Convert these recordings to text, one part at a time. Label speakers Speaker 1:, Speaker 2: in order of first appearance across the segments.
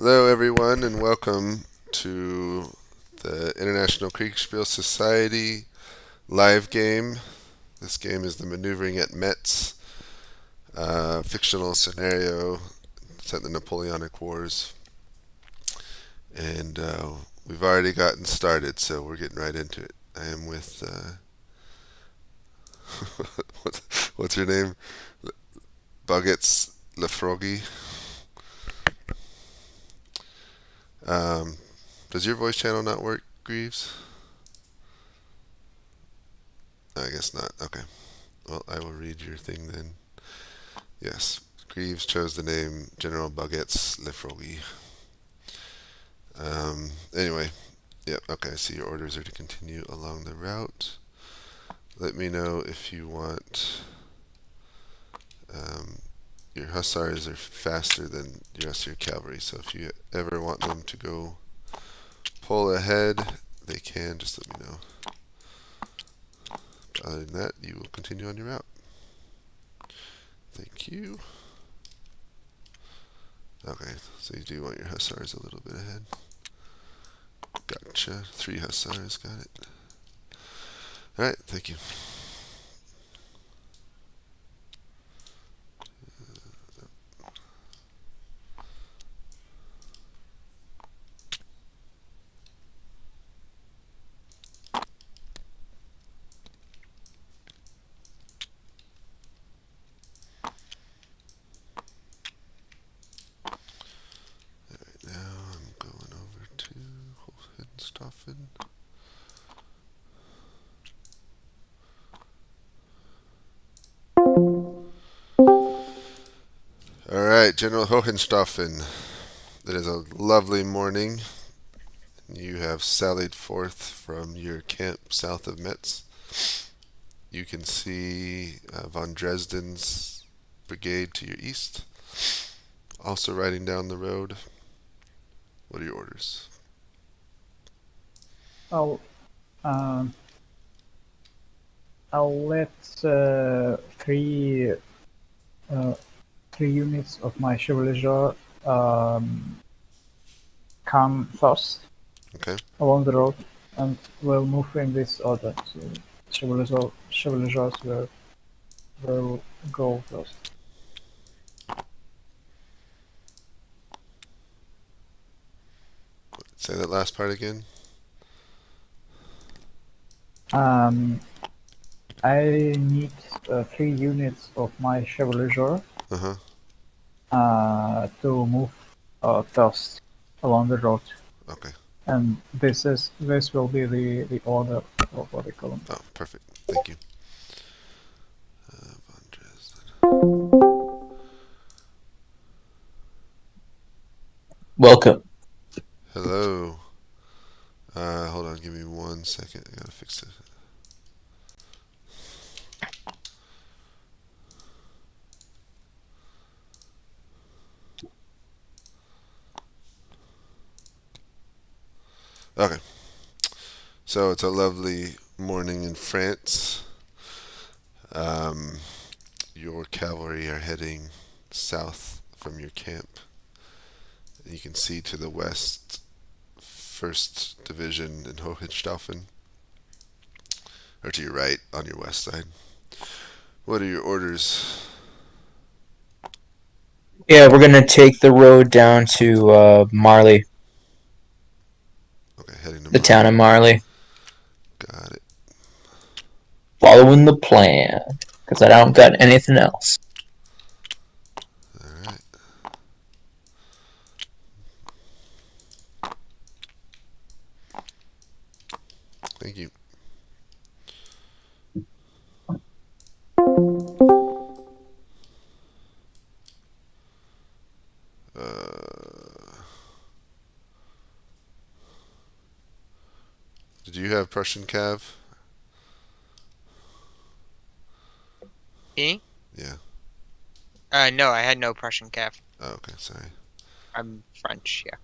Speaker 1: Hello, everyone, and welcome to the International Kriegsspiel Society live game. This game is the Maneuvering at Metz, fictional scenario set in the Napoleonic Wars. And we've already gotten started, so we're getting right into it. I am with, what's your name? Buggets Lefrogi. Um, does your voice channel not work, Greaves? I guess not. Okay. Well, I will read your thing then. Yes, Greaves chose the name General Baguettes Lefrogi. Anyway, yep, okay, so your orders are to continue along the route. Let me know if you want, your hussars are faster than the rest of your cavalry, so if you ever want them to go pull ahead, they can, just let me know. Other than that, you will continue on your route. Thank you. Okay, so you do want your hussars a little bit ahead. Gotcha. 3 hussars, got it. Alright, thank you. Alright, now I'm going over to Hohenstaufen. Alright, General Hohenstaufen. It is a lovely morning. You have sallied forth from your camp south of Metz. You can see von Dresden's brigade to your east, also riding down the road. What are your orders?
Speaker 2: I'll um, I'll let three units of my chevalier come first
Speaker 1: Okay.
Speaker 2: along the road, and we'll move in this order. So chevaliers will go first.
Speaker 1: Say that last part again.
Speaker 2: I need 3 units of my chevalier
Speaker 1: Uh-huh.
Speaker 2: to move first along the road.
Speaker 1: Okay.
Speaker 2: And this will be the order for the column.
Speaker 1: Oh, perfect. Thank you. Von Dresden.
Speaker 3: Welcome.
Speaker 1: Hello. Hold on, give me 1 second. I gotta fix it. Okay. So it's a lovely morning in France. Your cavalry are heading south from your camp. You can see to the west, 1st Division in Hohenstaufen, or to your right on your west side. What are your orders?
Speaker 3: Yeah, we're gonna take the road down to Marley,
Speaker 1: Okay, heading to
Speaker 3: the town of Marley.
Speaker 1: Got it.
Speaker 3: Following the plan, because I don't got anything else.
Speaker 1: Alright. Thank you. Did you have Prussian Cav?
Speaker 4: Me?
Speaker 1: Yeah.
Speaker 4: No, I had no Prussian calf.
Speaker 1: Oh, okay, sorry.
Speaker 4: I'm French, yeah.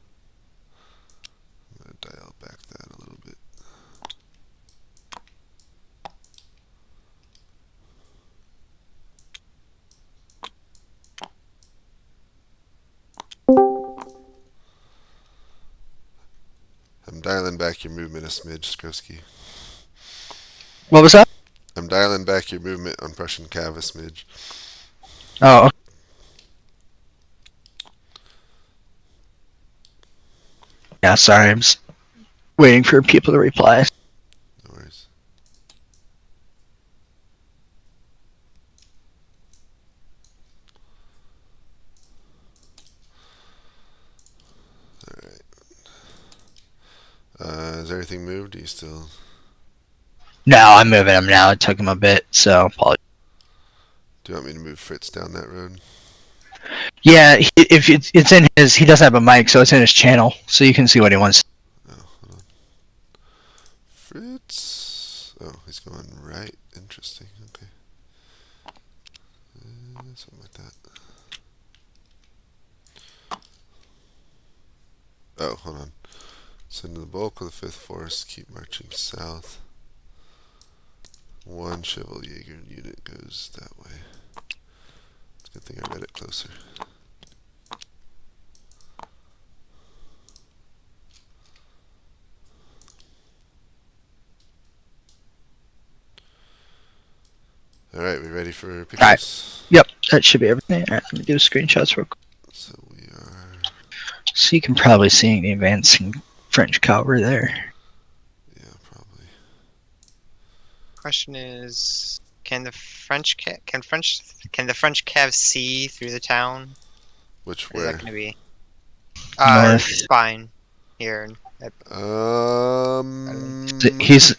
Speaker 1: I'm going to dial back that a little bit. dialing back your movement a smidge, Skowski.
Speaker 5: What was that?
Speaker 1: I'm dialing back your movement on Prussian Cav a smidge.
Speaker 5: Oh, yeah, sorry. I'm just waiting for people to reply.
Speaker 1: No worries. Alright. Is everything moved? Do you still...
Speaker 5: No, I'm moving him now. It took him a bit, so apologies.
Speaker 1: Do you want me to move Fritz down that road?
Speaker 5: Yeah, if it's in his, he doesn't have a mic, so it's in his channel, so you can see what he wants.
Speaker 1: Oh, hold on. Fritz... Oh, he's going right. Interesting. Okay. Something like that. Oh, hold on. Send the bulk of the 5th Force, keep marching south. One Chevalier unit goes that way. It's a good thing I read it closer. Alright, we ready for pictures?
Speaker 5: Yep, that should be everything. All right, let me do screenshots real quick.
Speaker 1: So we are...
Speaker 5: So you can probably see the advancing French cavalry there.
Speaker 1: Yeah, probably.
Speaker 4: Question is, can the French Cav see through the town?
Speaker 1: Which
Speaker 4: Or is that
Speaker 1: where?
Speaker 4: going to be
Speaker 5: North.
Speaker 4: spine here?
Speaker 5: He's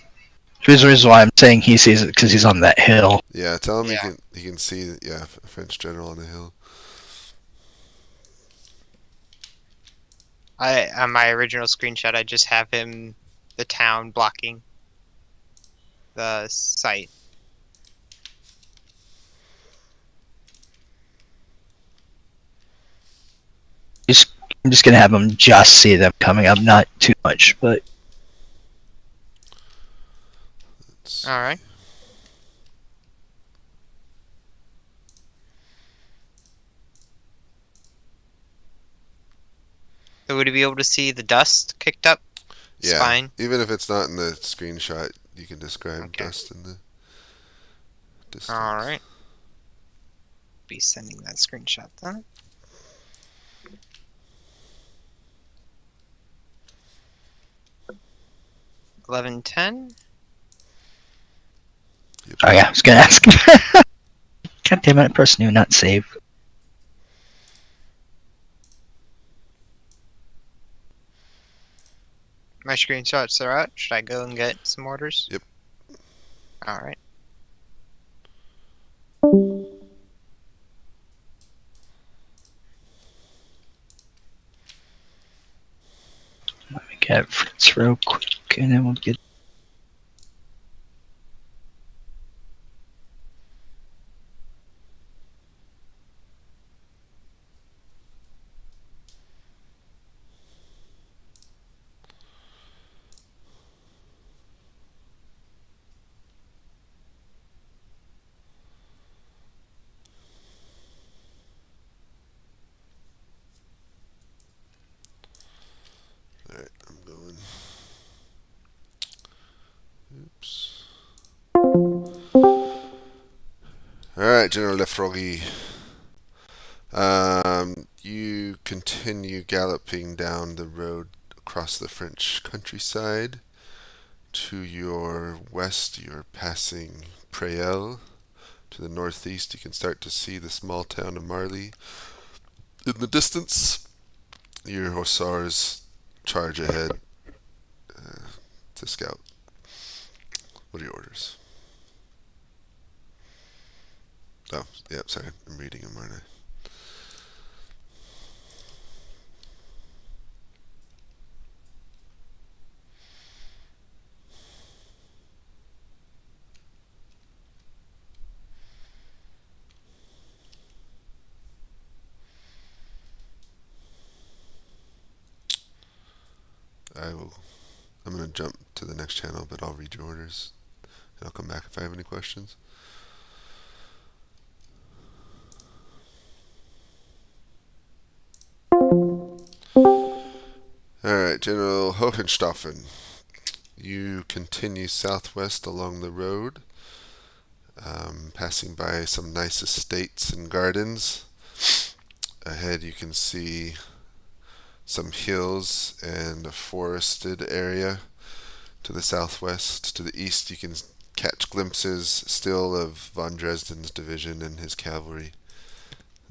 Speaker 5: the reason why I'm saying he sees it because he's on that hill.
Speaker 1: Yeah, tell him
Speaker 4: Yeah.
Speaker 1: he can see, yeah, a French general on the hill.
Speaker 4: On my original screenshot, I just have him, the town, blocking the site.
Speaker 5: I'm just gonna have him just see them coming up, not too much, but
Speaker 1: Let's
Speaker 4: All right. So would he be able to see the dust kicked up?
Speaker 1: Yeah,
Speaker 4: Spine.
Speaker 1: even if it's not in the screenshot, you can describe
Speaker 4: Okay.
Speaker 1: dust in the distance.
Speaker 4: All right. Be sending that screenshot then. $11.10.
Speaker 1: Yep.
Speaker 5: oh yeah, I was gonna ask. God damn it, person who not save.
Speaker 4: My screenshots are out. Should I go and get some orders?
Speaker 1: Yep.
Speaker 4: All right.
Speaker 5: Let me get Fritz real quick, and then we'll get.
Speaker 1: Alright, I'm going. Oops. Alright, General Lefrogy. You continue galloping down the road across the French countryside. To your west, you're passing Preel. To the northeast, you can start to see the small town of Marly. In the distance, your hussars charge ahead to scout. What are your orders? Oh, yeah, sorry. I'm reading them, aren't I? I'm going to jump to the next channel, but I'll read your orders. And I'll come back if I have any questions. Alright, Alright, General Hohenstaufen. You continue southwest along the road, passing by some nice estates and gardens. Ahead you can see some hills and a forested area to the southwest. To the east you can catch glimpses still of von Dresden's division and his cavalry.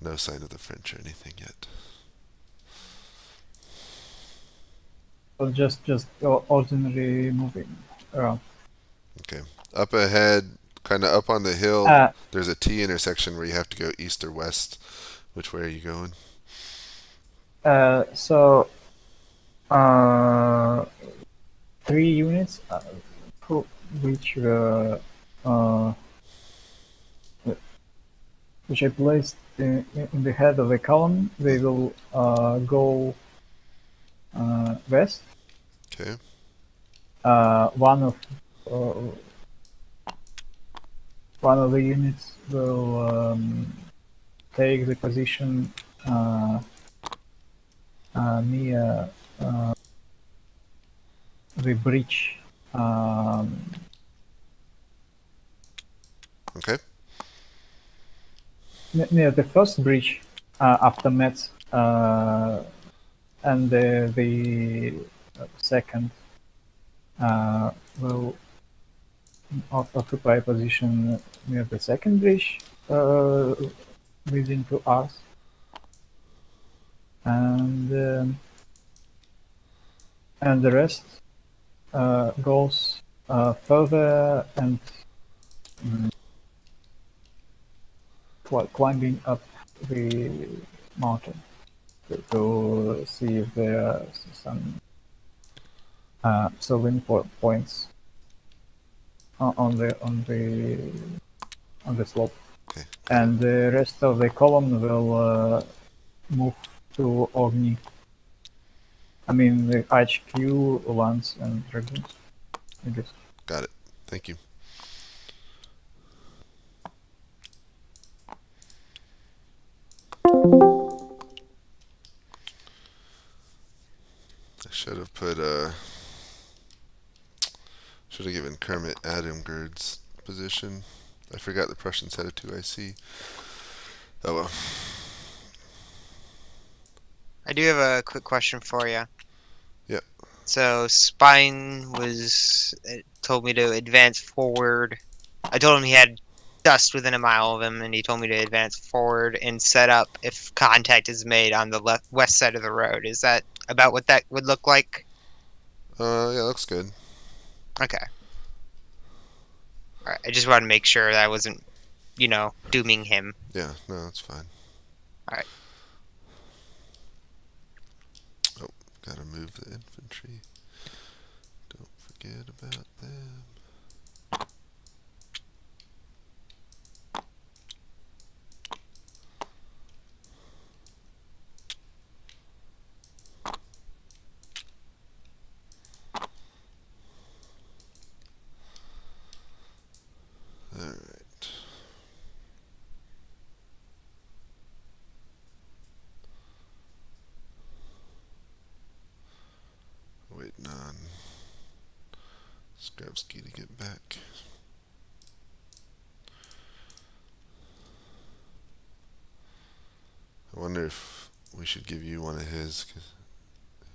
Speaker 1: No sign of the French or anything yet.
Speaker 2: So just ordinary moving around.
Speaker 1: Okay. Up ahead, kind of up on the hill, there's a T intersection where you have to go east or west. Which way are you going?
Speaker 2: So 3 units which I placed in the head of the column. They will go west.
Speaker 1: Okay.
Speaker 2: One of the units will take the position near the bridge.
Speaker 1: Okay.
Speaker 2: Near the first bridge after Metz, and the second will occupy a position near the second bridge leading to us, and the rest goes further and climbing up the mountain to see if there are some selling points on the slope.
Speaker 1: Okay.
Speaker 2: And the rest of the column will move to Ogni. I mean the HQ, Lance, and Dragoons, I guess.
Speaker 1: Got it. Thank you. I should have put should have given Kermit Adamgerd's position. I forgot the Prussians had a 2IC. Oh well.
Speaker 4: I do have a quick question for you.
Speaker 1: Yeah.
Speaker 4: So Spine told me to advance forward. I told him he had dust within a mile of him, and he told me to advance forward and set up if contact is made on the west side of the road. Is that about what that would look like?
Speaker 1: Yeah, looks good.
Speaker 4: Okay. Alright, I just wanted to make sure that I wasn't, dooming him.
Speaker 1: Yeah, no, that's fine.
Speaker 4: Alright.
Speaker 1: Oh, gotta move the infantry. Don't forget about them. Alright. Waiting on Skirmishes to get back. I wonder if we should give you one of his, because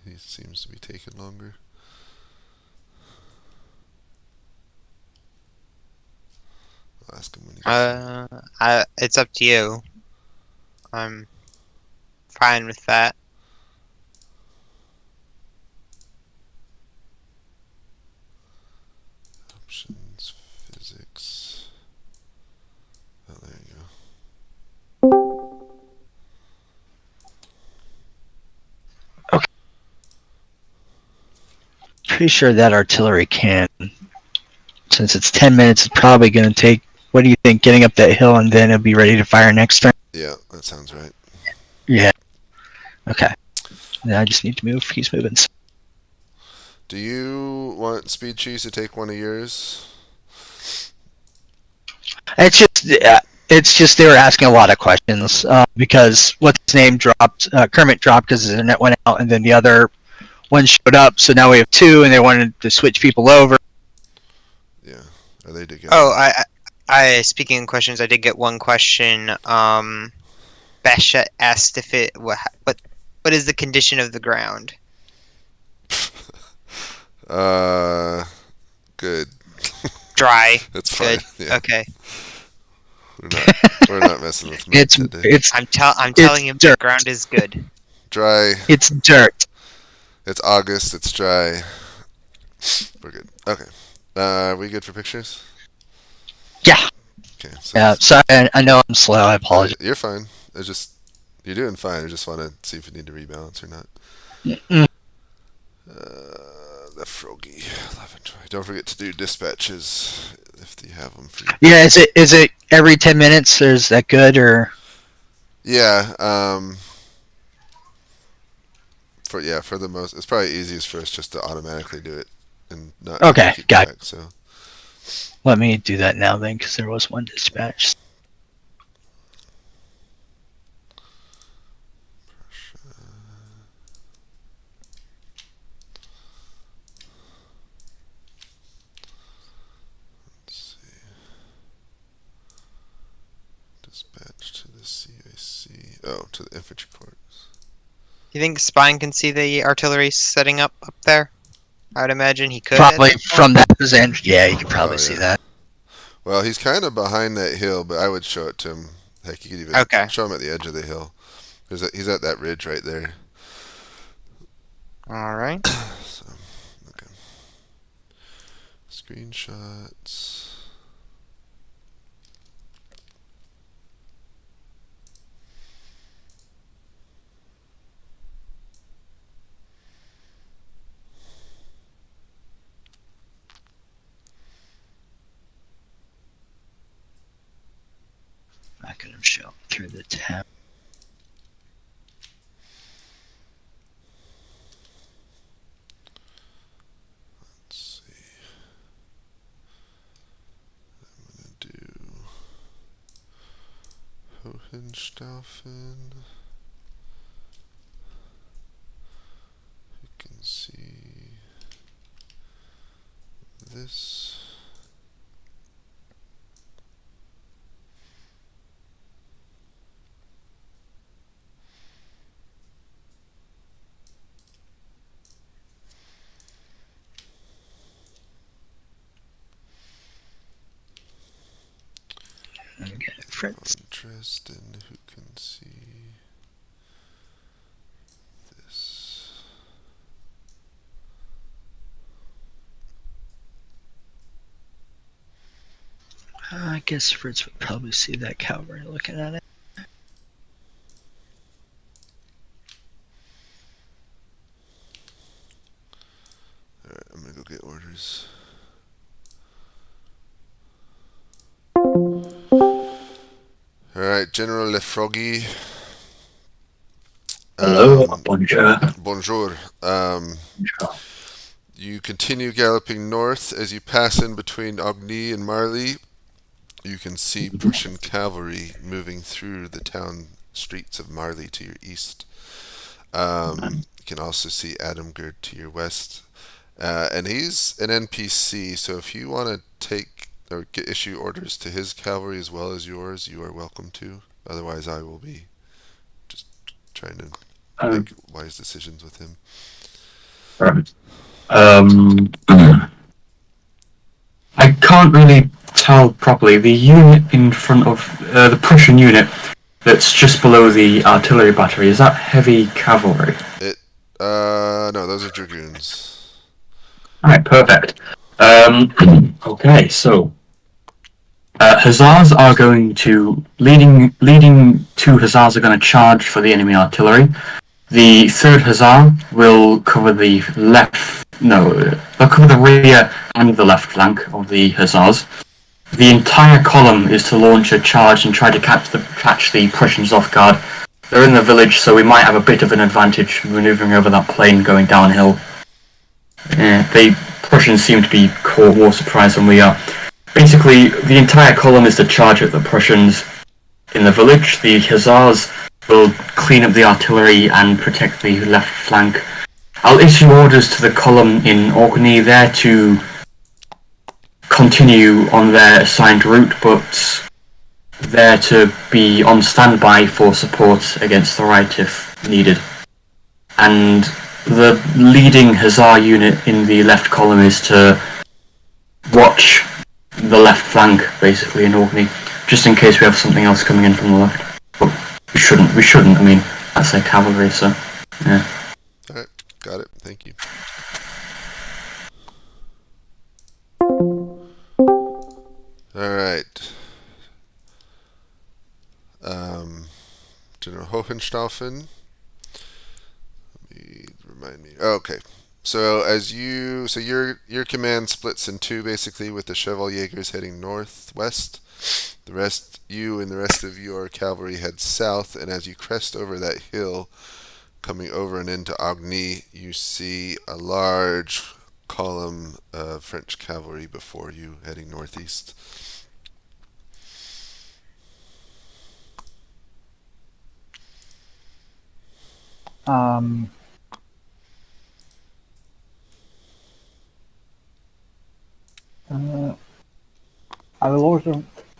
Speaker 1: he seems to be taking longer. I'll ask him when he's
Speaker 4: It's up to you. I'm fine with that.
Speaker 1: options, physics. Oh, there you go.
Speaker 5: Pretty sure that artillery can. Since it's 10 minutes, it's probably going to take, what do you think, getting up that hill and then it'll be ready to fire next turn?
Speaker 1: Yeah, that sounds right.
Speaker 5: Yeah. Okay. Now I just need to move. He's moving.
Speaker 1: Do you want Speed Cheese to take one of yours?
Speaker 5: It's just they were asking a lot of questions because what's his name dropped, Kermit dropped because his internet went out, and then the other one showed up, so now we have two, and they wanted to switch people over.
Speaker 1: Yeah. Are they together?
Speaker 4: Oh, I speaking in questions, I did get one question. Basha asked if it what is the condition of the ground?
Speaker 1: Good.
Speaker 4: Dry.
Speaker 1: That's fine.
Speaker 4: Good.
Speaker 1: Yeah.
Speaker 4: Okay.
Speaker 1: We're not messing with Metz today.
Speaker 5: It's
Speaker 4: I'm telling him the
Speaker 5: dirt.
Speaker 4: ground is good.
Speaker 1: Dry.
Speaker 5: It's dirt.
Speaker 1: It's August. It's dry. We're good. Okay. Are we good for pictures?
Speaker 5: Yeah.
Speaker 1: Okay. So
Speaker 5: Yeah. Sorry, I know I'm slow. I apologize.
Speaker 1: You're fine. It's just you're doing fine. I just want to see if you need to rebalance or not.
Speaker 5: Mm.
Speaker 1: The Froggy. Don't forget to do dispatches if you have them for you.
Speaker 5: Yeah. Is it every 10 minutes? Or is that good or?
Speaker 1: Yeah. For the most, it's probably easiest for us just to automatically do it and not
Speaker 5: Okay,
Speaker 1: keep
Speaker 5: got it.
Speaker 1: track. So
Speaker 5: Let me do that now then, because there was one dispatch.
Speaker 1: let's see. Dispatch to the CIC. Oh, to the infantry corps.
Speaker 4: You think Spine can see the artillery setting up there? I would imagine he could.
Speaker 5: Probably from that position. Yeah, you could probably
Speaker 1: Oh,
Speaker 5: see
Speaker 1: yeah.
Speaker 5: that.
Speaker 1: Well, he's kind of behind that hill, but I would show it to him. Heck, you could even
Speaker 4: Okay.
Speaker 1: show him at the edge of the hill. He's at that ridge right there.
Speaker 4: All right.
Speaker 1: So, okay. Screenshots.
Speaker 5: Not gonna show through the tab.
Speaker 1: Let's see. I'm gonna do Hohenstaufen. You can see this.
Speaker 5: Okay, Fritz.
Speaker 1: Von Dresden, who can see this.
Speaker 5: I guess Fritz would probably see that cavalry looking at it.
Speaker 1: Alright, I'm gonna go get orders. Alright, General Lefroggy.
Speaker 3: Hello, bonjour.
Speaker 1: Bonjour. You continue galloping north. As you pass in between Ogny and Marly, you can see Prussian cavalry moving through the town streets of Marly to your east. You can also see Adamgard to your west. And he's an NPC, so if you want to take or issue orders to his cavalry as well as yours, you are welcome to. Otherwise, I will be just trying to make wise decisions with him.
Speaker 6: Right. I can't really tell properly. The unit in front of the Prussian unit that's just below the artillery battery, is that heavy cavalry?
Speaker 1: No, those are dragoons.
Speaker 6: Alright, perfect. Okay, so Hussars are going to leading two Hussars are going to charge for the enemy artillery. The third Hussar will cover the they'll cover the rear and the left flank of the Hussars. The entire column is to launch a charge and try to catch the Prussians off guard. They're in the village, so we might have a bit of an advantage maneuvering over that plain going downhill. The Prussians seem to be caught more surprised than we are. Basically, the entire column is to charge at the Prussians in the village. The Hussars will clean up the artillery and protect the left flank. I'll issue orders to the column in Orkney there to continue on their assigned route, but there to be on standby for support against the right if needed. And the leading Hussar unit in the left column is to watch the left flank, basically, in Orkney, just in case we have something else coming in from the left. But we shouldn't, I mean, that's their cavalry, so, yeah.
Speaker 1: Alright, got it. Thank you. Alright. General Hohenstaufen. Remind me. Oh, okay. So your command splits in two basically, with the Chevaljägers heading northwest. You and the rest of your cavalry head south, and as you crest over that hill, coming over and into Agni, you see a large column of French cavalry before you heading northeast.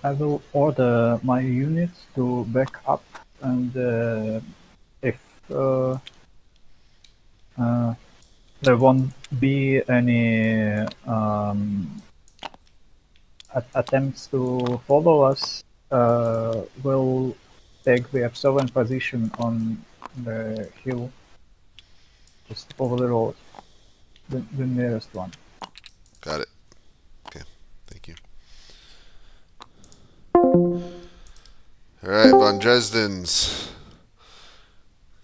Speaker 2: I will order my units to back up, and if there won't be any attempts to follow us, we'll take the observant position on the hill, just over the road, the nearest one.
Speaker 1: Got it. Okay, thank you. Alright, von Dresden's.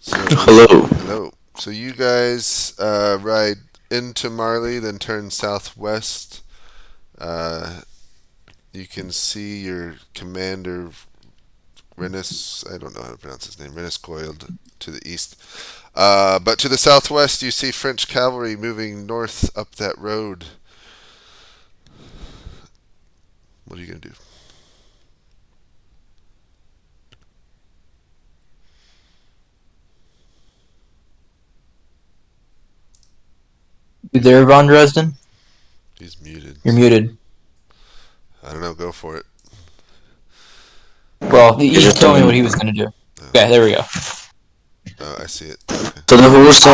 Speaker 1: Hello. So you guys ride into Marley, then turn southwest. You can see your commander, Rennes, I don't know how to pronounce his name, Rennescoiled, to the east. But to the southwest, you see French cavalry moving north up that road. What are you going to do?
Speaker 3: You there, Von Dresden?
Speaker 1: He's muted.
Speaker 3: You're muted.
Speaker 1: I don't know, go for it.
Speaker 3: Well, he just told me what he was going to do. Okay, there we go.
Speaker 1: Oh, I see it. Okay.
Speaker 7: So the horse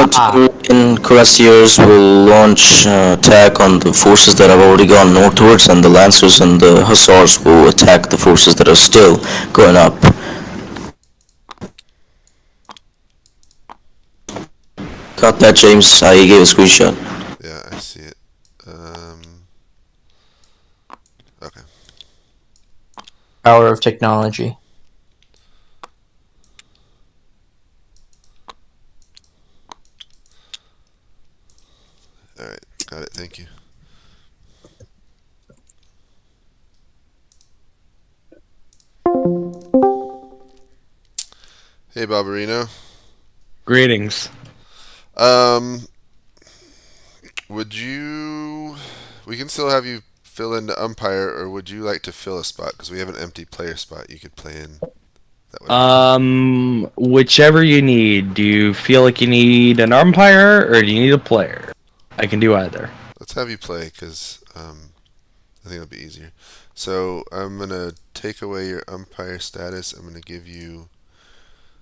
Speaker 7: in cuirassiers will launch attack on the forces that have already gone northwards, and the lancers and the hussars will attack the forces that are still going up. Got that, James? I gave a screenshot.
Speaker 1: Yeah, I see it. Okay.
Speaker 3: Power of technology.
Speaker 1: Alright, got it, thank you. Hey, Barbarino.
Speaker 8: Greetings.
Speaker 1: Would you... We can still have you fill in the umpire, or would you like to fill a spot? Because we have an empty player spot you could play in. That way.
Speaker 8: Whichever you need. Do you feel like you need an umpire, or do you need a player? I can do either.
Speaker 1: Let's have you play, because I think it'll be easier. So I'm going to take away your umpire status. I'm going to give you...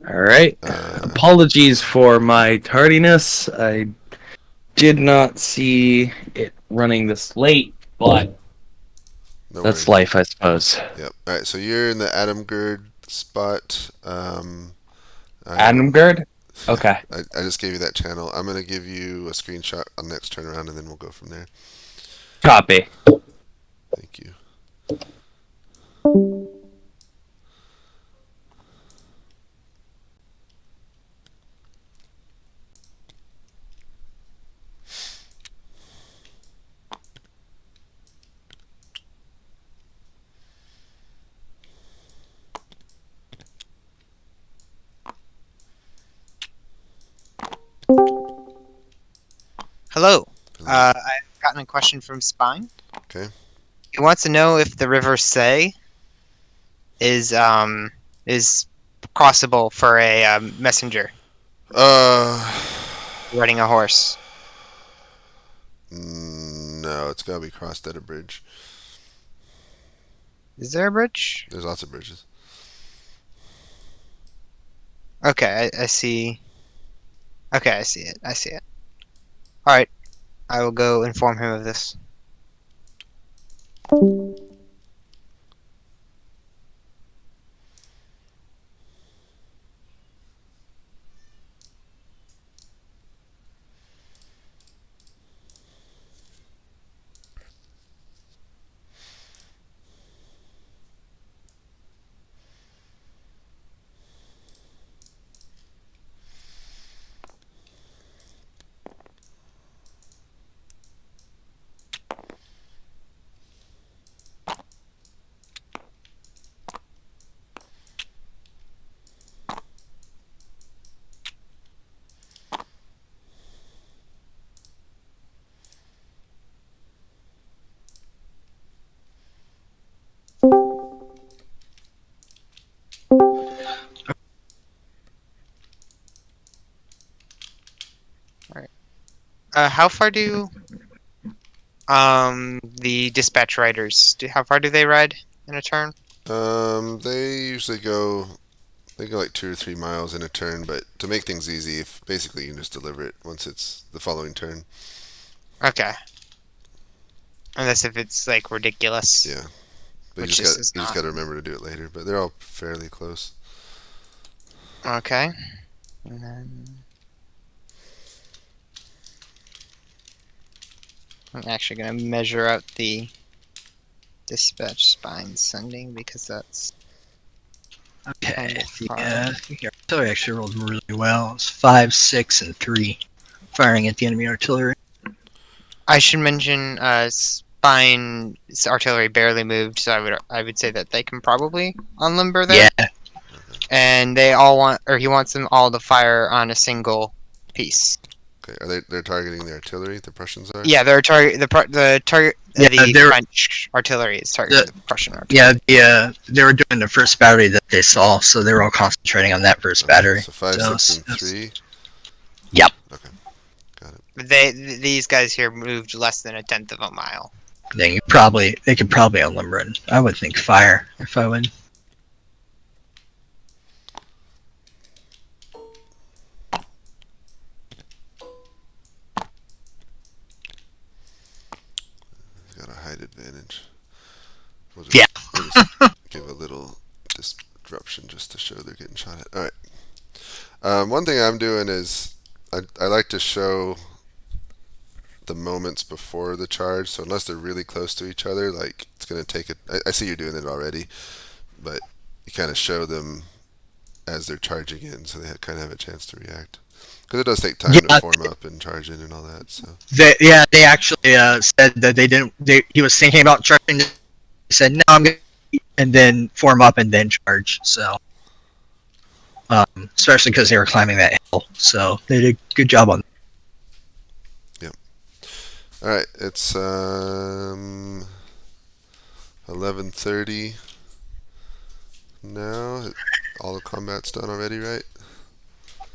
Speaker 8: Alright. Apologies for my tardiness. I did not see it running this late, but
Speaker 1: no
Speaker 8: that's
Speaker 1: worries.
Speaker 8: life, I suppose.
Speaker 1: Yep. Alright, so you're in the Adamgard spot.
Speaker 8: Adamgard? Okay.
Speaker 1: I just gave you that channel. I'm going to give you a screenshot on next turnaround, and then we'll go from there.
Speaker 8: Copy.
Speaker 1: Thank you.
Speaker 4: Hello. I've gotten a question from Spine.
Speaker 1: Okay.
Speaker 4: He wants to know if the River Say is crossable for a messenger. riding a horse?
Speaker 1: No, it's gotta be crossed at a bridge.
Speaker 4: Is there a bridge?
Speaker 1: There's lots of bridges.
Speaker 4: Okay, I see. Okay, I see it. I see it. Alright. I will go inform him of this. How far do the dispatch riders how far do they ride in a turn?
Speaker 1: They usually go. They go like 2 or 3 miles in a turn, but to make things easy, if basically you can just deliver it once it's the following turn.
Speaker 4: Okay. Unless if it's like ridiculous.
Speaker 1: Yeah, but
Speaker 4: Which
Speaker 1: you
Speaker 4: this
Speaker 1: just
Speaker 4: is
Speaker 1: got
Speaker 4: not.
Speaker 1: to remember to do it later. But they're all fairly close.
Speaker 4: Okay. And then I'm actually gonna measure out the dispatch spine sending because that's
Speaker 5: Okay.
Speaker 4: far.
Speaker 5: The artillery actually rolled really well. It's 5, 6, and 3, firing at the enemy artillery.
Speaker 4: I should mention spine's artillery barely moved, so I would say that they can probably unlimber there.
Speaker 5: Yeah.
Speaker 4: And they all want, or he wants them all to fire on a single piece.
Speaker 1: Okay, are they're targeting the artillery? The Prussians are.
Speaker 4: Yeah, they're target the target.
Speaker 5: Yeah,
Speaker 4: the
Speaker 5: they're-
Speaker 4: French artillery is targeting the Prussian artillery.
Speaker 5: Yeah, they were doing the first battery that they saw, so they were all concentrating on that first battery.
Speaker 1: So 5,
Speaker 5: So
Speaker 1: 6, and
Speaker 5: it's-
Speaker 1: 3.
Speaker 5: Yep.
Speaker 1: Okay, got it.
Speaker 4: But these guys here moved less than 1/10 of a mile.
Speaker 5: They could probably unlimber it. I would think fire if I would.
Speaker 1: He's got a height advantage. We'll
Speaker 5: Yeah.
Speaker 1: we'll just give a little disruption just to show they're getting shot at. All right. One thing I'm doing is I like to show the moments before the charge. So unless they're really close to each other, like it's gonna take it. I see you're doing it already, but you kind of show them as they're charging in, so they kind of have a chance to react. Because it does take time
Speaker 5: Yeah.
Speaker 1: to form up and charge in and all that. So
Speaker 5: They actually said that they didn't. He was thinking about charging. He said, "No, I'm gonna," and then form up and then charge. So, especially because they were climbing that hill, so they did a good job on.
Speaker 1: all right, it's 11:30 now. All the combat's done already, right?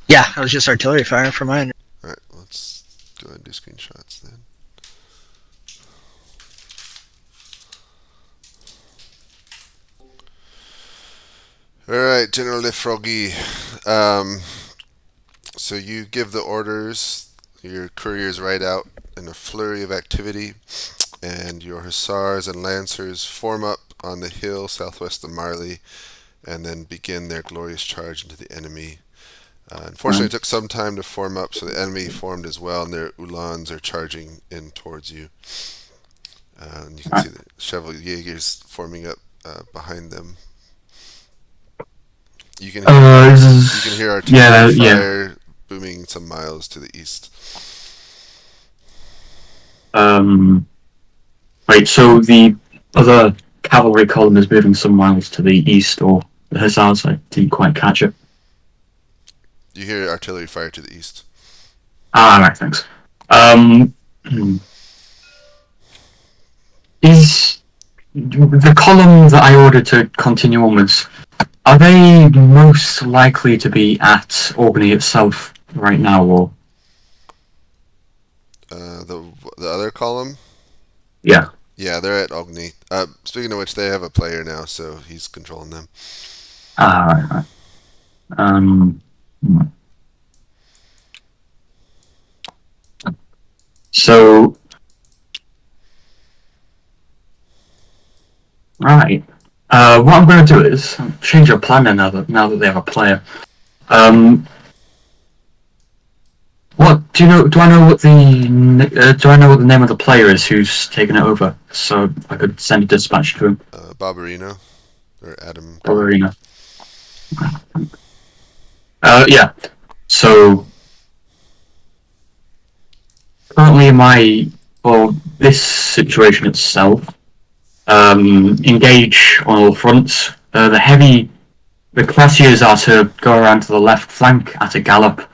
Speaker 5: Yeah, it was just artillery fire for mine.
Speaker 1: All right, let's go ahead and do screenshots then. All right, General Lefrogy. So you give the orders. Your couriers ride out in a flurry of activity, and your hussars and lancers form up on the hill southwest of Marly, and then begin their glorious charge into the enemy. Unfortunately, it took some time to form up, so the enemy formed as well, and their Uhlans are charging in towards you. And you can see the Chevalier's forming up behind them. You can hear artillery fire booming some miles to the east.
Speaker 6: Wait, so the other cavalry column is moving some miles to the east, or the hussars? I didn't quite catch it.
Speaker 1: You hear artillery fire to the east.
Speaker 6: Ah, right, thanks. Is the column that I ordered to continue onwards, are they most likely to be at Albany itself right now, or?
Speaker 1: The other column.
Speaker 6: Yeah.
Speaker 1: Yeah, they're at Ogni. Speaking of which, they have a player now, so he's controlling them.
Speaker 6: Right. Um. So. Right. What I'm going to do is change your plan now that they have a player. What do you know? Do I know what the name of the player is who's taken it over? So I could send a dispatch to him.
Speaker 1: Barbarino or Adam.
Speaker 6: Ballerina. Yeah. So currently, this situation itself, engage on all fronts. The Cuirassiers are to go around to the left flank at a gallop,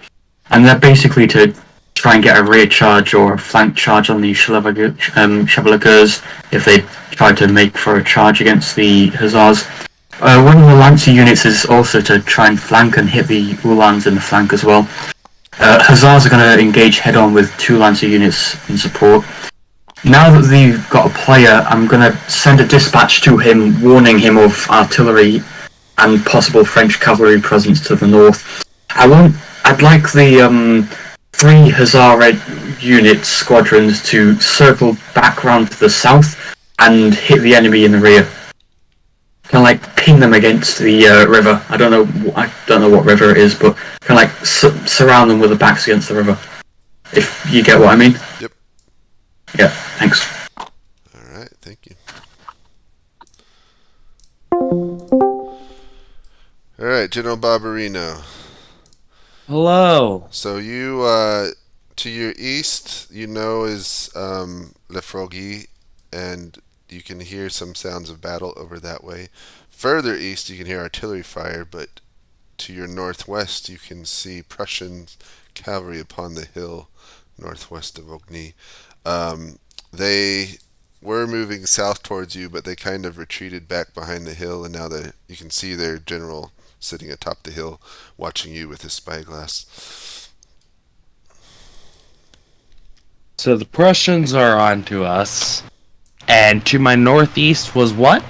Speaker 6: and they're basically to try and get a rear charge or a flank charge on the Chevaliers if they try to make for a charge against the Hussars. One of the Lancer units is also to try and flank and hit the Uhlans in the flank as well. Hussars are going to engage head-on with 2 Lancer units in support. Now that they've got a player, I'm going to send a dispatch to him warning him of artillery and possible French cavalry presence to the north. I'd like the 3 Hussar squadrons to circle back round to the south and hit the enemy in the rear. Kind of like pin them against the river. I don't know what river it is, but kind of like surround them with the backs against the river. If you get what I mean.
Speaker 1: Yep.
Speaker 6: Yeah. Thanks.
Speaker 1: All right. Thank you. All right, General Barbarino.
Speaker 8: Hello.
Speaker 1: So you, to your east, is Lefrogy, and you can hear some sounds of battle over that way. Further east, you can hear artillery fire, but to your northwest, you can see Prussian cavalry upon the hill northwest of Ogni. They were moving south towards you, but they kind of retreated back behind the hill, and now you can see their general sitting atop the hill watching you with his spyglass.
Speaker 8: So the Prussians are onto us. And to my northeast was what?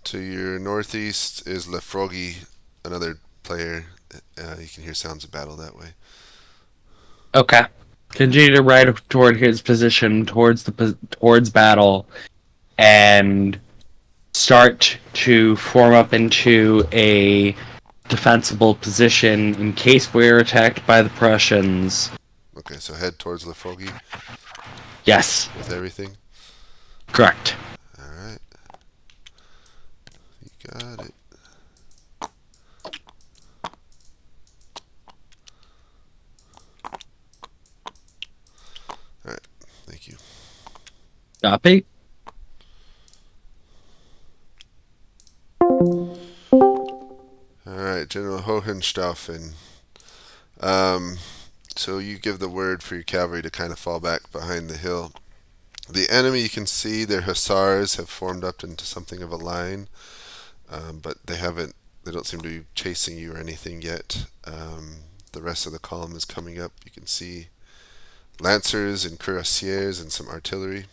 Speaker 1: To your northeast is Lefrogy, another player. You can hear sounds of battle that way.
Speaker 8: Okay. Continue to ride toward his position, towards battle, and start to form up into a defensible position in case we're attacked by the Prussians.
Speaker 1: Okay, so head towards Lefrogy.
Speaker 8: Yes.
Speaker 1: With everything?
Speaker 8: Correct.
Speaker 1: Alright. You got it. Alright, thank you.
Speaker 8: Copy.
Speaker 1: Alright, General Hohenstaufen. So you give the word for your cavalry to kind of fall back behind the hill. The enemy, you can see their hussars have formed up into something of a line, but they don't seem to be chasing you or anything yet. The rest of the column is coming up. You can see lancers and cuirassiers and some artillery.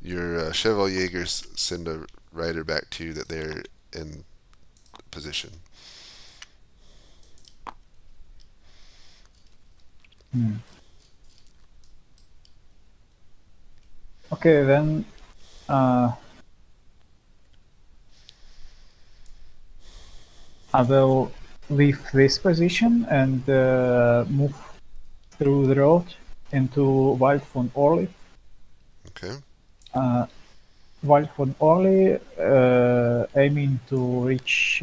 Speaker 1: Your Chevaliers send a rider back to you that they're in position.
Speaker 2: Okay, then I will leave this position and move through the road into Wald von Orly.
Speaker 1: Okay.
Speaker 2: Wald von Orly, aiming to reach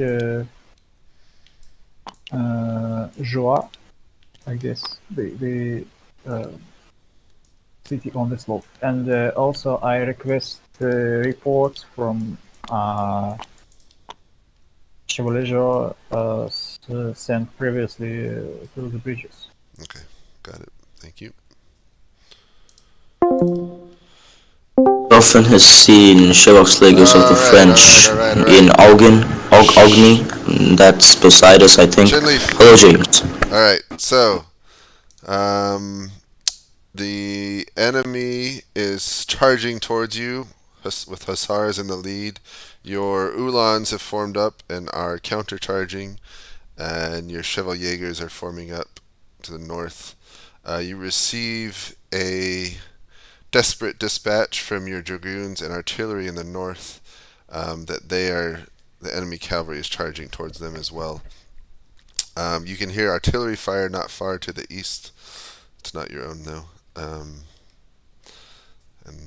Speaker 2: Joie, I guess, the city on the slope. And also I request reports from Chevalier sent previously through the bridges.
Speaker 1: Okay, got it. Thank you.
Speaker 7: Often has seen Sherlock's Legos of the French in Ogni. That's beside us, I think. Hello, James.
Speaker 1: Alright, so the enemy is charging towards you with hussars in the lead. Your Uhlans have formed up and are countercharging, and your Chevaljägers are forming up to the north. You receive a desperate dispatch from your dragoons and artillery in the north that the enemy cavalry is charging towards them as well. You can hear artillery fire not far to the east. It's not your own though. And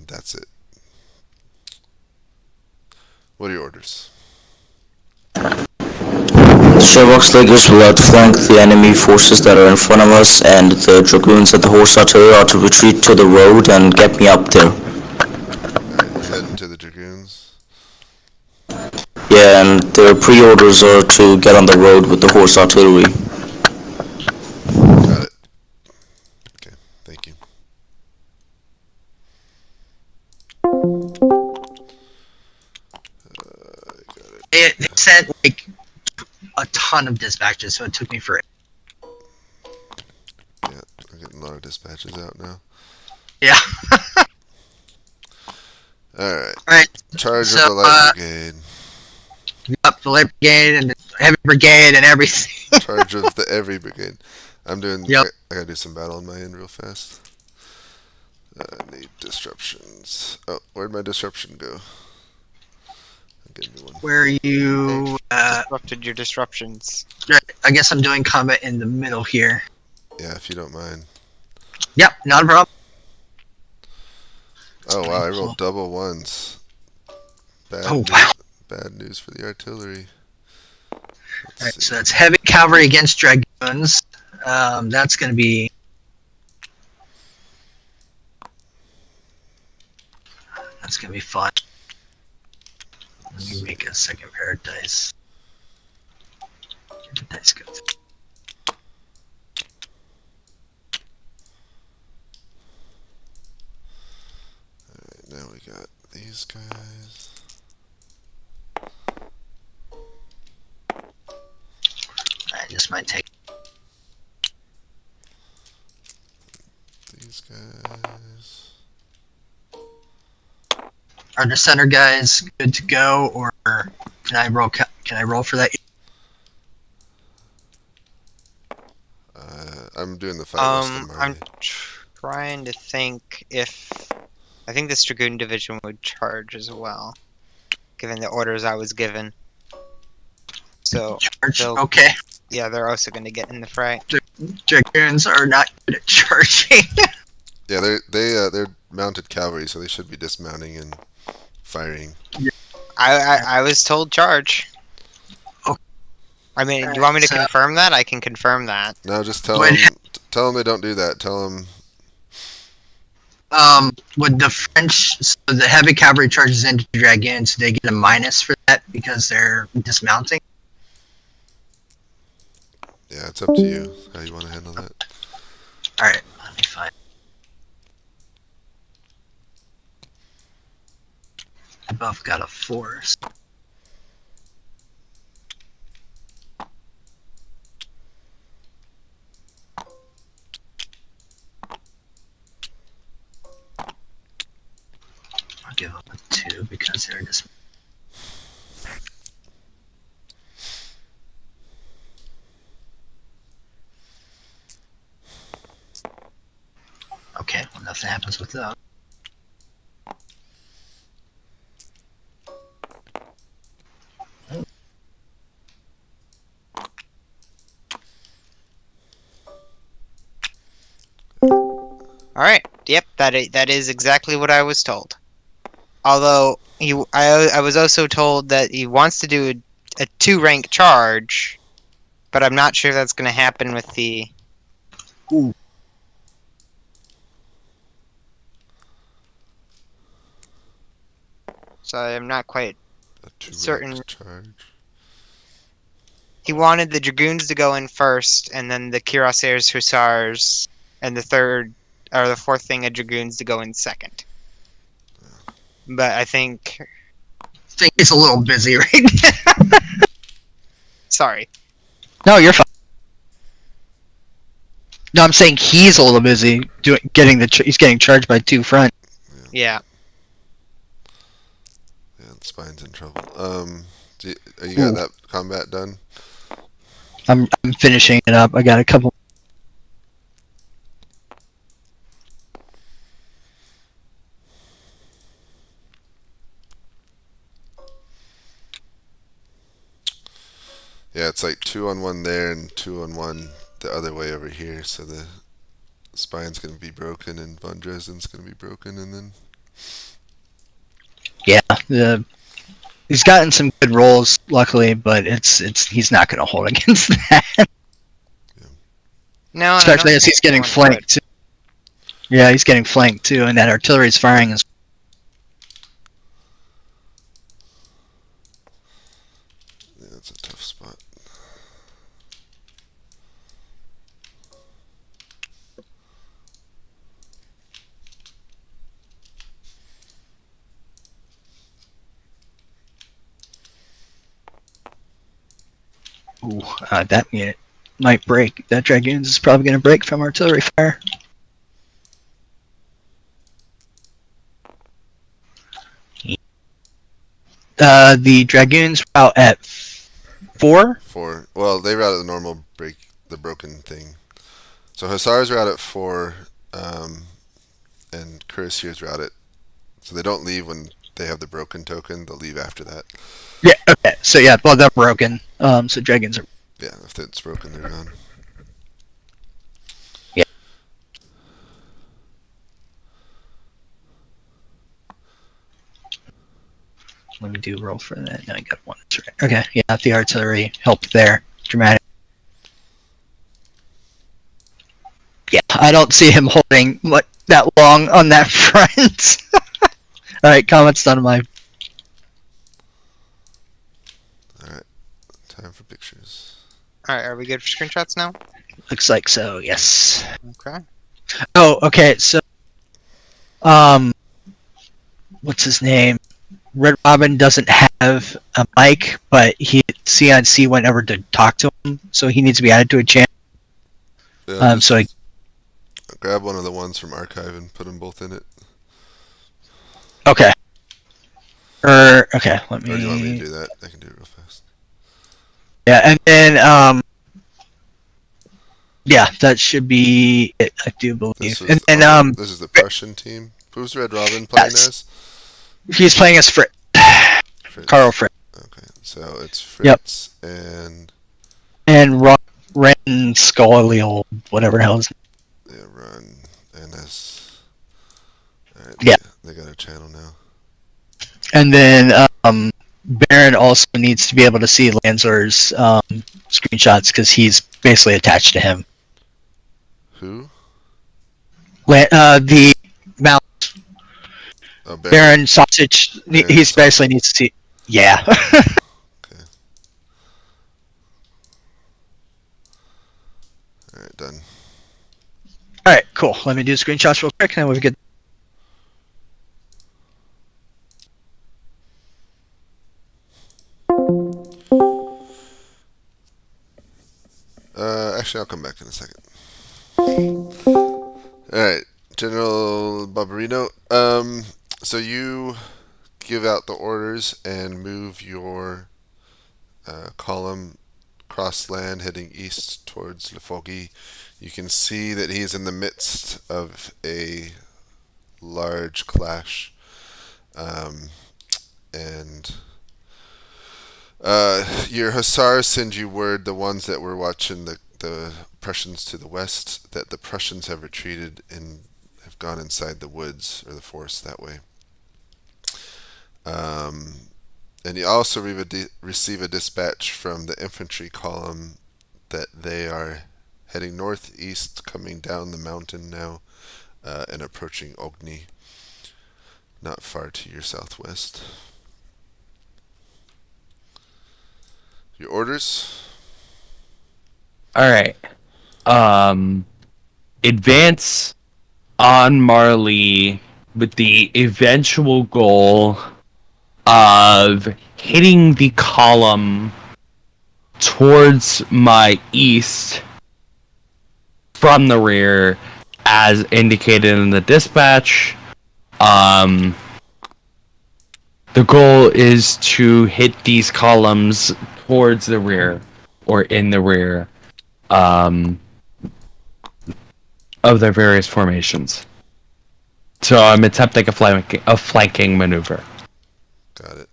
Speaker 1: that's it. What are your orders?
Speaker 7: Chevaljägers will outflank the enemy forces that are in front of us, and the dragoons and the horse artillery are to retreat to the road and get me up there.
Speaker 1: Alright, you're heading to the dragoons.
Speaker 7: Yeah, and their pre-orders are to get on the road with the horse artillery.
Speaker 1: Got it. Okay, thank you.
Speaker 5: They sent like a ton of dispatches, so it took me for.
Speaker 1: Yeah, I'm getting a lot of dispatches out now.
Speaker 5: Yeah.
Speaker 1: Alright.
Speaker 5: Alright.
Speaker 1: Charge
Speaker 5: So,
Speaker 1: of the light brigade.
Speaker 5: Up the light brigade and the heavy brigade and everything.
Speaker 1: Charge of the every brigade. I'm doing.
Speaker 5: Yep.
Speaker 1: I gotta do some battle on my end real fast. I need disruptions. Oh, where'd my disruption go? I'll get a new one.
Speaker 5: Where you
Speaker 4: Disrupted your disruptions.
Speaker 5: I guess I'm doing combat in the middle here.
Speaker 1: Yeah, if you don't mind.
Speaker 5: Yep, not a problem.
Speaker 1: Oh wow, I rolled double ones. Bad
Speaker 5: Oh,
Speaker 1: news,
Speaker 5: wow.
Speaker 1: Bad news for the artillery. Let's
Speaker 5: Alright,
Speaker 1: see.
Speaker 5: so that's heavy cavalry against dragoons. That's gonna be fun. Let me make a second pair of dice. Get the dice go.
Speaker 1: Alright, now we got these guys.
Speaker 5: Alright, this might take.
Speaker 1: These guys.
Speaker 5: Are the center guys good to go, or can I roll? Can I roll for that?
Speaker 1: I'm doing the fight west of
Speaker 4: I'm
Speaker 1: Marty.
Speaker 4: trying to think if I think this dragoon division would charge as well, given the orders I was given. So
Speaker 5: Charge.
Speaker 4: they'll-
Speaker 5: Okay.
Speaker 4: yeah, they're also going to get in the fray.
Speaker 5: Dragoons are not good at charging.
Speaker 1: Yeah, they're mounted cavalry, so they should be dismounting and firing.
Speaker 4: I was told charge.
Speaker 5: Oh.
Speaker 4: I mean, do you want me to
Speaker 5: So-
Speaker 4: confirm that? I can confirm that.
Speaker 1: No, just tell
Speaker 5: When-
Speaker 1: them they don't do that. Tell them
Speaker 5: Would the French, so the heavy cavalry charges into dragoons, they get a minus for that because they're dismounting?
Speaker 1: yeah, it's up to you how you want to handle that.
Speaker 5: Alright, let me find. They both got a force. I'll give them a 2 because they're just. Okay, well, nothing happens with that.
Speaker 4: All right. Yep. That is exactly what I was told. Although I was also told that he wants to do a 2-rank charge, but I'm not sure that's going to happen with the.
Speaker 5: Ooh.
Speaker 4: So I'm not quite.
Speaker 1: A 2-rank
Speaker 4: Certain-
Speaker 1: charge.
Speaker 4: He wanted the dragoons to go in first, and then the cuirassiers, hussars, and the fourth thing of dragoons to go in second. But I think.
Speaker 5: think he's a little busy right now.
Speaker 4: Sorry.
Speaker 5: No, you're fine. No, I'm saying he's a little busy he's getting charged by two front.
Speaker 4: Yeah.
Speaker 1: Yeah, the spine's in trouble. You got
Speaker 5: Ooh.
Speaker 1: that combat done?
Speaker 5: I'm finishing it up. I got a couple.
Speaker 1: Yeah, it's like 2-on-1 there and 2-on-1 the other way over here. So the spine's gonna be broken and Von Dresden's gonna be broken, and then
Speaker 5: Yeah, he's gotten some good rolls, luckily, but he's not going to hold against that.
Speaker 4: No,
Speaker 5: Especially as he's getting flanked too. Yeah, he's getting flanked too, and that artillery's firing as
Speaker 1: yeah, that's a tough spot.
Speaker 5: ooh, that unit might break. That Dragoons is probably going to break from artillery fire. The Dragoons were out at 4.
Speaker 1: 4. Well, they were out at the normal break, the broken thing. So Hussars are out at 4, and Cuirassiers are out at. So they don't leave when they have the broken token. They'll leave after that.
Speaker 5: Yeah, okay. So yeah, well, they're broken. So Dragoons are.
Speaker 1: Yeah, if it's broken, they're gone.
Speaker 5: Yeah. Let me do roll for that. No, I got one. That's right. Okay, yeah, the artillery helped there. Dramatic. Yeah, I don't see him holding that long on that front. All right, comments done on my.
Speaker 1: Alright, time for pictures.
Speaker 4: Alright, are we good for screenshots now?
Speaker 5: Looks like so. Yes.
Speaker 4: Okay.
Speaker 5: Oh, okay. So, what's his name? Red Robin doesn't have a mic, but CNC went over to talk to him, so he needs to be added to a channel.
Speaker 1: Yeah,
Speaker 5: So I,
Speaker 1: grab one of the ones from archive and put them both in it.
Speaker 5: okay. Okay, let me.
Speaker 1: Or do you want me to do that? I can do it real fast.
Speaker 5: Yeah, and then yeah, that should be it. I do believe.
Speaker 1: This is the Prussian team. Who's Red Robin playing as?
Speaker 5: He's playing as Fritz.
Speaker 1: Fritz.
Speaker 5: Carl Fritz.
Speaker 1: Okay, so it's Fritz and
Speaker 5: Ren Scolial, whatever the hell his
Speaker 1: yeah, Run NS. Alright,
Speaker 5: Yeah.
Speaker 1: They got a channel now.
Speaker 5: And then Baron also needs to be able to see Lanzor's screenshots because he's basically attached to him.
Speaker 1: Who?
Speaker 5: The Mount
Speaker 1: Oh,
Speaker 5: Baron Sausage.
Speaker 1: Baron
Speaker 5: He's
Speaker 1: Sausage.
Speaker 5: basically needs to see. Yeah.
Speaker 1: Okay. Alright, done.
Speaker 5: All right, cool. Let me do screenshots real quick, and then we'll get.
Speaker 1: Actually, I'll come back in a second. Alright, General Barbarino. So you give out the orders and move your column cross land heading east towards Lefogi. You can see that he is in the midst of a large clash. And your Hussars send you word, the ones that were watching the Prussians to the west, that the Prussians have retreated and have gone inside the woods or the forest that way. And you also receive a dispatch from the infantry column that they are heading northeast, coming down the mountain now, and approaching Ogni, not far to your southwest. Your orders?
Speaker 8: Alright. Advance on Marley with the eventual goal of hitting the column towards my east from the rear, as indicated in the dispatch. The goal is to hit these columns towards the rear, or in the rear, of their various formations. So I'm attempting a flanking maneuver.
Speaker 1: Got it.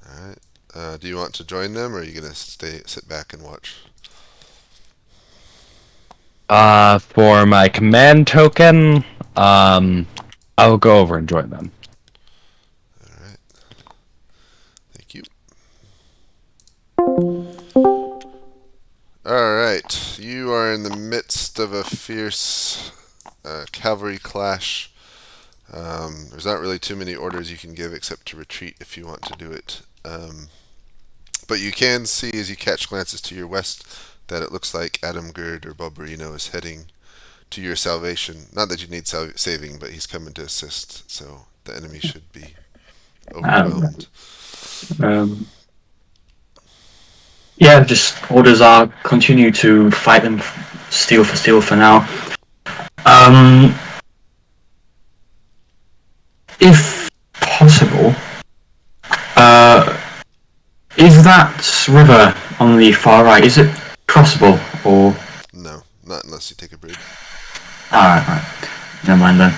Speaker 1: Alright. Do you want to join them, or are you going to sit back and watch?
Speaker 8: For my command token, I'll go over and join them.
Speaker 1: Alright. Thank you. Alright. You are in the midst of a fierce cavalry clash. There's not really too many orders you can give except to retreat if you want to do it. But you can see as you catch glances to your west that it looks like Adam Gerd or Bobarino is heading to your salvation. Not that you need saving, but he's coming to assist, so the enemy should be overwhelmed.
Speaker 6: Yeah, just orders are continue to fight them steel for steel for now. If possible, is that river on the far right, is it crossable, or?
Speaker 1: No, not unless you take a bridge.
Speaker 6: Alright. Never mind then.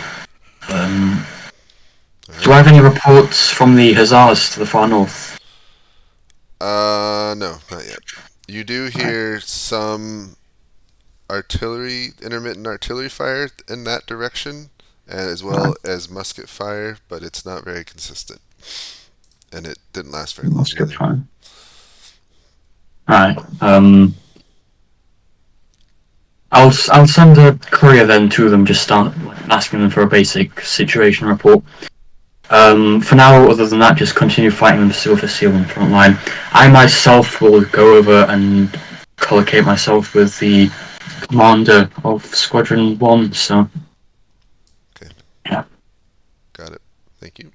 Speaker 6: Do I have any reports from the Hussars to the far north?
Speaker 1: No, not yet. You do hear some intermittent artillery fire in that direction, and as well as musket fire, but it's not very consistent. And it didn't last very long.
Speaker 6: Musket fire. Alright, I'll send a courier then to them, just start asking them for a basic situation report. For now, other than that, just continue fighting them steel for steel in the front line. I myself will go over and collocate myself with the commander of Squadron 1, so...
Speaker 1: Okay.
Speaker 6: Yeah.
Speaker 1: Got it. Thank you.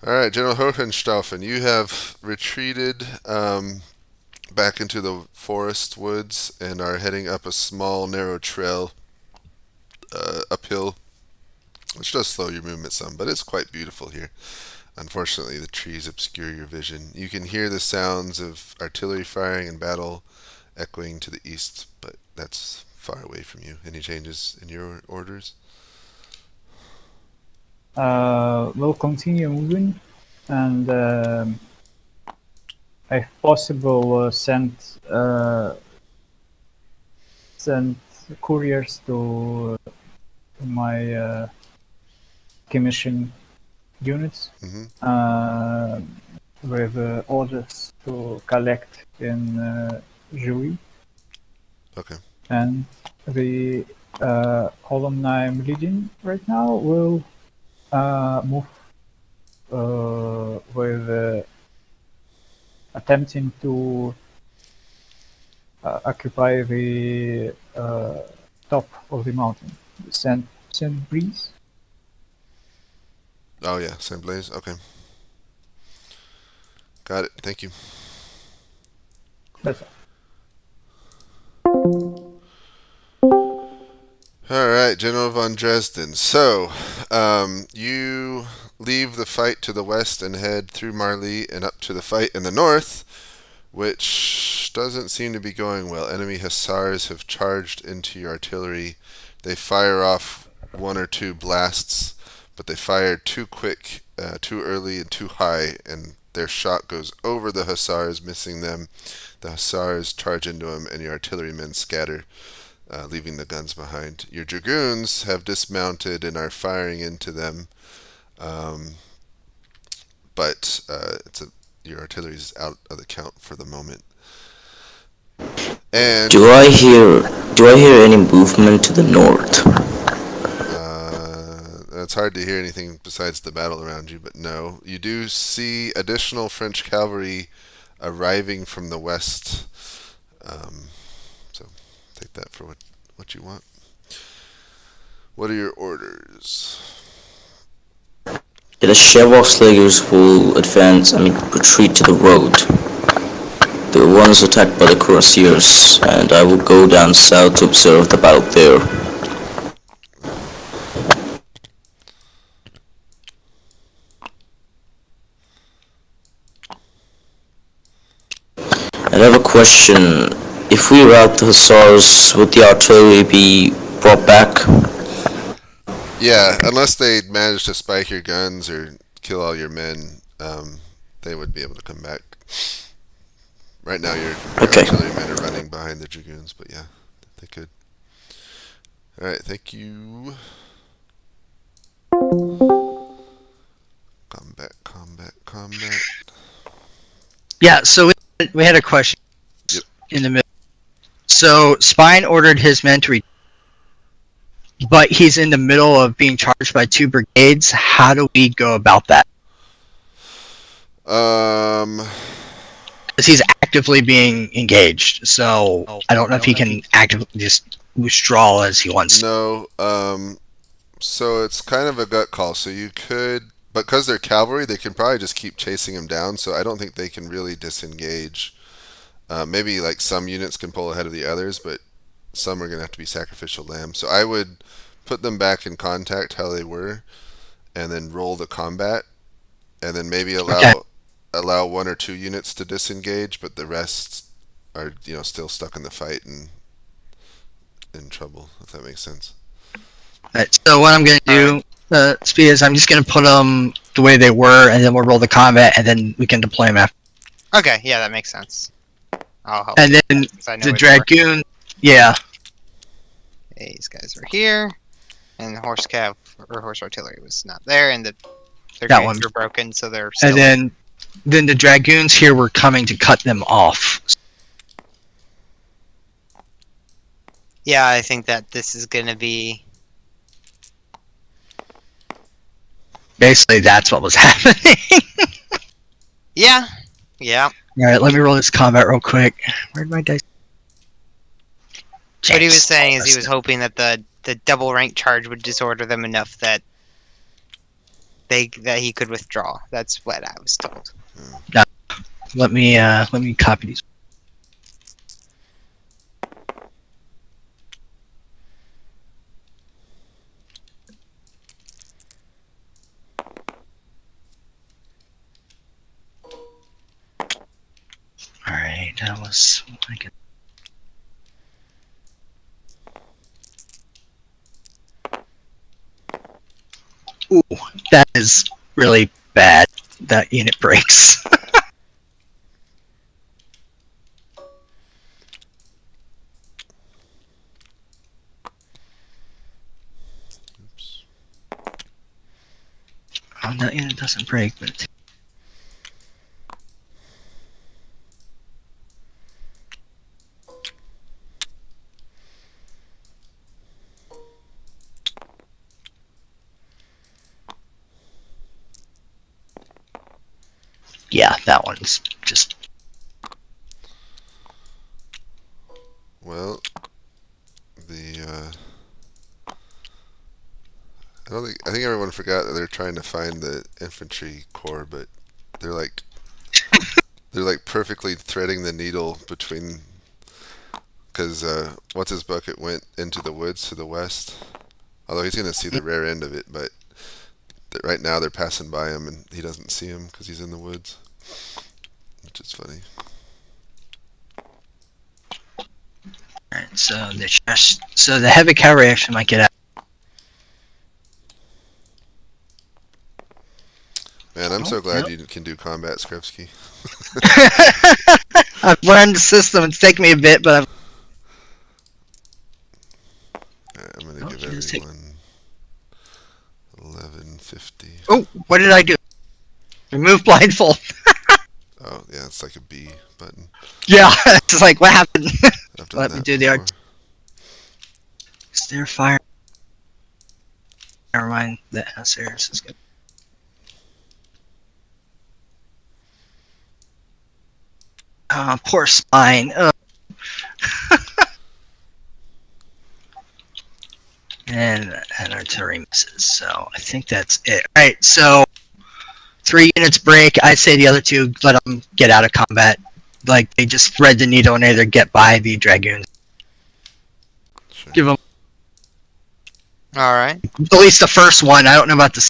Speaker 1: Alright, General Hohenstaufen, you have retreated back into the forest woods and are heading up a small, narrow trail uphill, which does slow your movement some, but it's quite beautiful here. Unfortunately, the trees obscure your vision. You can hear the sounds of artillery firing and battle echoing to the east, but that's far away from you. Any changes in your orders?
Speaker 2: We'll continue moving, and if possible, send couriers to my commission units with orders to collect in Jury.
Speaker 1: Okay.
Speaker 2: And the column I'm leading right now will move with attempting to occupy the top of the mountain, Saint Breeze.
Speaker 1: Oh yeah, Saint Blaise. Okay. Got it. Thank you.
Speaker 2: That's all.
Speaker 1: Alright, General von Dresden. So, you leave the fight to the west and head through Marly and up to the fight in the north, which doesn't seem to be going well. Enemy hussars have charged into your artillery. They fire off one or two blasts, but they fire too quick, too early, and too high, and their shot goes over the hussars, missing them. The hussars charge into them, and your artillerymen scatter, leaving the guns behind. Your dragoons have dismounted and are firing into them, but your artillery is out of the count for the moment. And
Speaker 7: Do I hear any movement to the north?
Speaker 1: it's hard to hear anything besides the battle around you, but no. You do see additional French cavalry arriving from the west. So take that for what you want. What are your orders?
Speaker 7: The Shevoslegers will retreat to the road. The ones attacked by the cuirassiers, and I will go down south to observe the battle there. I have a question. If we rout the hussars, would the artillery be brought back?
Speaker 1: Yeah, unless they manage to spike your guns or kill all your men, they would be able to come back. Right now, your
Speaker 7: Okay.
Speaker 1: artillerymen are running behind the dragoons, but yeah, they could. Alright, thank you. Combat.
Speaker 5: Yeah, so we had a question
Speaker 1: Yep.
Speaker 5: in the middle. So Spine ordered his men to but he's in the middle of being charged by 2 brigades. How do we go about that? Because he's actively being engaged, so I don't know if he can actively just withdraw as he wants.
Speaker 1: No, so it's kind of a gut call. So you could, because they're cavalry, they can probably just keep chasing him down. So I don't think they can really disengage. Maybe like some units can pull ahead of the others, but some are going to have to be sacrificial lambs. So I would put them back in contact how they were, and then roll the combat, and then maybe allow 1 or 2 units to disengage, but the rest are still stuck in the fight and in trouble. If that makes sense.
Speaker 5: Right, so what I'm going to do, Speed, is I'm just going to put them the way they were, and then we'll roll the combat, and then we can deploy them after.
Speaker 4: Okay, yeah, that makes sense. I'll help.
Speaker 5: And then the dragoon, yeah.
Speaker 4: These guys were here, and the horse artillery was not there, and their guns were broken, so they're. Still...
Speaker 5: And then the dragoons here were coming to cut them off.
Speaker 4: Yeah, I think that this is gonna be.
Speaker 5: Basically, that's what was happening.
Speaker 4: Yeah.
Speaker 5: All right, let me roll this combat real quick. Where'd my dice?
Speaker 4: What he was saying is he was hoping that the double rank charge would disorder them enough that he could withdraw. That's what I was told.
Speaker 5: Let me copy these. All right, that was. Ooh, that is really bad. That unit breaks.
Speaker 1: Oops.
Speaker 5: Oh, that unit doesn't break, but. Yeah, that one's just.
Speaker 1: Well, I think everyone forgot that they're trying to find the infantry corps, but they're like perfectly threading the needle between, because what's his bucket went into the woods to the west, although he's gonna see the rear end of it, but right now they're passing by him and he doesn't see him because he's in the woods, which is funny.
Speaker 5: Alright, so the heavy cavalry actually might get out.
Speaker 1: Man, I'm so glad you can do combat, Skripsky.
Speaker 5: I've learned the system. It's taken me a bit, but
Speaker 1: I'm gonna give everyone 1150.
Speaker 5: Oh, what did I do? Remove blindfold.
Speaker 1: Oh yeah, it's like a B button.
Speaker 5: Yeah, it's like what happened?
Speaker 1: I've done
Speaker 5: Let me
Speaker 1: that
Speaker 5: do the
Speaker 1: before.
Speaker 5: art. Is there fire? Never mind. That Hussars is good. Poor Spine. And an artillery misses. So I think that's it. All right. So 3 units break. I say the other 2 let them get out of combat. Like they just thread the needle and either get by the dragoons.
Speaker 1: Sure.
Speaker 5: Give them
Speaker 4: All right.
Speaker 5: at least the first one. I don't know about the.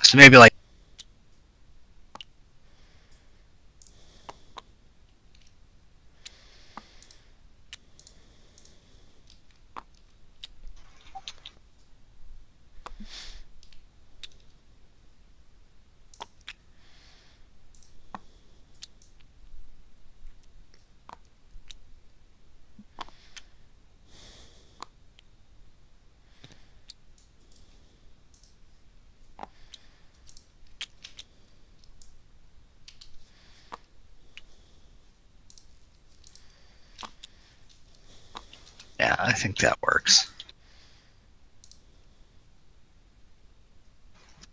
Speaker 5: So maybe like. Yeah, I think that works.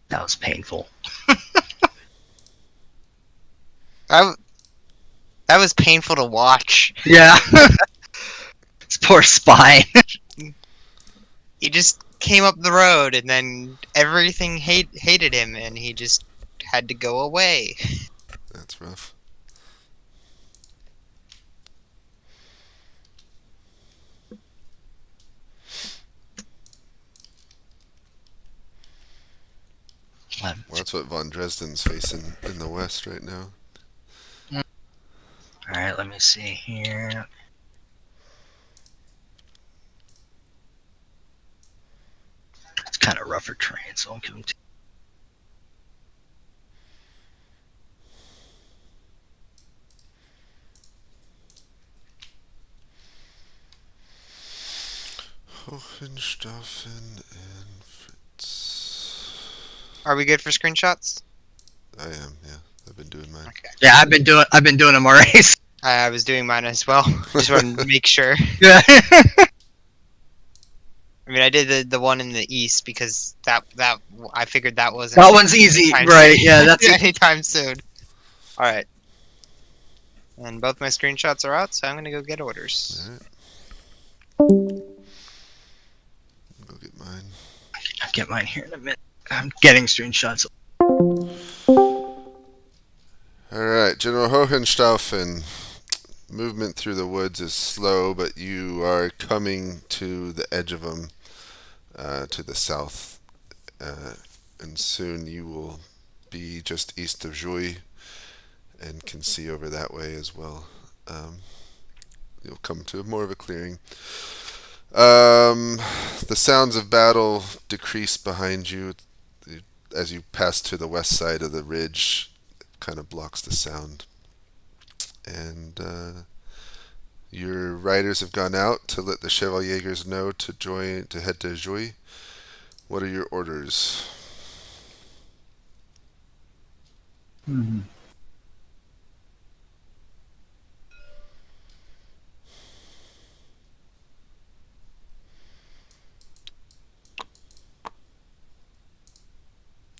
Speaker 5: That was painful.
Speaker 4: That was painful to watch.
Speaker 5: Yeah. This poor spy.
Speaker 4: He just came up the road, and then everything hated him, and he just had to go away.
Speaker 1: That's rough. Well, that's what von Dresden's facing in the west right now.
Speaker 5: Alright, let me see here. It's kind of rougher terrain, so I'll give him 2.
Speaker 1: Hohenstaufen and Fritz.
Speaker 4: Are we good for screenshots?
Speaker 1: I am, yeah. I've been doing mine.
Speaker 4: Okay.
Speaker 5: Yeah, I've been doing them already.
Speaker 4: I was doing mine as well. Just wanted to make sure.
Speaker 5: Yeah.
Speaker 4: I mean, I did the one in the east because that I figured that wasn't.
Speaker 5: That one's easy,
Speaker 4: anytime
Speaker 5: right?
Speaker 4: soon.
Speaker 5: Yeah, that's
Speaker 4: anytime soon. All right. And both my screenshots are out, so I'm gonna go get orders.
Speaker 1: Alright. Go get mine.
Speaker 5: I'll get mine here in a minute. I'm getting screenshots.
Speaker 1: Alright, General Hohenstaufen. Movement through the woods is slow, but you are coming to the edge of them, to the south. And soon you will be just east of Jouy and can see over that way as well. You'll come to more of a clearing. The sounds of battle decrease behind you as you pass to the west side of the ridge. It kind of blocks the sound. And your riders have gone out to let the Chevaliers know to head to Jouy. What are your orders?
Speaker 2: Hmm.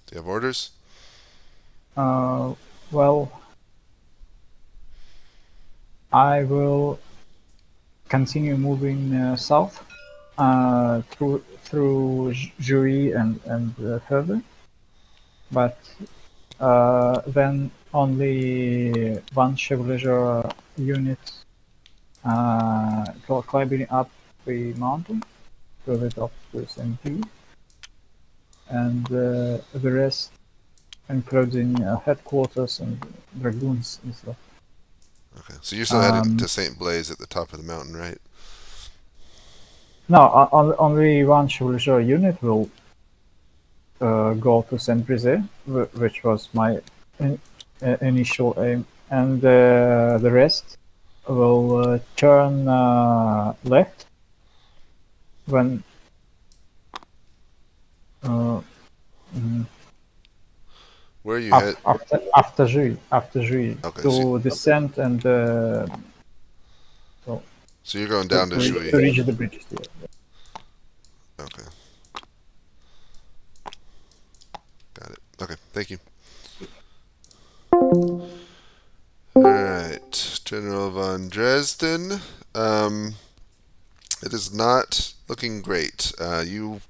Speaker 1: Do you have orders?
Speaker 2: Well, I will continue moving south through Jouy and further, but then only one Chevalier unit climbing up the mountain to the top to SMP, and the rest including headquarters and dragoons and stuff.
Speaker 1: Okay, so you're still heading to St. Blaise at the top of the mountain, right?
Speaker 2: No, only one Chevalier unit will go to Saint Brice, which was my initial aim, and the rest will turn left when
Speaker 1: Where are you head?
Speaker 2: after Jouy
Speaker 1: Okay,
Speaker 2: to descend and
Speaker 1: so you're going down to Jouy.
Speaker 2: to reach the bridges. Yeah.
Speaker 1: Okay. Got it. Okay, thank you. Alright, General von Dresden. It is not looking great. You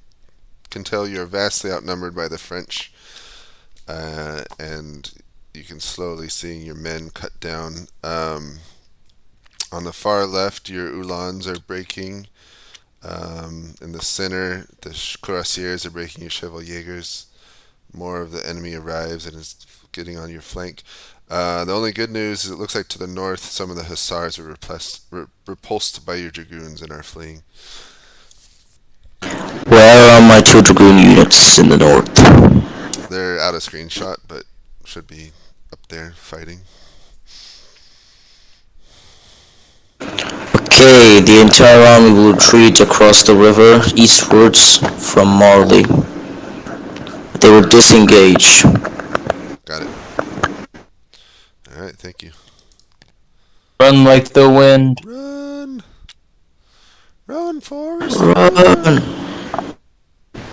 Speaker 1: can tell you're vastly outnumbered by the French, and you can slowly see your men cut down. On the far left, your Uhlans are breaking. In the center, the cuirassiers are breaking your chevaliergers. More of the enemy arrives and is getting on your flank. The only good news is it looks like to the north, some of the hussars are repulsed by your dragoons and are fleeing.
Speaker 7: Where are my 2 dragoon units in the north?
Speaker 1: They're out of screenshot, but should be up there fighting.
Speaker 7: Okay, the entire army will retreat across the river eastwards from Marley. They will disengage.
Speaker 1: Got it. Alright, thank you.
Speaker 3: Run like the wind.
Speaker 1: Run! Run, Forrest!
Speaker 7: Run!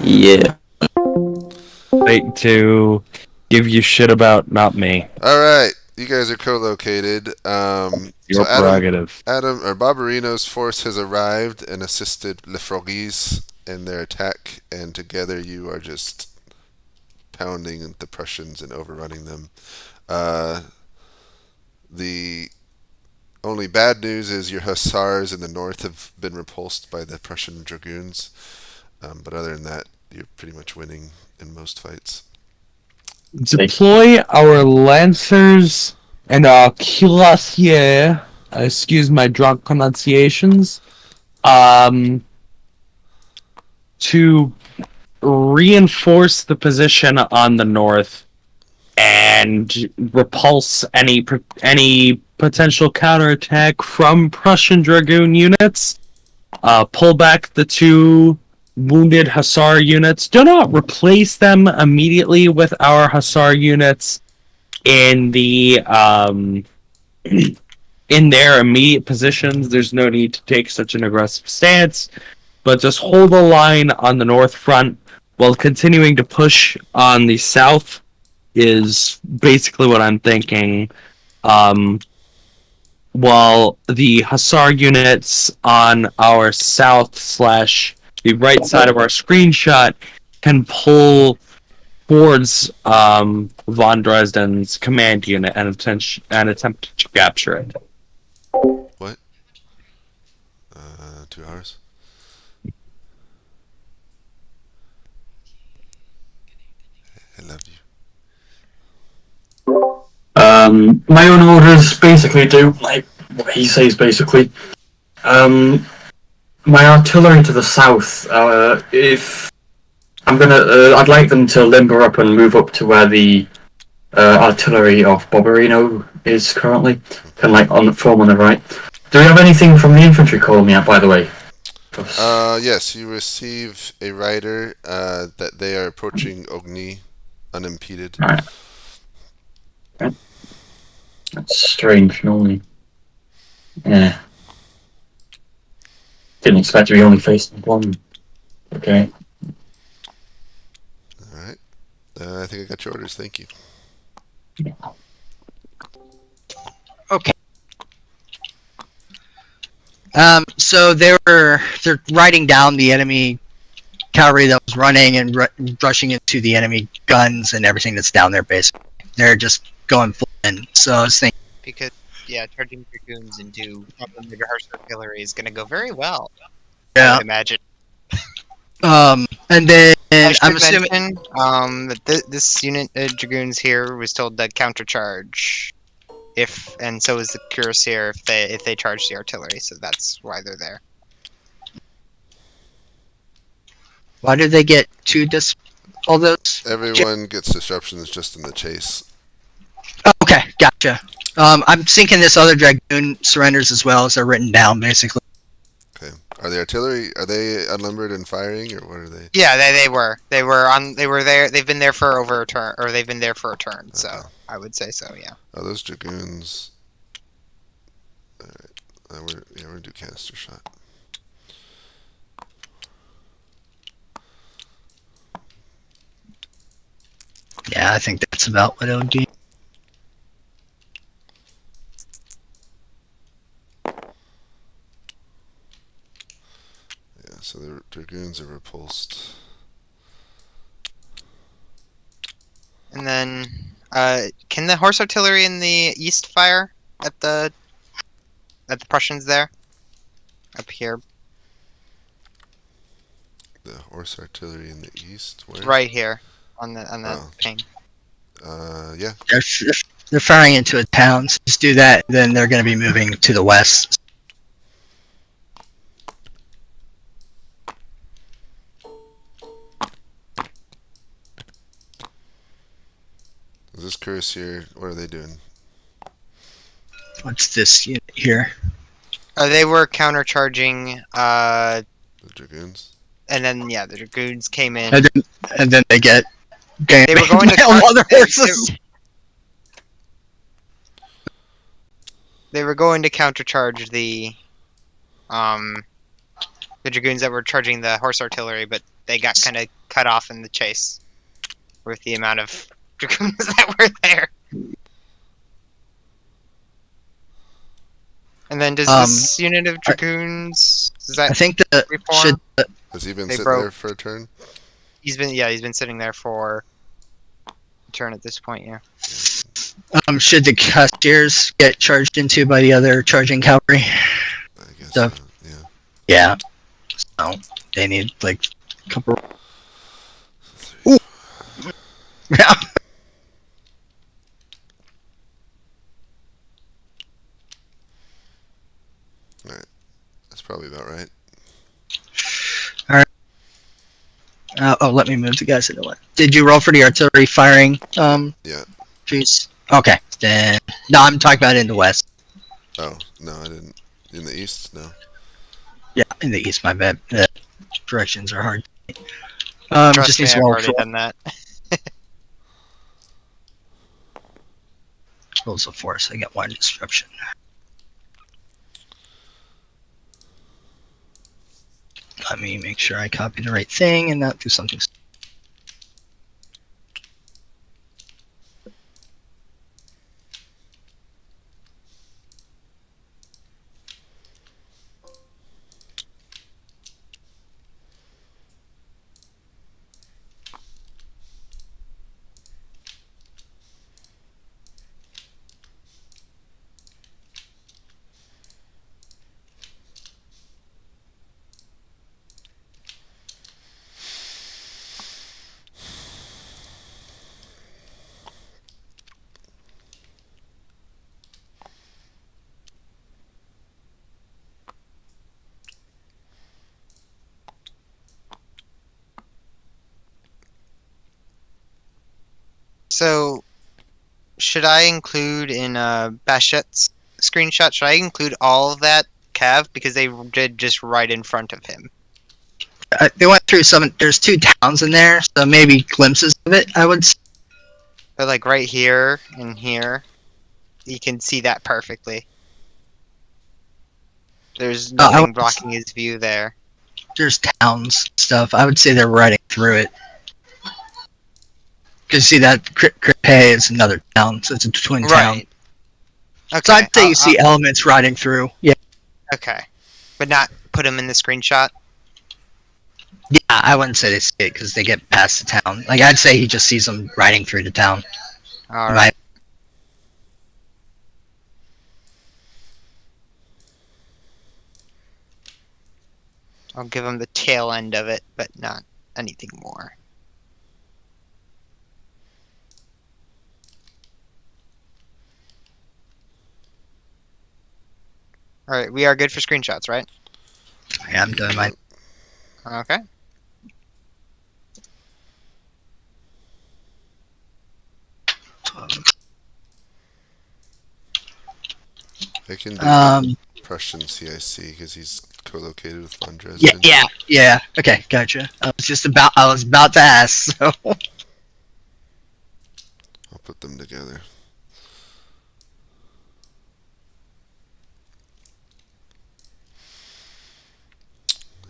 Speaker 7: Yeah.
Speaker 8: Wait to give you shit about, not me.
Speaker 1: Alright, you guys are co-located.
Speaker 8: Your prerogative.
Speaker 1: Barbarino's force has arrived and assisted Le Frogis in their attack, and together you are just pounding the Prussians and overrunning them. The only bad news is your hussars in the north have been repulsed by the Prussian dragoons, but other than that, you're pretty much winning in most fights.
Speaker 8: Deploy our lancers and our cuirassiers, excuse my drunk pronunciations, to reinforce the position on the north and repulse any potential counterattack from Prussian dragoon units. Pull back the 2 wounded hussar units. Do not replace them immediately with our hussar units in the in their immediate positions. There's no need to take such an aggressive stance, but just hold the line on the north front while continuing to push on the south is basically what I'm thinking. While the hussar units on our south / the right side of our screenshot can pull towards von Dresden's command unit and attempt to capture it.
Speaker 1: What? 2 hours? I love you.
Speaker 6: My own orders basically do like what he says. Basically, my artillery to the south. If I'm gonna, I'd like them to limber up and move up to where the artillery of Barbarino is currently, kind of like on the form on the right. Do we have anything from the infantry calling me out, by the way?
Speaker 1: Yes, you receive a rider that they are approaching Ogni unimpeded.
Speaker 6: Alright. That's strange, normally. Yeah. Didn't expect to be only facing 1. Okay.
Speaker 1: Alright. I think I got your orders, thank you.
Speaker 5: Okay. So they're riding down the enemy cavalry that was running and rushing into the enemy guns and everything that's down there. Basically, they're just going full in. So I was thinking,
Speaker 4: Because, yeah, charging dragoons into unlimited harsh artillery is going to go very well. I
Speaker 5: yeah.
Speaker 4: would imagine.
Speaker 5: And then
Speaker 4: I
Speaker 5: I'm
Speaker 4: should
Speaker 5: assuming
Speaker 4: mention that this unit of dragoons here was told to countercharge, and so is the cuirassier if they charge the artillery. So that's why they're there.
Speaker 5: why did they get all those?
Speaker 1: Everyone gets disruptions just in the chase.
Speaker 5: Oh, okay, gotcha. I'm thinking this other dragoon surrenders as well, as they're written down basically.
Speaker 1: Okay. Are the artillery, are they unlimbered and firing, or what are they?
Speaker 4: Yeah, they were there. They've been there for over a turn, or they've been there for a turn. So
Speaker 1: Okay.
Speaker 4: I would say so. Yeah.
Speaker 1: Oh, those dragoons. Alright. We're gonna do canister shot.
Speaker 5: Yeah, I think that's about what it would be.
Speaker 1: so the dragoons are repulsed.
Speaker 4: And then, can the horse artillery in the east fire at the Prussians there? Up here,
Speaker 1: The horse artillery in the east. Where?
Speaker 4: right here, on the
Speaker 1: Oh.
Speaker 4: ping.
Speaker 1: Yeah.
Speaker 5: They're firing into a town, so just do that, then they're going to be moving to the west.
Speaker 1: Is this cuirassier? What are they doing?
Speaker 5: What's this unit here?
Speaker 4: They were countercharging,
Speaker 1: The dragoons.
Speaker 4: and then yeah, the dragoons came in.
Speaker 5: And then they get
Speaker 4: They were going to
Speaker 5: by other
Speaker 4: they-
Speaker 5: horses.
Speaker 4: They were going to countercharge the dragoons that were charging the horse artillery, but they got kind of cut off in the chase with the amount of dragoons that were there. And then does this unit of dragoons does
Speaker 5: I
Speaker 4: that
Speaker 5: think that
Speaker 4: reform?
Speaker 5: should
Speaker 1: Has he been
Speaker 4: They
Speaker 1: sitting
Speaker 4: broke.
Speaker 1: there for a turn?
Speaker 4: He's been sitting there for a turn at this point, yeah.
Speaker 5: should the cuirassiers get charged into by the other charging cavalry?
Speaker 1: I guess
Speaker 5: So-
Speaker 1: so. Yeah.
Speaker 5: Yeah. So they need like a couple. Ooh. Yeah.
Speaker 1: That's probably about right.
Speaker 5: Let me move the guys into one. Did you roll for the artillery firing?
Speaker 1: Yeah.
Speaker 5: Jeez. Okay. Then no, I'm talking about in the west.
Speaker 1: Oh no, I didn't. In the east, no.
Speaker 5: Yeah, in the east. My bad. The directions are hard.
Speaker 4: Trust
Speaker 5: Just
Speaker 4: me,
Speaker 5: needs
Speaker 4: I've
Speaker 5: to roll
Speaker 4: already
Speaker 5: for
Speaker 4: done that.
Speaker 5: rolls of force. I got one disruption. Let me make sure I copy the right thing and not do something.
Speaker 4: So, should I include in Bachet's screenshot? Should I include all of that Cav because they did just right in front of him?
Speaker 5: They went through some. There's two towns in there, so maybe glimpses of it. I would.
Speaker 4: But like right here and here, you can see that perfectly. There's
Speaker 5: I
Speaker 4: nothing
Speaker 5: would-
Speaker 4: blocking his view there.
Speaker 5: There's towns stuff. I would say they're riding through it. Because see that Kripe is another town, so it's a twin town.
Speaker 4: Right. Okay.
Speaker 5: So I'd say you see elements riding through. Yeah.
Speaker 4: Okay. But not put him in the screenshot.
Speaker 5: Yeah, I wouldn't say they see it because they get past the town. Like I'd say he just sees them riding through the town.
Speaker 4: All
Speaker 5: Right.
Speaker 4: right. I'll give him the tail end of it, but not anything more. All right, we are good for screenshots, right?
Speaker 5: Yeah, I'm doing mine.
Speaker 4: Okay.
Speaker 1: I can do
Speaker 5: Um.
Speaker 1: Prussian CIC because he's co-located with von
Speaker 5: Yeah.
Speaker 1: Dresden.
Speaker 5: Yeah. Okay, gotcha. I was about to ask. So.
Speaker 1: I'll put them together.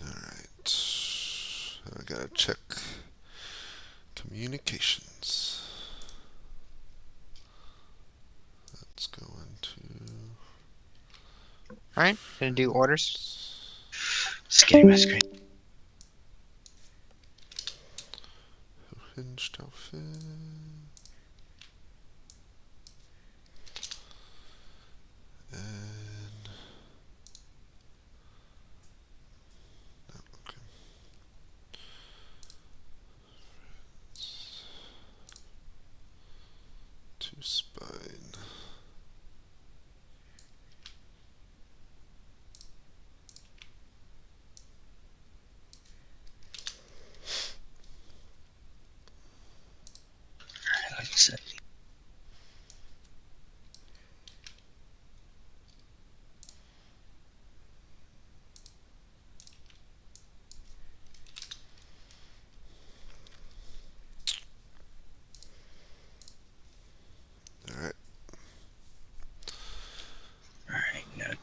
Speaker 1: Alright. I gotta check communications. Let's go into
Speaker 4: All right, gonna do orders.
Speaker 5: Just getting my screen.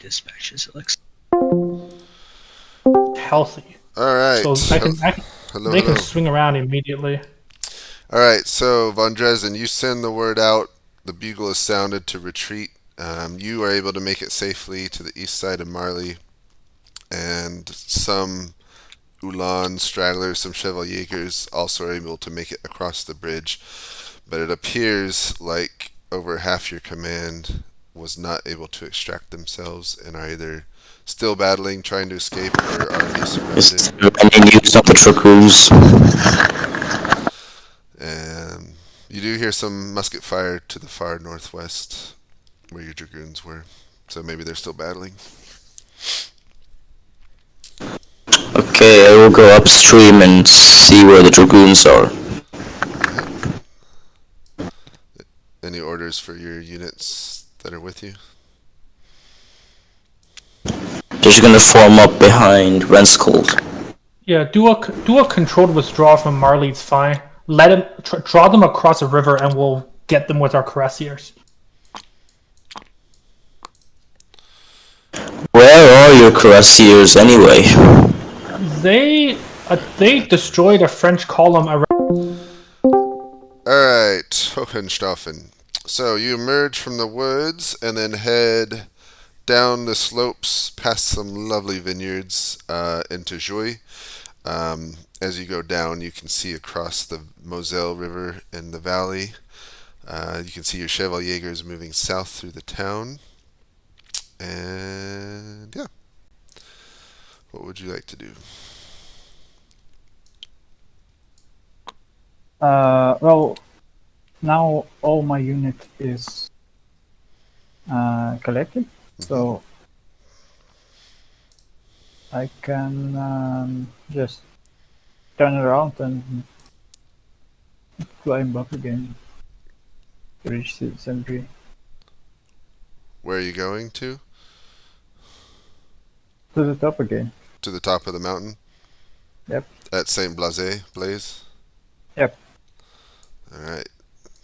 Speaker 5: dispatches. It looks.
Speaker 9: Healthy.
Speaker 1: All right.
Speaker 9: So
Speaker 1: Hello,
Speaker 9: they
Speaker 1: hello.
Speaker 9: can swing around immediately.
Speaker 1: All right, so Von Dresden, you send the word out. The bugle is sounded to retreat. You are able to make it safely to the east side of Marley, and some Ulan stragglers, some Chevaljägers also are able to make it across the bridge. But it appears like over half your command was not able to extract themselves and are either still battling, trying to escape, or already
Speaker 7: Is
Speaker 1: surrounded.
Speaker 7: there any news of the dragoons?
Speaker 1: And you do hear some musket fire to the far northwest where your dragoons were. So maybe they're still battling.
Speaker 7: Okay, I will go upstream and see where the dragoons are.
Speaker 1: Any orders for your units that are with you?
Speaker 7: They're just gonna form up behind Renskold.
Speaker 9: Yeah, do a controlled withdrawal from Marley. It's fine. Let them draw them across the river, and we'll get them with our cuirassiers.
Speaker 7: Where are your cuirassiers anyway?
Speaker 9: They destroyed a French column around.
Speaker 1: Alright, Hohenstaufen. So you emerge from the woods and then head down the slopes past some lovely vineyards into Jouy. As you go down, you can see across the Moselle River in the valley. You can see your Chevaljägers moving south through the town. And yeah. What would you like to do?
Speaker 2: Well, now all my unit is collected, so I can just turn around and climb up again to reach the cemetery.
Speaker 1: Where are you going to?
Speaker 2: To the top again.
Speaker 1: To the top of the mountain?
Speaker 2: Yep.
Speaker 1: At Saint Blaise?
Speaker 2: Yep.
Speaker 1: Alright.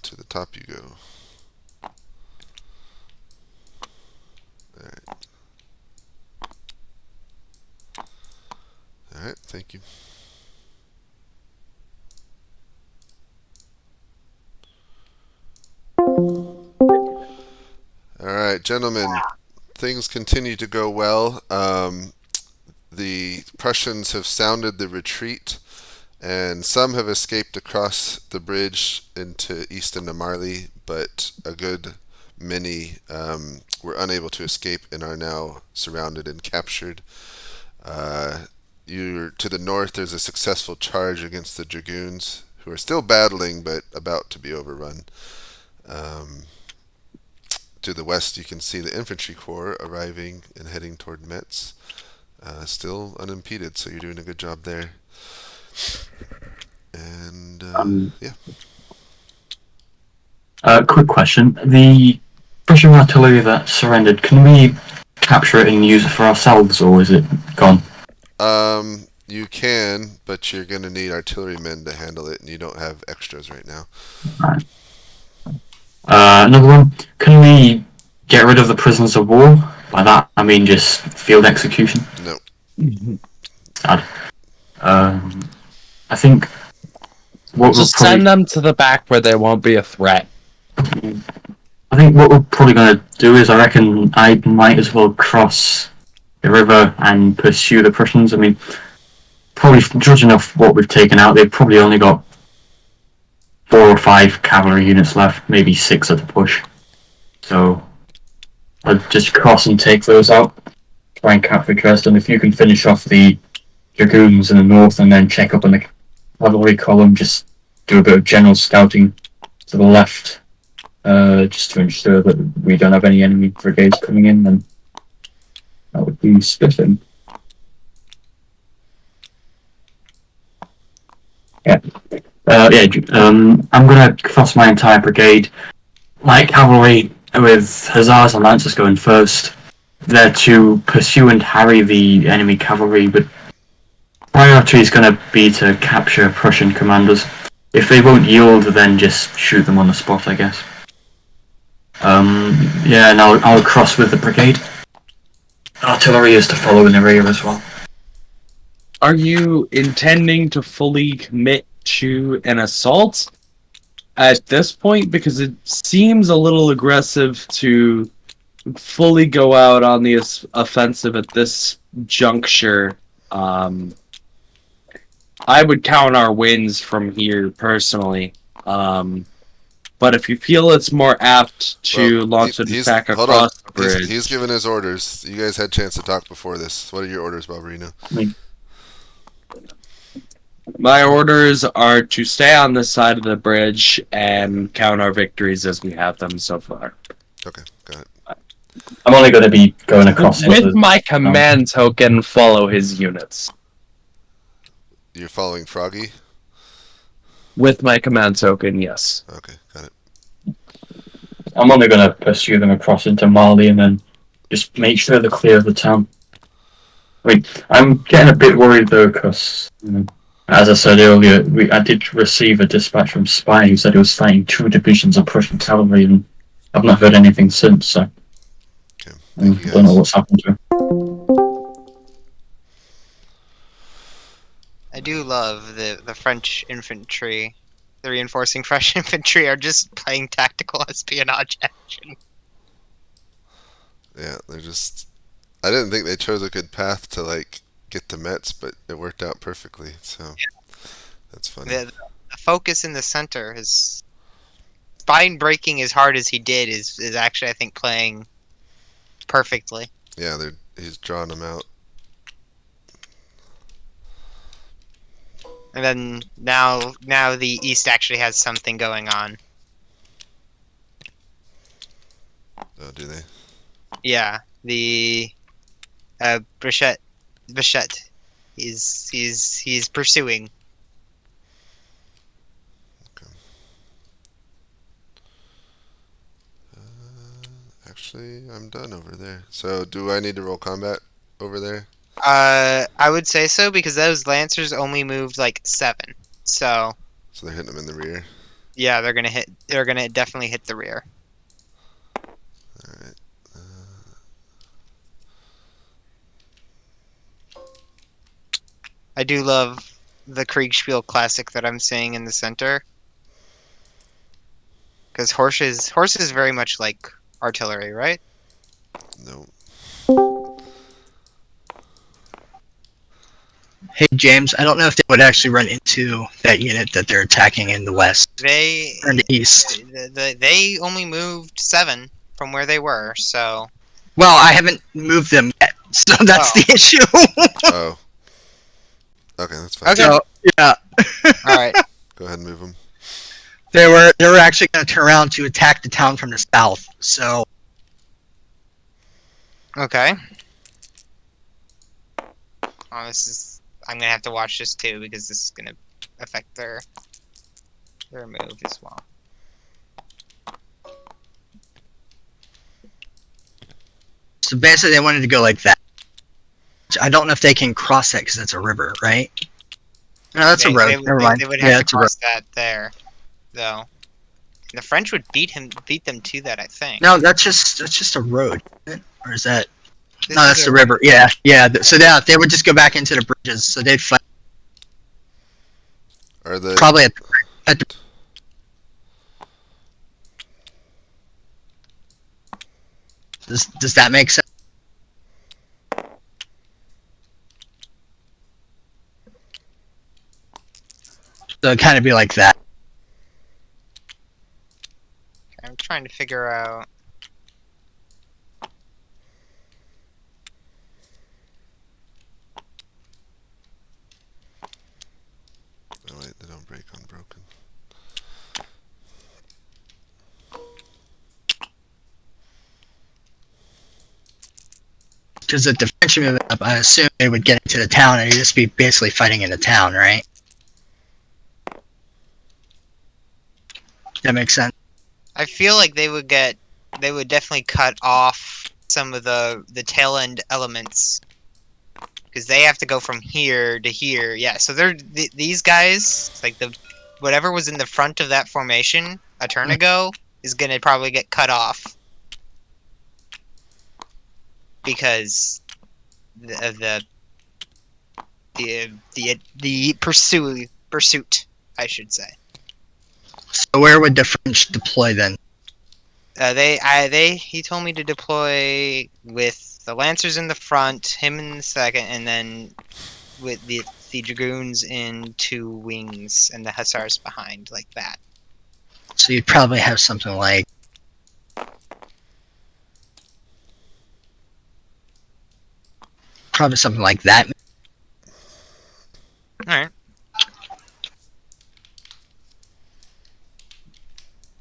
Speaker 1: To the top you go. Alright. Alright, thank you. Alright, gentlemen. Things continue to go well. The Prussians have sounded the retreat, and some have escaped across the bridge into east into Marly, but a good many were unable to escape and are now surrounded and captured. You're to the north. There's a successful charge against the dragoons, who are still battling but about to be overrun. To the west, you can see the infantry corps arriving and heading toward Metz, still unimpeded. So you're doing a good job there. And yeah.
Speaker 6: Quick question: the Prussian artillery that surrendered, can we capture it and use it for ourselves, or is it gone?
Speaker 1: You can, but you're gonna need artillerymen to handle it, and you don't have extras right now.
Speaker 6: Right. Another one: can we get rid of the prisoners of war? By that, I mean just field execution.
Speaker 1: No.
Speaker 6: Sad. I think what
Speaker 8: Just send them to the back where there won't be a threat.
Speaker 6: I think what we're probably going to do is, I reckon I might as well cross the river and pursue the Prussians. I mean, probably judging off what we've taken out, they've probably only got 4 or 5 cavalry units left, maybe 6 at the push. So I'd just cross and take those out, try and capture Dresden. If you can finish off the dragoons in the north and then check up on the cavalry column, just do a bit of general scouting to the left, just to ensure that we don't have any enemy brigades coming in, then that would be spiffing. Yeah. I'm gonna cross my entire brigade, light cavalry with hussars and lancers going first. They're to pursue and harry the enemy cavalry, but priority is going to be to capture Prussian commanders. If they won't yield, then just shoot them on the spot, I guess. Yeah, and I'll cross with the brigade. Artillery is to follow in the rear as well.
Speaker 8: Are you intending to fully commit to an assault at this point? Because it seems a little aggressive to fully go out on the offensive at this juncture. I would count our wins from here personally. But if you feel it's more apt to launch an attack across the bridge...
Speaker 1: He's given his orders. You guys had a chance to talk before this. What are your orders, Barbarino?
Speaker 8: My orders are to stay on this side of the bridge and count our victories as we have them so far.
Speaker 1: Okay, got it.
Speaker 6: I'm only going to be going across
Speaker 8: with my command token, follow his units.
Speaker 1: You're following Froggy?
Speaker 8: With my command token, yes.
Speaker 1: Okay, got it.
Speaker 6: I'm only going to pursue them across into Mali and then just make sure they're clear of the town. I'm getting a bit worried though, because as I said earlier, I did receive a dispatch from Spy who said he was fighting 2 divisions of Prussian cavalry, and I've not heard anything since, so I don't know what's happened to him.
Speaker 4: I do love the French infantry. The reinforcing French infantry are just playing tactical espionage action.
Speaker 1: Yeah, they're just... I didn't think they chose a good path to, get to Metz, but it worked out perfectly, so... That's funny.
Speaker 4: The focus in the center is... Spine breaking as hard as he did is actually, I think, playing perfectly.
Speaker 1: Yeah, he's drawing them out.
Speaker 4: And then now the East actually has something going on.
Speaker 1: Oh, do they?
Speaker 4: Yeah, the Brichette, he's pursuing.
Speaker 1: Okay. Actually, I'm done over there. So, do I need to roll combat over there?
Speaker 4: I would say so, because those Lancers only moved 7. So
Speaker 1: they're hitting them in the rear.
Speaker 4: Yeah, they're gonna definitely hit the rear.
Speaker 1: Alright.
Speaker 4: I do love the Kriegsspiel classic that I'm seeing in the center. Because horse is very much like artillery, right?
Speaker 1: No.
Speaker 5: Hey James, I don't know if they would actually run into that unit that they're attacking in the west. Or in the east.
Speaker 4: They only moved 7 from where they were, so...
Speaker 5: Well, I haven't moved them yet, so that's the issue.
Speaker 1: Oh. Okay, that's fine.
Speaker 4: Okay.
Speaker 5: So, yeah.
Speaker 4: Alright.
Speaker 1: Go ahead and move them.
Speaker 5: They were actually going to turn around to attack the town from the south, so...
Speaker 4: Okay. Oh, I'm gonna have to watch this too, because this is gonna affect their move as well.
Speaker 5: So basically they wanted to go like that. I don't know if they can cross that, because that's a river, right? No, that's a road. Never mind.
Speaker 4: They would have to cross that there, though. The French would beat them to that, I think.
Speaker 5: No, that's just a road, isn't it? Or is that...
Speaker 4: This
Speaker 5: No, that's the river. Yeah. So they would just go back into the bridges. So they'd fight.
Speaker 1: Are they
Speaker 5: Probably at the... Does that make sense? So it'd kind of be like that.
Speaker 4: I'm trying to figure out.
Speaker 1: Oh wait, they don't break unbroken.
Speaker 5: Because the French moving up, I assume they would get into the town and you'd just be basically fighting in the town, right? That makes sense.
Speaker 4: I feel like they would definitely cut off some of the tail end elements, because they have to go from here to here. Yeah, so these guys, whatever was in the front of that formation a turn ago is gonna probably get cut off, because the pursuit, I should say.
Speaker 5: So where would the French deploy then?
Speaker 4: He told me to deploy with the Lancers in the front, him in the second, and then with the Dragoons in 2 wings and the Hussars behind, like that.
Speaker 5: So you'd probably have something like that.
Speaker 4: Alright.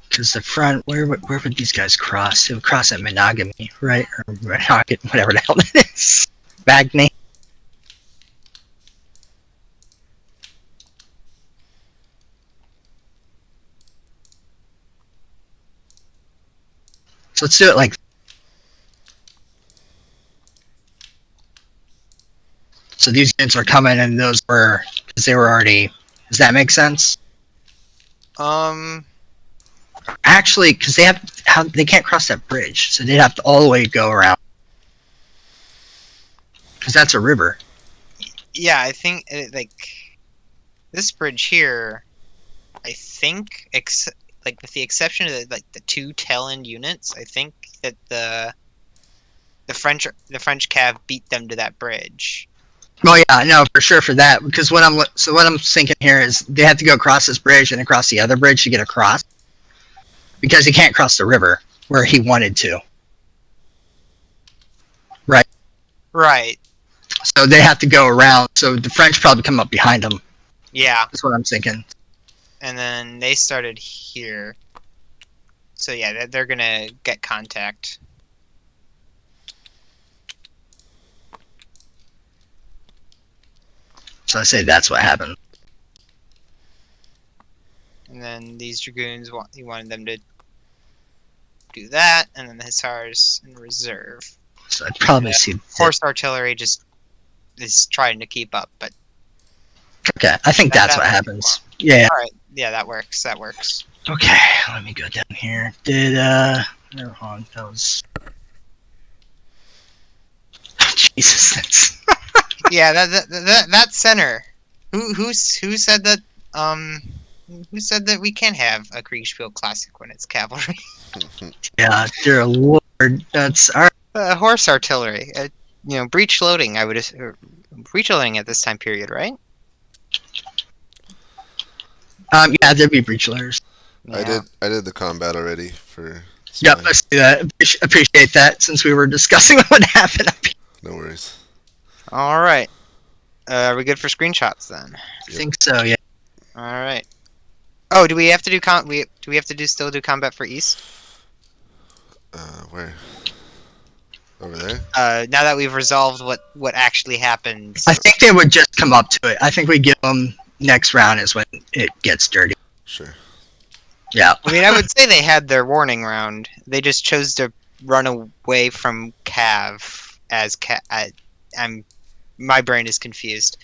Speaker 5: Because the front, where would these guys cross? They would cross at Monogamy, right? Or Monogat, whatever the hell it is. Bagny. So let's do it like. So these units are coming, and those were because they were already. Does that make sense? Actually, because they can't cross that bridge, so they'd have to all the way go around. Because that's a river.
Speaker 4: Yeah, I think like this bridge here. I think, like with the exception of the 2 tail end units, I think that the French cav beat them to that bridge.
Speaker 5: Well, yeah, no, for sure for that. Because what I'm thinking here is they have to go across this bridge and across the other bridge to get across, because he can't cross the river where he wanted to. Right.
Speaker 4: Right.
Speaker 5: So they have to go around. So the French probably come up behind them.
Speaker 4: Yeah.
Speaker 5: That's what I'm thinking.
Speaker 4: And then they started here. So yeah, they're gonna get contact.
Speaker 5: So I say that's what happened.
Speaker 4: And then these Dragoons, he wanted them to do that, and then the Hussars in reserve.
Speaker 5: So I'd probably see
Speaker 4: Horse artillery just is trying to keep up, but
Speaker 5: okay, I think that's what happens. Yeah.
Speaker 4: All right. Yeah, that works. That works.
Speaker 5: Okay, let me go down here. Did never on that was Jesus. That's
Speaker 4: Yeah, that center. Who said that? Who said that we can't have a Kriegsspiel classic when it's cavalry?
Speaker 5: yeah, dear Lord, that's our
Speaker 4: Horse artillery. Breach loading. I would breach loading at this time period, right?
Speaker 5: yeah, there'd be breach layers.
Speaker 4: Yeah.
Speaker 1: I did the combat already for.
Speaker 5: Yep, I see that. Appreciate that since we were discussing what would happen up here.
Speaker 1: No worries.
Speaker 4: All right. Are we good for screenshots then?
Speaker 5: I think so. Yeah.
Speaker 4: All right. Oh, do we have to do still do combat for East?
Speaker 1: Where? Over there?
Speaker 4: Now that we've resolved what actually happened.
Speaker 5: I think they would just come up to it. I think we give them next round is when it gets dirty.
Speaker 1: Sure.
Speaker 5: Yeah.
Speaker 4: I mean, I would say they had their warning round. They just chose to run away from Cav as my brain is confused.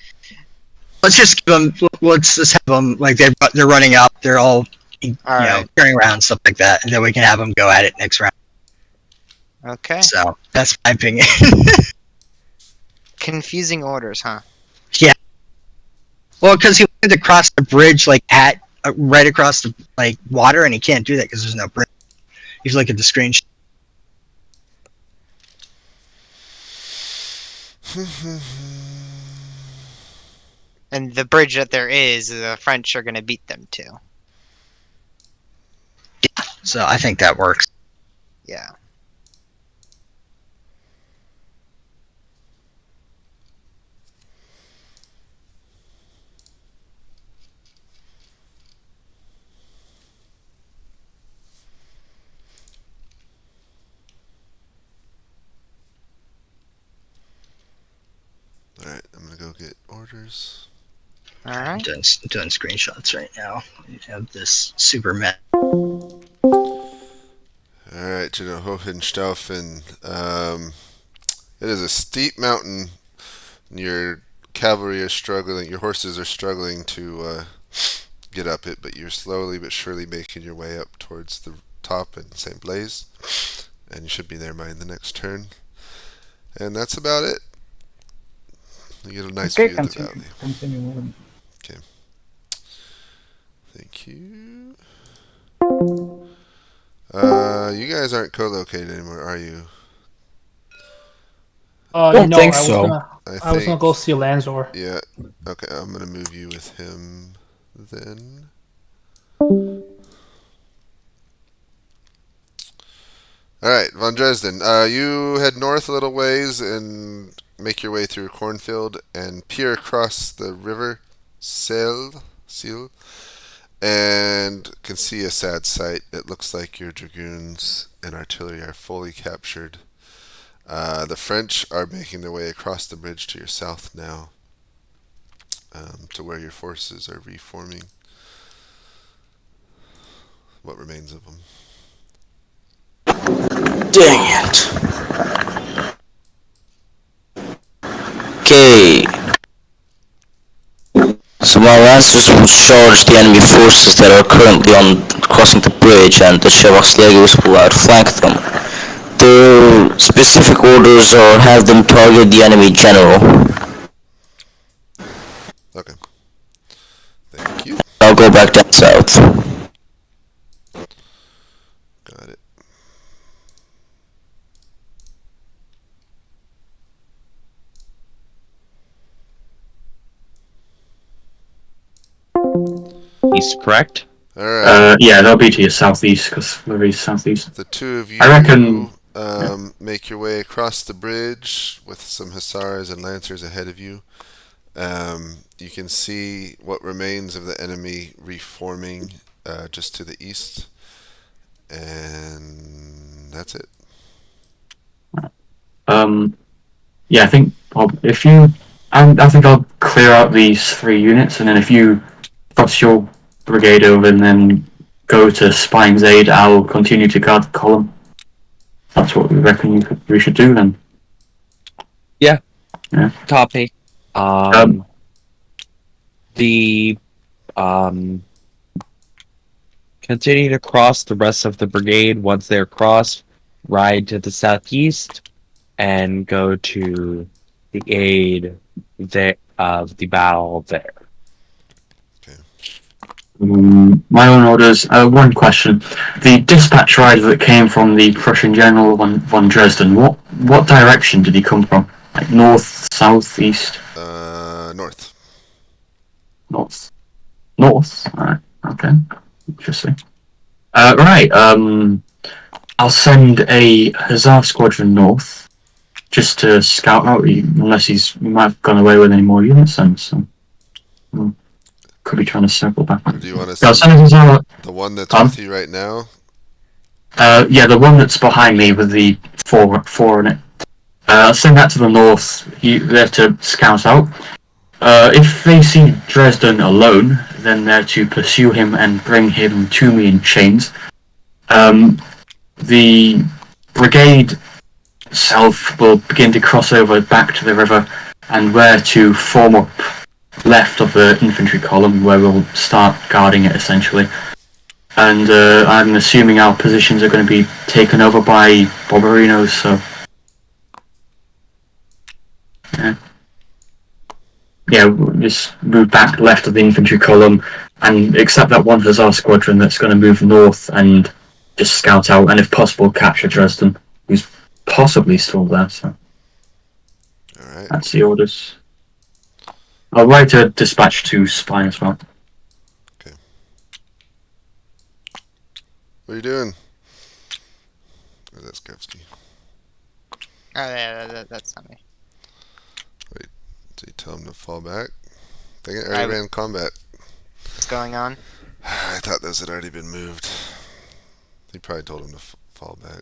Speaker 5: Let's just give them. Let's just have them like they're running up. They're all turning around, stuff like that, and then we can have them go at it next round.
Speaker 4: Okay.
Speaker 5: So that's my opinion.
Speaker 4: Confusing orders, huh?
Speaker 5: Yeah. Well, because he wanted to cross the bridge like at right across the water, and he can't do that because there's no bridge. If you look at the screen.
Speaker 4: And the bridge that there is, the French are going to beat them to.
Speaker 5: Yeah. So I think that works.
Speaker 4: Yeah.
Speaker 1: Alright, I'm gonna go get orders.
Speaker 4: Alright.
Speaker 5: I'm doing screenshots right now. We have this super Metz.
Speaker 1: Alright, to the Hohenstaufen. It is a steep mountain. Your cavalry are struggling, your horses are struggling to get up it, but you're slowly but surely making your way up towards the top in St. Blaise. And you should be there by the next turn. And that's about it. You get a nice
Speaker 2: Okay,
Speaker 1: view of the
Speaker 2: continue,
Speaker 1: valley.
Speaker 2: continue moving.
Speaker 1: Thank you. You guys aren't co-located anymore, are you?
Speaker 3: don't
Speaker 9: No,
Speaker 3: think
Speaker 9: I was
Speaker 3: so.
Speaker 9: gonna.
Speaker 1: I
Speaker 9: I was gonna
Speaker 1: think.
Speaker 9: go see Lanzor.
Speaker 1: Yeah. Okay, I'm gonna move you with him then. Alright, Von Dresden. You head north a little ways and make your way through a cornfield and peer across the river Selle, and can see a sad sight. It looks like your dragoons and artillery are fully captured. The French are making their way across the bridge to your south now, to where your forces are reforming. What remains of them?
Speaker 7: Dang it. Okay. So my lancers will charge the enemy forces that are currently on crossing the bridge, and the Chevauchlegers will outflank them. The specific orders are have them target the enemy general.
Speaker 1: Okay. Thank you.
Speaker 7: I'll go back down south.
Speaker 1: Got it.
Speaker 8: East, correct?
Speaker 1: Alright.
Speaker 6: Yeah, they'll be to your southeast because we're east southeast.
Speaker 1: The two of you
Speaker 6: I reckon-
Speaker 1: make your way across the bridge with some hussars and lancers ahead of you. You can see what remains of the enemy reforming just to the east. And that's it.
Speaker 6: Yeah, I think if you, I think I'll clear out these 3 units, and then if you cross your brigade over and then go to Spine's aid, I'll continue to guard the column. That's what we reckon we should do then.
Speaker 8: Copy. Continue to cross the rest of the brigade. Once they're crossed, ride to the southeast and go to the aid of the battle there.
Speaker 6: My own orders. One question: the dispatch rider that came from the Prussian general von Dresden. What direction did he come from? Like north, south, east?
Speaker 1: North.
Speaker 6: North. North. Alright. Okay. Interesting. Right. I'll send a Hussar squadron north just to scout out. Unless he might have gone away with any more units then. So. Could be trying to circle back.
Speaker 1: Do you want to
Speaker 6: I'll
Speaker 1: send
Speaker 6: send a Hussar.
Speaker 1: the one that's with you right now?
Speaker 6: Yeah, the one that's behind me with the four in it. I'll send that to the north. They're to scout out. If they see Dresden alone, then they're to pursue him and bring him to me in chains. The brigade itself will begin to cross over back to the river, and we're to form up left of the infantry column, where we'll start guarding it essentially. And I'm assuming our positions are going to be taken over by Barbarinos, so... Yeah, we'll just move back left of the infantry column, and accept that one Hussar squadron that's going to move north and just scout out, and if possible, capture Dresden, who's possibly still there, so...
Speaker 1: Alright.
Speaker 6: That's the orders. I'll write a dispatch to Spine as well.
Speaker 1: What are you doing? Or that's Kevsky.
Speaker 4: Oh, yeah, that's not me.
Speaker 1: Did you tell him to fall back? Dang it, I already ran combat.
Speaker 4: What's going on?
Speaker 1: I thought those had already been moved. He probably told him to fall back.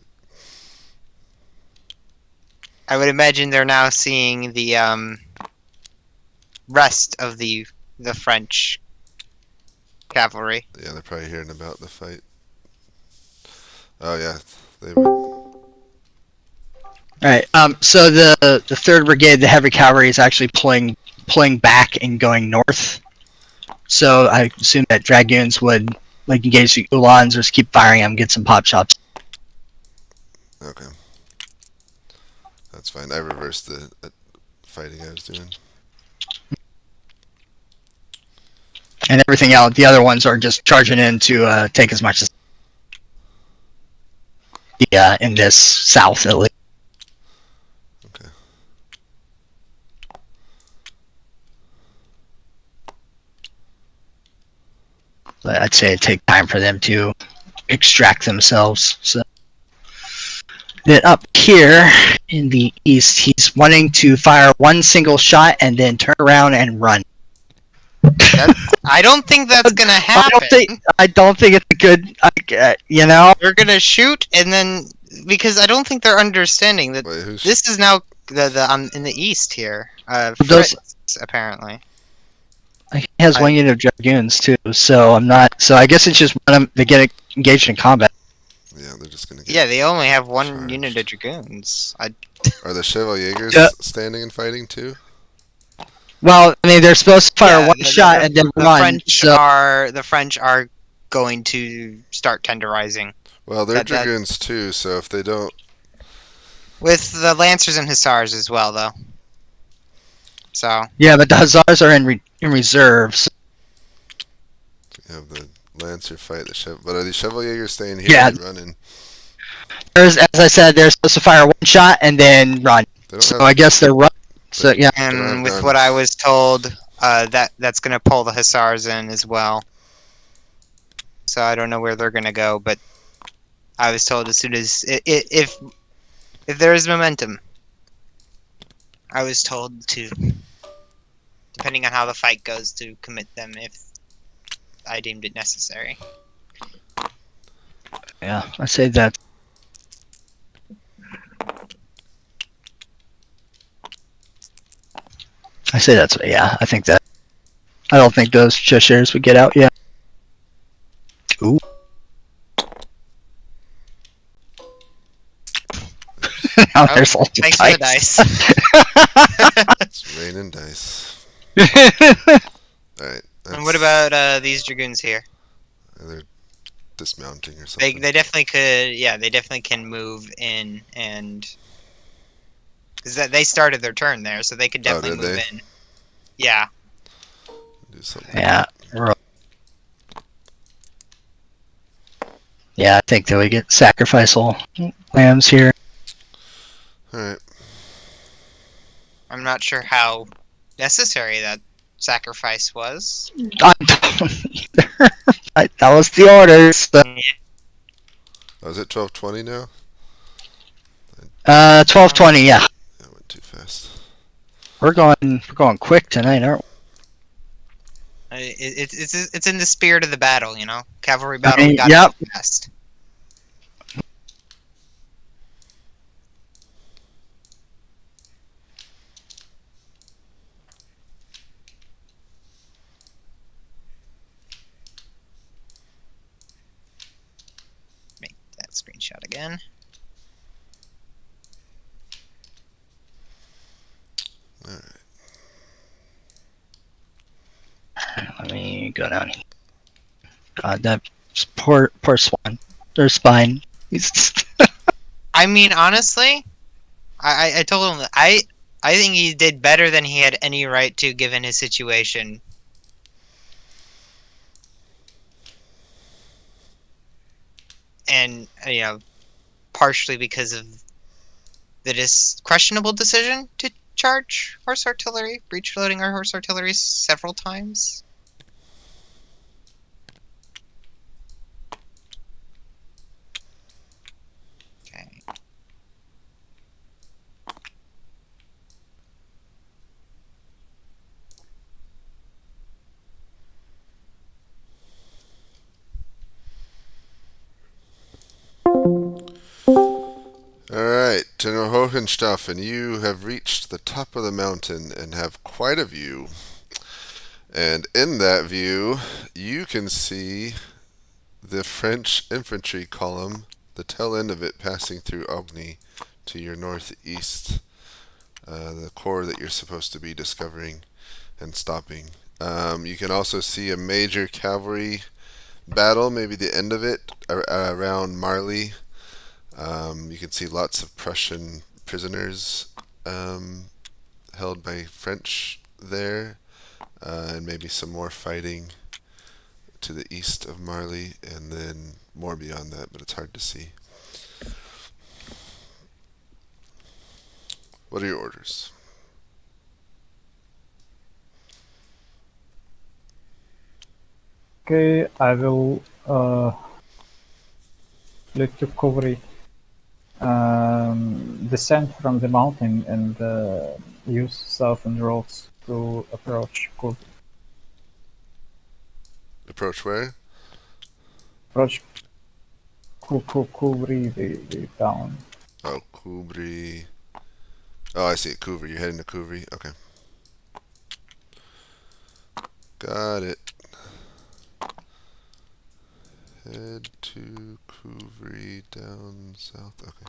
Speaker 4: I would imagine they're now seeing the rest of the French cavalry.
Speaker 1: Yeah, they're probably hearing about the fight. Oh yeah, they would.
Speaker 5: Alright, so the 3rd Brigade, the heavy cavalry, is actually pulling back and going north. So I assume that Dragoons would like engage the Uhlans or just keep firing them, get some pop shots.
Speaker 1: Okay. That's fine. I reversed the fighting I was doing.
Speaker 5: And everything else, the other ones are just charging in to take as much as in this south at least.
Speaker 1: Okay.
Speaker 5: But I'd say it'd take time for them to extract themselves. So then up here in the east, he's wanting to fire one single shot and then turn around and run.
Speaker 4: I don't think that's gonna happen.
Speaker 5: I don't think it's a good. You know,
Speaker 4: They're gonna shoot and then because I don't think they're understanding that
Speaker 1: Wait, who's
Speaker 4: this is now the in the east here.
Speaker 5: Those-
Speaker 4: Fritz, apparently.
Speaker 5: he has one unit of dragoons too. So I'm not. So I guess it's just when they get engaged in combat.
Speaker 1: Yeah, they're just gonna get.
Speaker 4: Yeah, they only have one
Speaker 1: charged.
Speaker 4: unit of dragoons.
Speaker 1: Are the Chevaliers standing and fighting too?
Speaker 5: Well, I mean, they're supposed to fire one
Speaker 4: the-
Speaker 5: shot
Speaker 4: the-
Speaker 5: and then
Speaker 4: the
Speaker 5: run.
Speaker 4: The French are going to start tenderizing
Speaker 1: Well, they're
Speaker 4: that-
Speaker 1: dragoons too, so if they don't,
Speaker 4: with the lancers and hussars as well, though. So
Speaker 5: Yeah, but the hussars are in reserve. So
Speaker 1: you have the Lancer fight the but are the Chevaliers staying here
Speaker 5: Yeah.
Speaker 1: and running?
Speaker 5: as I said, they're supposed to fire one shot and then run.
Speaker 1: They don't
Speaker 5: So
Speaker 1: have,
Speaker 5: I guess they're run. So yeah,
Speaker 1: don't have
Speaker 4: and with
Speaker 1: guns.
Speaker 4: what I was told, that's going to pull the hussars in as well. So I don't know where they're going to go, but I was told as soon as if there is momentum, I was told to, depending on how the fight goes, to commit them if I deemed it necessary.
Speaker 5: yeah, I say that. I say that's yeah. I think that. I don't think those Cheshires would get out yet. Ooh. Now
Speaker 4: Oh,
Speaker 5: there's lots of
Speaker 4: Thanks for the dice.
Speaker 1: It's raining dice. Alright.
Speaker 4: And what about these dragoons here?
Speaker 1: They're dismounting or something.
Speaker 4: They definitely could. Yeah, they definitely can move in and because they started their turn there, so they could definitely
Speaker 1: did
Speaker 4: move
Speaker 1: they?
Speaker 4: in. Yeah.
Speaker 1: Do something.
Speaker 5: Yeah. Yeah, I think that we get sacrificial lambs here.
Speaker 1: Alright.
Speaker 4: I'm not sure how necessary that sacrifice was.
Speaker 5: I don't either. That was the orders. So.
Speaker 1: Oh, is it 12:20 now?
Speaker 5: 12:20. Yeah,
Speaker 1: That went too fast.
Speaker 5: we're going quick tonight, aren't we?
Speaker 4: It's in the spirit of the battle, you know. Cavalry battle.
Speaker 5: mean,
Speaker 4: We got
Speaker 5: yep.
Speaker 4: it fast. Make that screenshot again.
Speaker 1: Alright.
Speaker 5: Let me go down here. God, that poor swan. Or spine. He's
Speaker 4: I mean, honestly, I told him that I think he did better than he had any right to, given his situation. And you know, partially because of the questionable decision to charge horse artillery, breach loading our horse artillery several times. Okay.
Speaker 1: Alright, General Hohenstaufen, you have reached the top of the mountain and have quite a view. And in that view, you can see the French infantry column, the tail end of it passing through Ogny to your northeast. The corps that you're supposed to be discovering and stopping. You can also see a major cavalry battle, maybe the end of it, around Marly. You can see lots of Prussian prisoners held by French there, and maybe some more fighting to the east of Marley, and then more beyond that, but it's hard to see. What are your orders?
Speaker 2: Okay, I will look to Cavalry, descend from the mountain and use southern roads to approach Cavalry.
Speaker 1: Approach where?
Speaker 2: Approach Cavalry, the town.
Speaker 1: Oh, Kubri. Oh, I see it. Kuvri. You're heading to Kuvri? Okay. Got it. Head to Kuvri down south. Okay.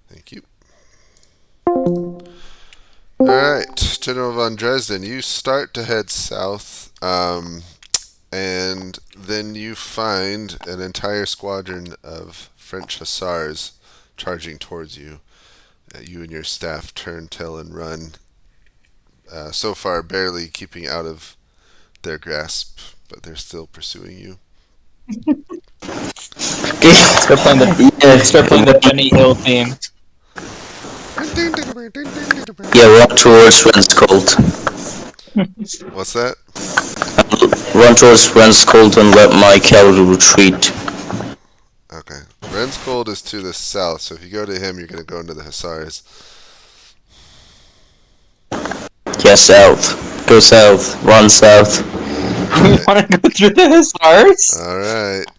Speaker 1: Thank you. Alright, General von Dresden, you start to head south, and then you find an entire squadron of French hussars charging towards you. You and your staff turn tail and run, so far barely keeping out of their grasp, but they're still pursuing you.
Speaker 3: Start playing the Benny Hill theme.
Speaker 7: Yeah, run towards Renscold.
Speaker 1: What's that?
Speaker 7: Run towards Renscold and let my cavalry retreat.
Speaker 1: Okay. Renscold is to the south, so if you go to him, you're going to go into the hussars.
Speaker 7: Yeah, south. Go south. Run south.
Speaker 3: You wanna go through the hussars?
Speaker 1: Alright.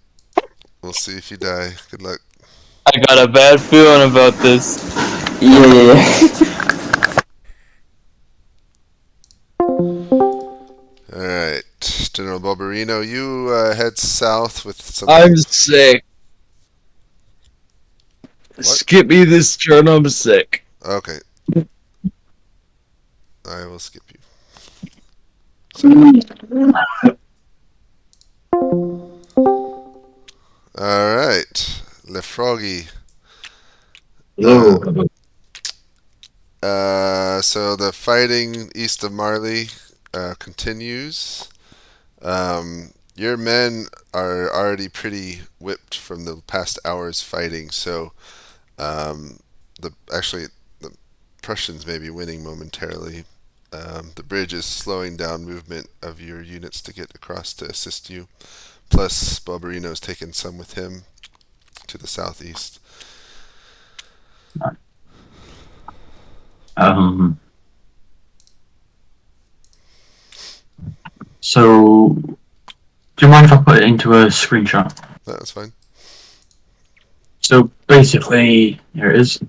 Speaker 1: We'll see if you die. Good luck.
Speaker 3: I got a bad feeling about this.
Speaker 7: Yeah.
Speaker 1: Alright. General Barbarino, you head south with some...
Speaker 8: I'm sick. Skip me this turn, I'm sick.
Speaker 1: Okay. I will skip you. Alright. Lefroggy. So the fighting east of Marley continues. Your men are already pretty whipped from the past hour's fighting, so the Prussians may be winning momentarily. The bridge is slowing down movement of your units to get across to assist you. Plus, Barbarino's taken some with him to the southeast.
Speaker 6: So, do you mind if I put it into a screenshot?
Speaker 1: That's fine.
Speaker 6: So basically, here it is.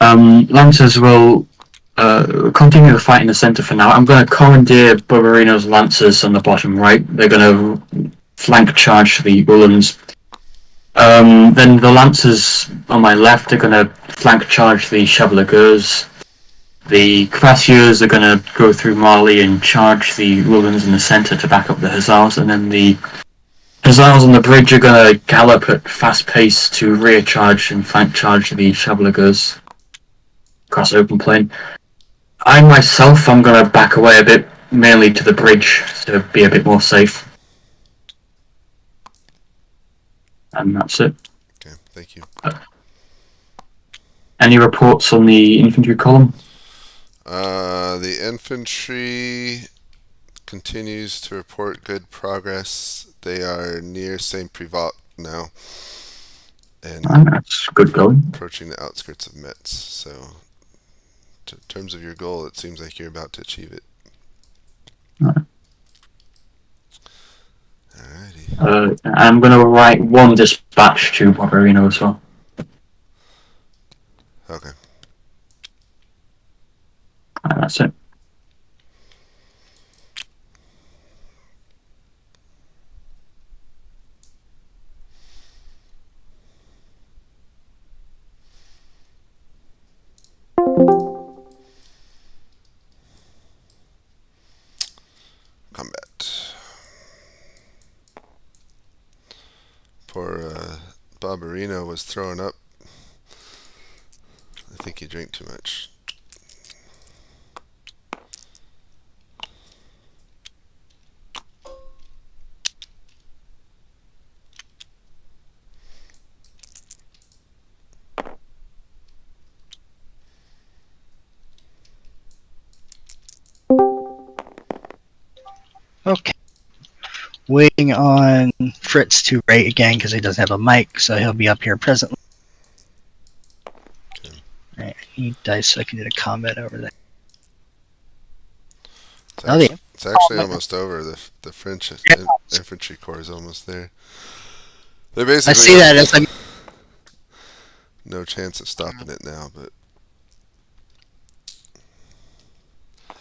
Speaker 6: Lancers will continue the fight in the center for now. I'm going to commandeer Barbarino's Lancers on the bottom right. They're going to flank charge the Uhlans. Then the Lancers on my left are going to flank charge the Chevaliers. The Cuirassiers are going to go through Marley and charge the Uhlans in the center to back up the Hussars, and then the Hussars on the bridge are going to gallop at fast pace to rear charge and flank charge the Chevaliers across open plain. I myself am going to back away a bit, mainly to the bridge, to be a bit more safe. And that's it.
Speaker 1: Okay, thank you.
Speaker 6: Any reports on the infantry column?
Speaker 1: The infantry continues to report good progress. They are near Saint Privat now, and
Speaker 6: That's good going.
Speaker 1: approaching the outskirts of Metz. So, in terms of your goal, it seems like you're about to achieve it. Alrighty.
Speaker 6: I'm going to write one dispatch to Barbarino as well.
Speaker 1: Okay.
Speaker 6: And that's it.
Speaker 1: Combat. Barbarino was throwing up. I think he drank too much.
Speaker 5: Okay. Waiting on Fritz to rate again because he doesn't have a mic, so he'll be up here presently.
Speaker 1: Okay.
Speaker 5: Alright, I need dice so I can do the combat over there.
Speaker 1: It's actually almost over. The French infantry corps is almost there. They're basically
Speaker 5: I see that as I'm
Speaker 1: no chance of stopping it now, but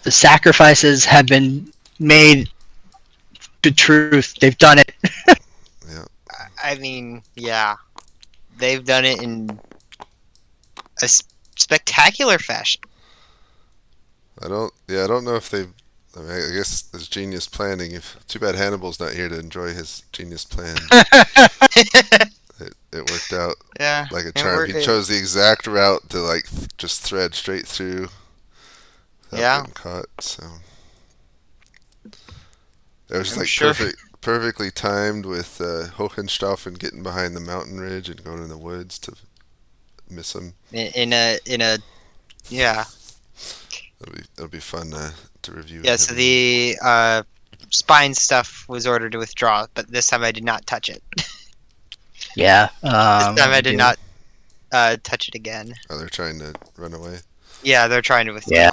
Speaker 5: the sacrifices have been made to truth. They've done it.
Speaker 1: yeah.
Speaker 4: I mean, yeah, they've done it in a spectacular fashion.
Speaker 1: I don't know if they've. I mean, I guess there's genius planning. Too bad Hannibal's not here to enjoy his genius plan. It worked out
Speaker 4: Yeah,
Speaker 1: like a charm. He chose the exact route to like just thread straight through without getting caught. So it was like perfectly timed with Hohenstaufen getting behind the mountain ridge and going in the woods to miss him.
Speaker 4: In a yeah.
Speaker 1: It'll be fun to review.
Speaker 4: Yeah, so the spine stuff was ordered to withdraw, but this time I did not touch it.
Speaker 5: Yeah.
Speaker 4: This time I did not touch it again.
Speaker 1: Oh, they're trying to run away.
Speaker 4: Yeah, they're trying to withdraw.
Speaker 5: Yeah.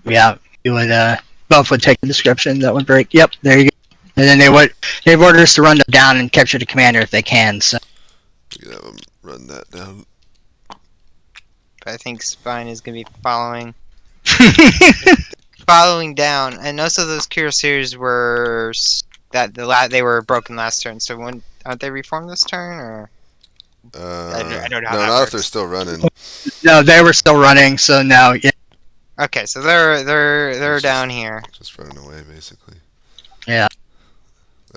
Speaker 5: Yeah. You would both would take the description. That would break. Yep. There you go. And then they've orders to run them down and capture the commander if they can. So.
Speaker 1: We can have them run that down.
Speaker 4: But I think spine is going to be following down, and most of those cuirassiers were they were broken last turn. So aren't they reformed this turn, or I don't know how that
Speaker 1: not
Speaker 4: works.
Speaker 1: if they're still running.
Speaker 5: No, they were still running. So now, yeah.
Speaker 4: Okay, so they're down here.
Speaker 1: Just running away, basically.
Speaker 5: Yeah.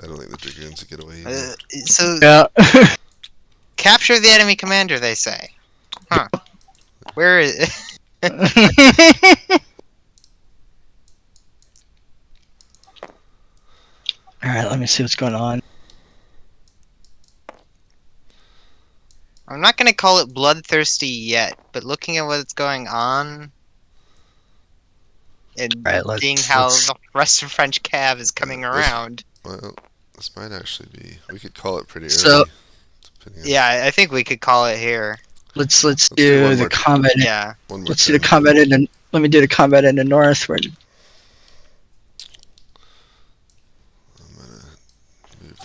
Speaker 1: I don't think the dragoons would get away either.
Speaker 4: So
Speaker 5: Yeah.
Speaker 4: capture the enemy commander, they say. Huh? Where is it?
Speaker 5: Alright, let me see what's going on.
Speaker 4: I'm not going to call it bloodthirsty yet, but looking at what's going on and seeing how the rest of French Cav is coming around.
Speaker 1: Well, this might actually be. We could call it pretty early.
Speaker 5: So,
Speaker 4: yeah, I think we could call it here.
Speaker 5: Let's do the combat.
Speaker 4: Yeah.
Speaker 5: Let's do the combat in the. Let me do the combat in the north. Where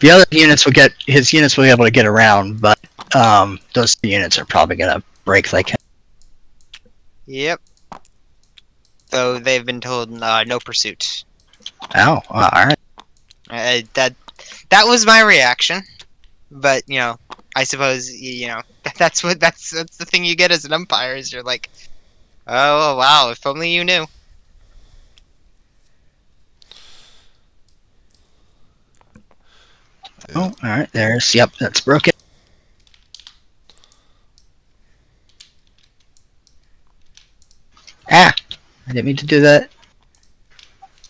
Speaker 5: the other units will get his units will be able to get around, but those two units are probably gonna break like him.
Speaker 4: Yep. So they've been told no pursuit.
Speaker 5: Oh, all right.
Speaker 4: That was my reaction, but I suppose that's the thing you get as an umpire is you're like, oh wow, if only you knew.
Speaker 1: Yeah.
Speaker 5: Oh, all right. Yep, that's broken. Ah, I didn't mean to do that.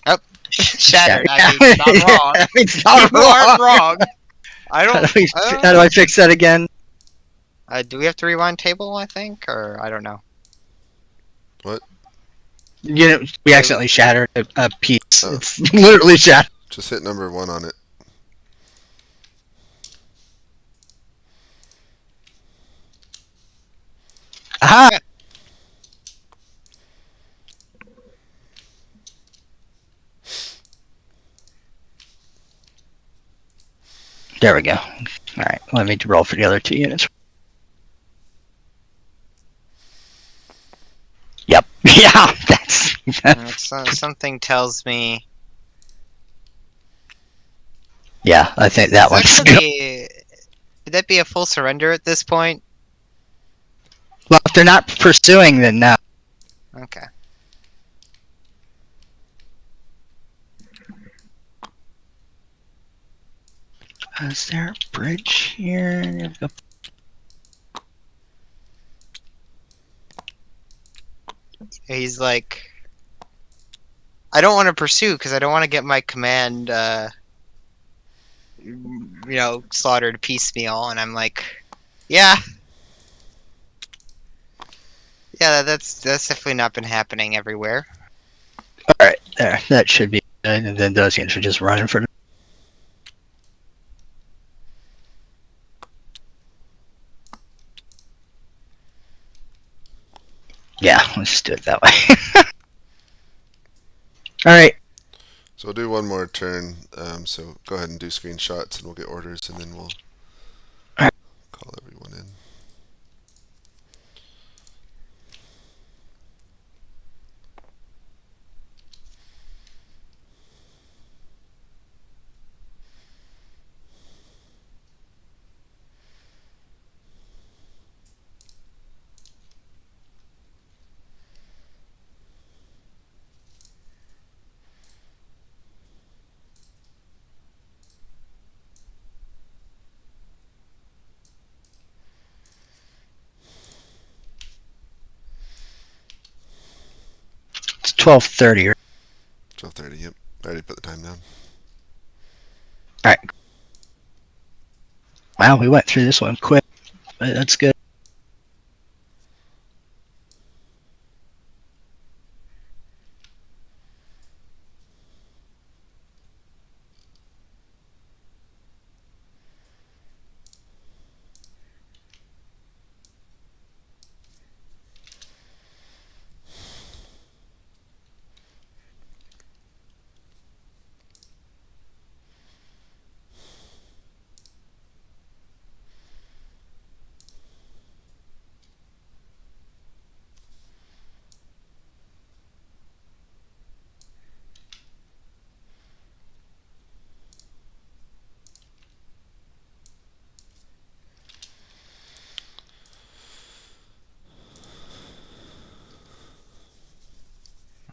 Speaker 4: Oh, shattered.
Speaker 5: Yeah.
Speaker 4: I mean, not wrong.
Speaker 5: It's not
Speaker 4: You are wrong. I don't.
Speaker 5: How do I fix that again?
Speaker 4: Do we have to rewind table? I think, or I don't know.
Speaker 1: What?
Speaker 5: We accidentally shattered a piece.
Speaker 1: Oh.
Speaker 5: It's literally shattered.
Speaker 1: Just hit number 1 on it.
Speaker 5: Aha! There we go. Alright, let me roll for the other two units. Yep. Yeah, that's
Speaker 4: Something tells me.
Speaker 5: Yeah, I think that one's good.
Speaker 4: Could that be a full surrender at this point?
Speaker 5: Well, if they're not pursuing, then no.
Speaker 4: Okay.
Speaker 5: Is there a bridge here?
Speaker 4: He's like, I don't want to pursue because I don't want to get my command, slaughtered piecemeal. And I'm like, yeah, that's definitely not been happening everywhere.
Speaker 5: All right, there. That should be good. And then those units are just running for. Yeah, let's just do it that way. All right.
Speaker 1: So we'll do one more turn. So go ahead and do screenshots, and we'll get orders, and then we'll call everyone in.
Speaker 5: It's 12:30.
Speaker 1: 12:30. Yep. I already put the time down.
Speaker 5: All right. Wow, we went through this one quick, but that's good.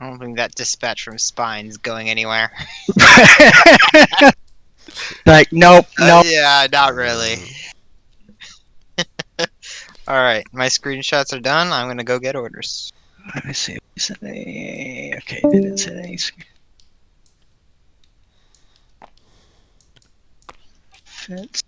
Speaker 4: I don't think that dispatch from Spine's going anywhere.
Speaker 5: Like, nope.
Speaker 4: Yeah, not really. Alright, my screenshots are done. I'm gonna go get orders.
Speaker 5: Let me see. Okay, they didn't say any. Fits.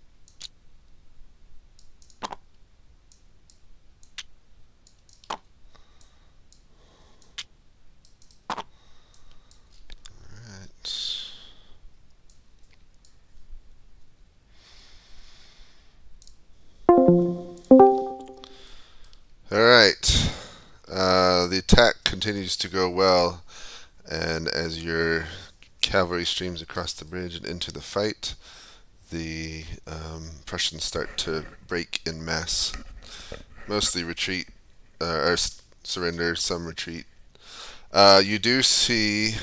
Speaker 1: Alright. The attack continues to go well, and as your cavalry streams across the bridge and into the fight, the Prussians start to break en masse. Mostly retreat, or surrender, some retreat. You do see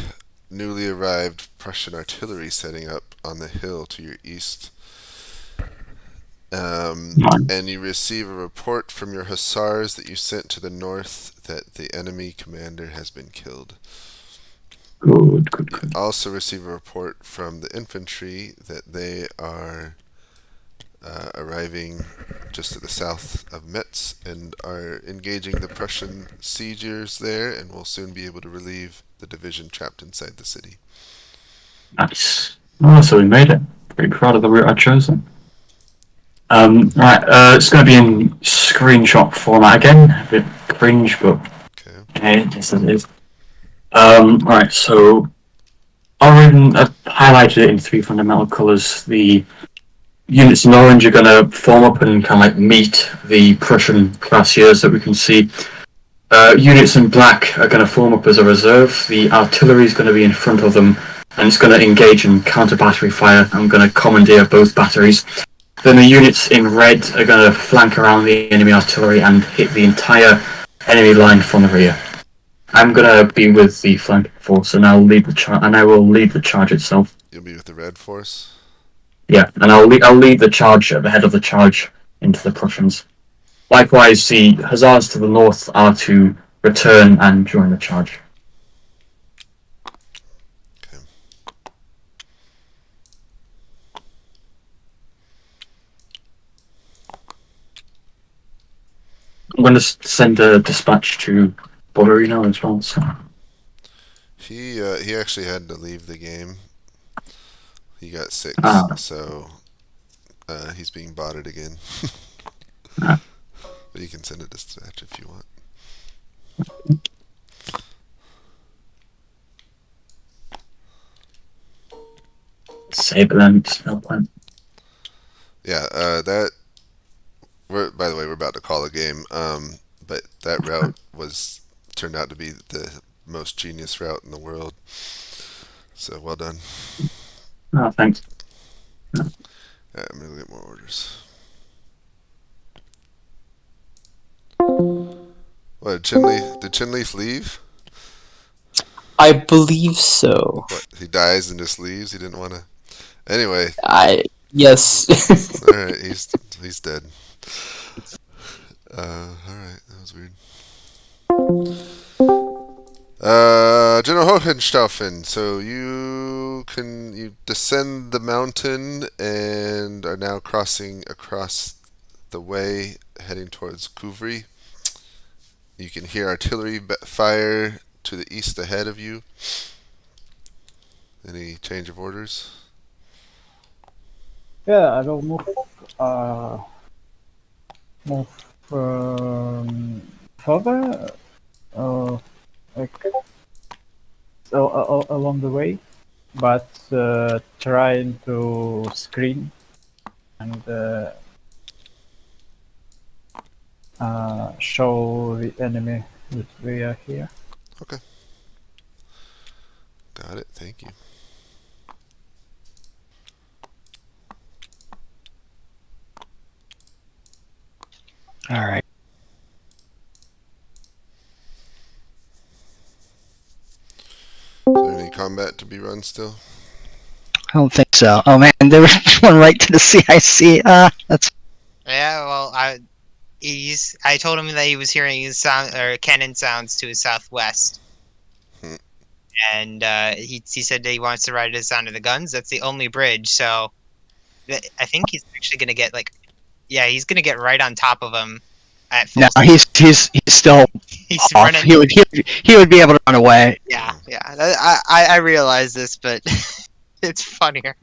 Speaker 1: newly arrived Prussian artillery setting up on the hill to your east. And you receive a report from your hussars that you sent to the north that the enemy commander has been killed.
Speaker 6: Good.
Speaker 1: You also receive a report from the infantry that they are arriving just to the south of Metz and are engaging the Prussian siegers there, and will soon be able to relieve the division trapped inside the city.
Speaker 6: Nice. Oh, so we made it. Pretty proud of the route I've chosen. Right, it's going to be in screenshot format again. A bit cringe, but okay, yes it is. Right, so I've highlighted it in 3 fundamental colours. The units in orange are going to form up and kind of like meet the Prussian cuirassiers that we can see. Units in black are going to form up as a reserve. The artillery is going to be in front of them, and it's going to engage in counter-battery fire. I'm going to commandeer both batteries. Then the units in red are going to flank around the enemy artillery and hit the entire enemy line from the rear. I'm going to be with the flanking force, and I'll lead I will lead the charge itself.
Speaker 1: You'll be with the red force?
Speaker 6: Yeah, and I'll lead the charge at the head of the charge into the Prussians. Likewise, the hussars to the north are to return and join the charge. I'm going to send a dispatch to Borderino as well. So.
Speaker 1: He actually had to leave the game. He got sick, so he's being botted again. But you can send a dispatch if you want.
Speaker 6: Save them, still plan.
Speaker 1: Yeah, that. By the way, we're about to call a game. But that route turned out to be the most genius route in the world. So well done.
Speaker 6: Oh, thanks.
Speaker 1: Alright, I'm gonna get more orders. What, did Chinleaf leave?
Speaker 3: I believe so.
Speaker 1: What, he dies and just leaves? He didn't want to. Anyway.
Speaker 3: Yes.
Speaker 1: Alright, he's dead. Alright, that was weird. General Hohenstaufen, so you descend the mountain and are now crossing across the way, heading towards Cavalry. You can hear artillery fire to the east ahead of you. Any change of orders?
Speaker 2: Yeah, I will move further, like along the way, but trying to screen and show the enemy that we are here.
Speaker 1: Okay. Got it, thank you.
Speaker 5: All right.
Speaker 1: Is there any combat to be run still?
Speaker 5: I don't think so. Oh man, there was one right to the CIC. That's.
Speaker 4: Yeah, well, I told him that he was hearing cannon sounds to his southwest. And he said that he wants to ride to the sound of the guns. That's the only bridge, so I think he's actually gonna get he's gonna get right on top of him at full
Speaker 5: No, he's still
Speaker 4: he's
Speaker 5: off.
Speaker 4: running.
Speaker 5: He would be able to run away.
Speaker 4: Yeah. I realize this, but it's funnier.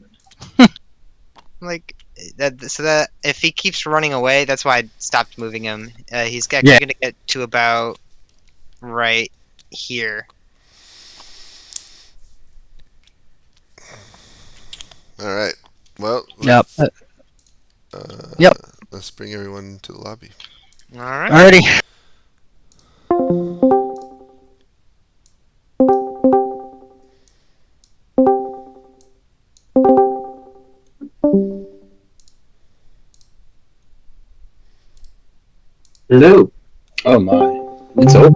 Speaker 4: So that if he keeps running away, that's why I stopped moving him. He's actually gonna get to about right here.
Speaker 1: All right. Well.
Speaker 5: Yep.
Speaker 1: Let's bring everyone to the lobby.
Speaker 4: All right.
Speaker 5: Alrighty.
Speaker 3: Hello. Oh my. It's over.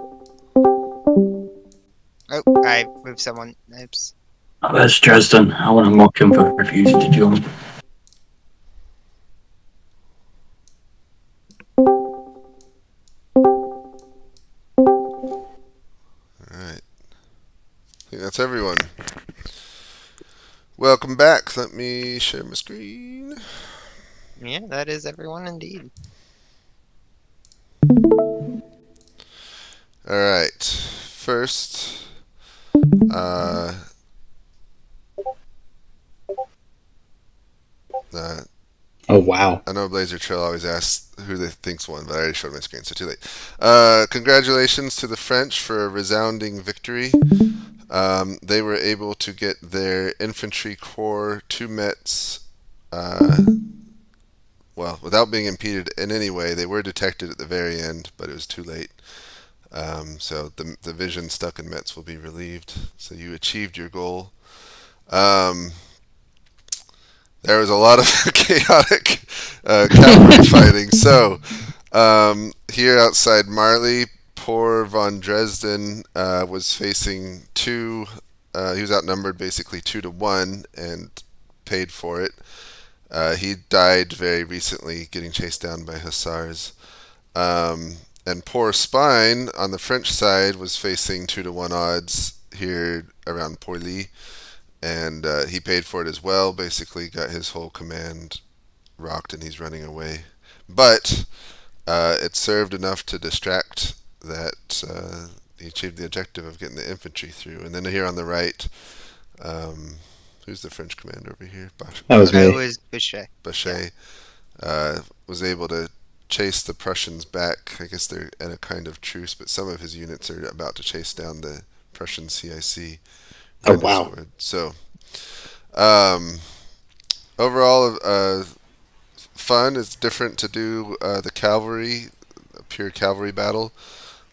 Speaker 4: Oh, I moved someone. Oops.
Speaker 6: Oh, that's Dresden. I want to mock him for refusing to join.
Speaker 1: Alright. I think that's everyone. Welcome back. Let me share my screen.
Speaker 4: Yeah, that is everyone indeed.
Speaker 1: Alright. First,
Speaker 3: Oh wow.
Speaker 1: I know Blazer Trail always asks who they think's won, but I already showed my screen, so too late. Congratulations to the French for a resounding victory. They were able to get their infantry corps to Metz, well, without being impeded in any way. They were detected at the very end, but it was too late. So the division stuck in Metz will be relieved. So you achieved your goal. There was a lot of chaotic cavalry fighting. So here outside Marley, poor von Dresden was facing two. He was outnumbered basically 2-1 and paid for it. He died very recently, getting chased down by hussars. And poor Spine on the French side was facing 2-1 odds here around Poilly, and he paid for it as well. Basically, got his whole command rocked, and he's running away. But it served enough to distract that he achieved the objective of getting the infantry through. And then here on the right, who's the French commander over here?
Speaker 3: That was
Speaker 4: That
Speaker 3: me.
Speaker 4: was Bichet.
Speaker 1: Bachet was able to chase the Prussians back. I guess they're at a kind of truce, but some of his units are about to chase down the Prussian CIC.
Speaker 3: Oh, wow.
Speaker 1: So, overall, fun. It's different to do the cavalry, a pure cavalry battle.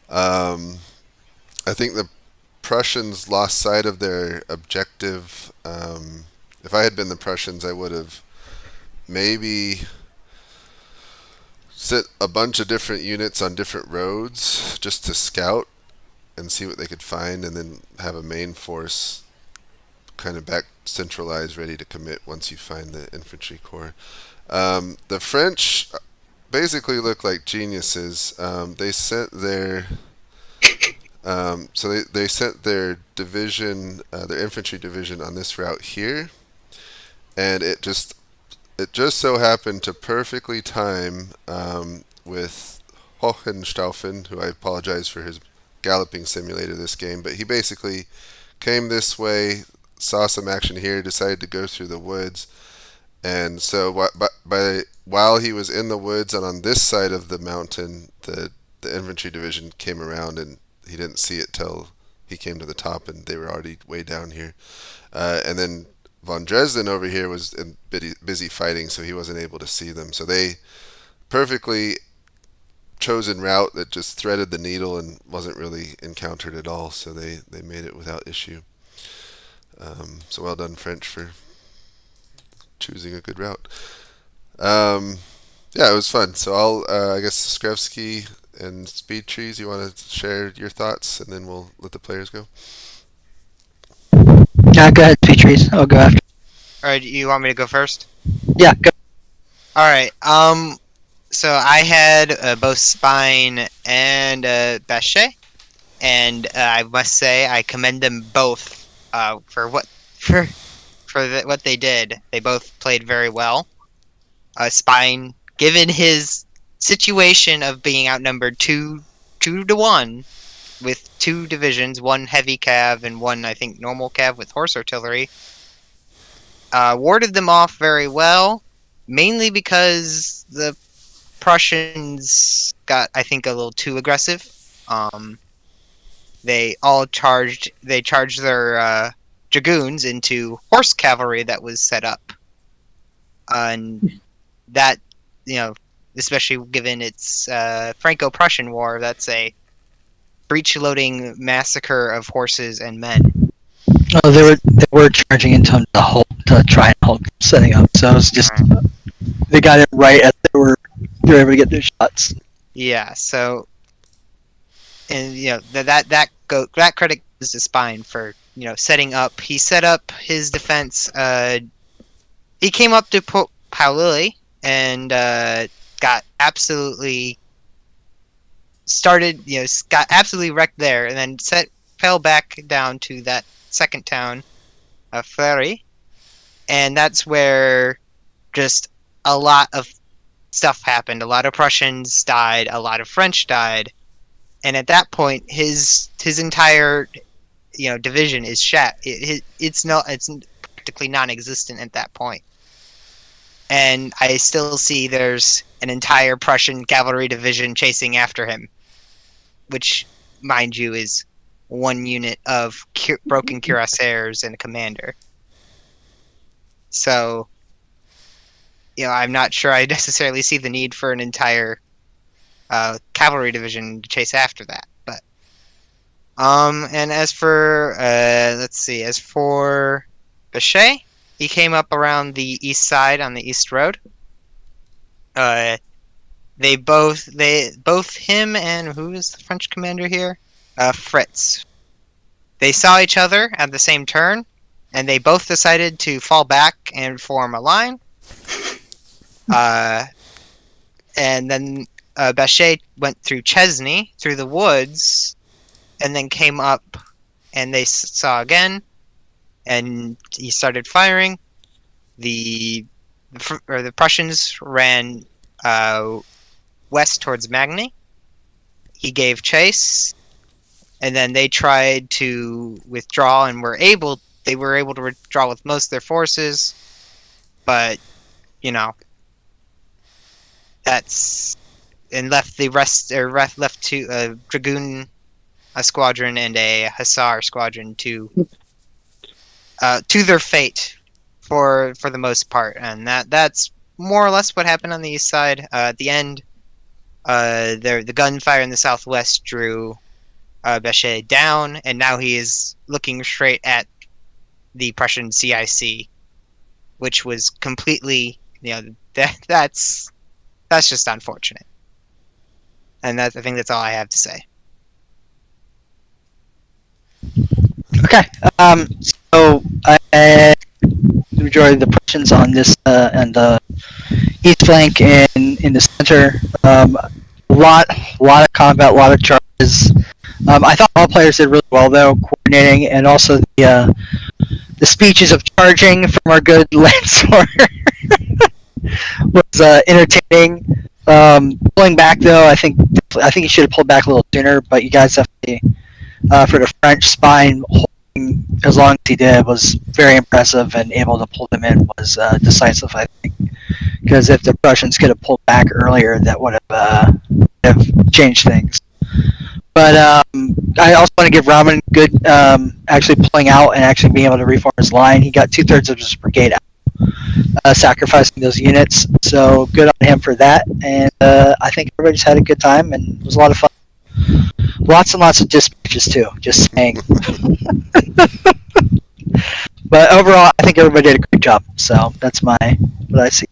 Speaker 1: I think the Prussians lost sight of their objective. If I had been the Prussians, I would have maybe set a bunch of different units on different roads just to scout and see what they could find, and then have a main force kind of back centralized, ready to commit once you find the infantry corps. The French basically look like geniuses. They sent their they sent their division, their infantry division, on this route here, and it just so happened to perfectly time with Hohenstaufen, who I apologize for his galloping simulator this game, but he basically came this way, saw some action here, decided to go through the woods, and so while he was in the woods and on this side of the mountain, the infantry division came around, and he didn't see it till he came to the top, and they were already way down here. And then von Dresden over here was busy fighting, so he wasn't able to see them. So they perfectly chosen route that just threaded the needle and wasn't really encountered at all. So they made it without issue. So well done, French, for choosing a good route. Yeah, it was fun. So I guess Skrevsky and Speed Trees, you want to share your thoughts, and then we'll let the players go.
Speaker 5: Yeah, go ahead, Petries. I'll go after.
Speaker 4: Alright, you want me to go first?
Speaker 5: Yeah, go.
Speaker 4: Alright, so I had both Spine and Bachet, and I must say I commend them both for what they did. They both played very well. Spine, given his situation of being outnumbered 2 to 1 with 2 divisions, 1 heavy cav and 1 I think normal cav with horse artillery, warded them off very well, mainly because the Prussians got, I think, a little too aggressive. They charged their dragoons into horse cavalry that was set up, and that, especially given its Franco-Prussian War, that's a breech-loading massacre of horses and men.
Speaker 5: Oh, they were charging into to try and hold setting up. So it was just they got it right as they were able to get their shots.
Speaker 4: Yeah. So, and that credit goes to Spine for setting up. He set up his defense. He came up to Paulili and got absolutely wrecked there, and then fell back down to that second town of Fleury, and that's where just a lot of stuff happened. A lot of Prussians died, a lot of French died, and at that point his entire division is it's practically non-existent at that point. And I still see there's an entire Prussian cavalry division chasing after him, which, mind you, is 1 unit of broken cuirassiers and a commander. So, I'm not sure I necessarily see the need for an entire cavalry division to chase after that. But, and as for Bachet, he came up around the east side on the east road. They both him and who is the French commander here? Fritz. They saw each other at the same turn, and they both decided to fall back and form a line. And then Bachet went through Chesney, through the woods, and then came up, and they saw again, and he started firing. The Prussians ran west towards Magny. He gave chase, and then they tried to withdraw and they were able to withdraw with most of their forces, but that's and left the rest or left to dragoon a squadron and a hussar squadron to their fate for the most part, and that's more or less what happened on the east side. At the end, the gunfire in the southwest drew Bechet down, and now he is looking straight at the Prussian CIC, which was completely, that's just unfortunate. And I think that's all I have to say.
Speaker 5: Okay. So the majority of the Prussians on this and the east flank and in the center, a lot of combat, a lot of charges. I thought all players did really well though, coordinating, and also the speeches of charging from our good Lancer was entertaining. Pulling back though, I think he should have pulled back a little sooner. But you guys definitely, for the French spine holding as long as he did, was very impressive, and able to pull them in was decisive, I think. Because if the Prussians could have pulled back earlier, that would have changed things. But I also want to give Raman good actually pulling out and actually being able to reform his line. He got 2/3 of his brigade out, sacrificing those units. So good on him for that. And I think everybody just had a good time, and it was a lot of fun. Lots and lots of dispatches too, just saying. But overall, I think everybody did a great job. So that's what I see.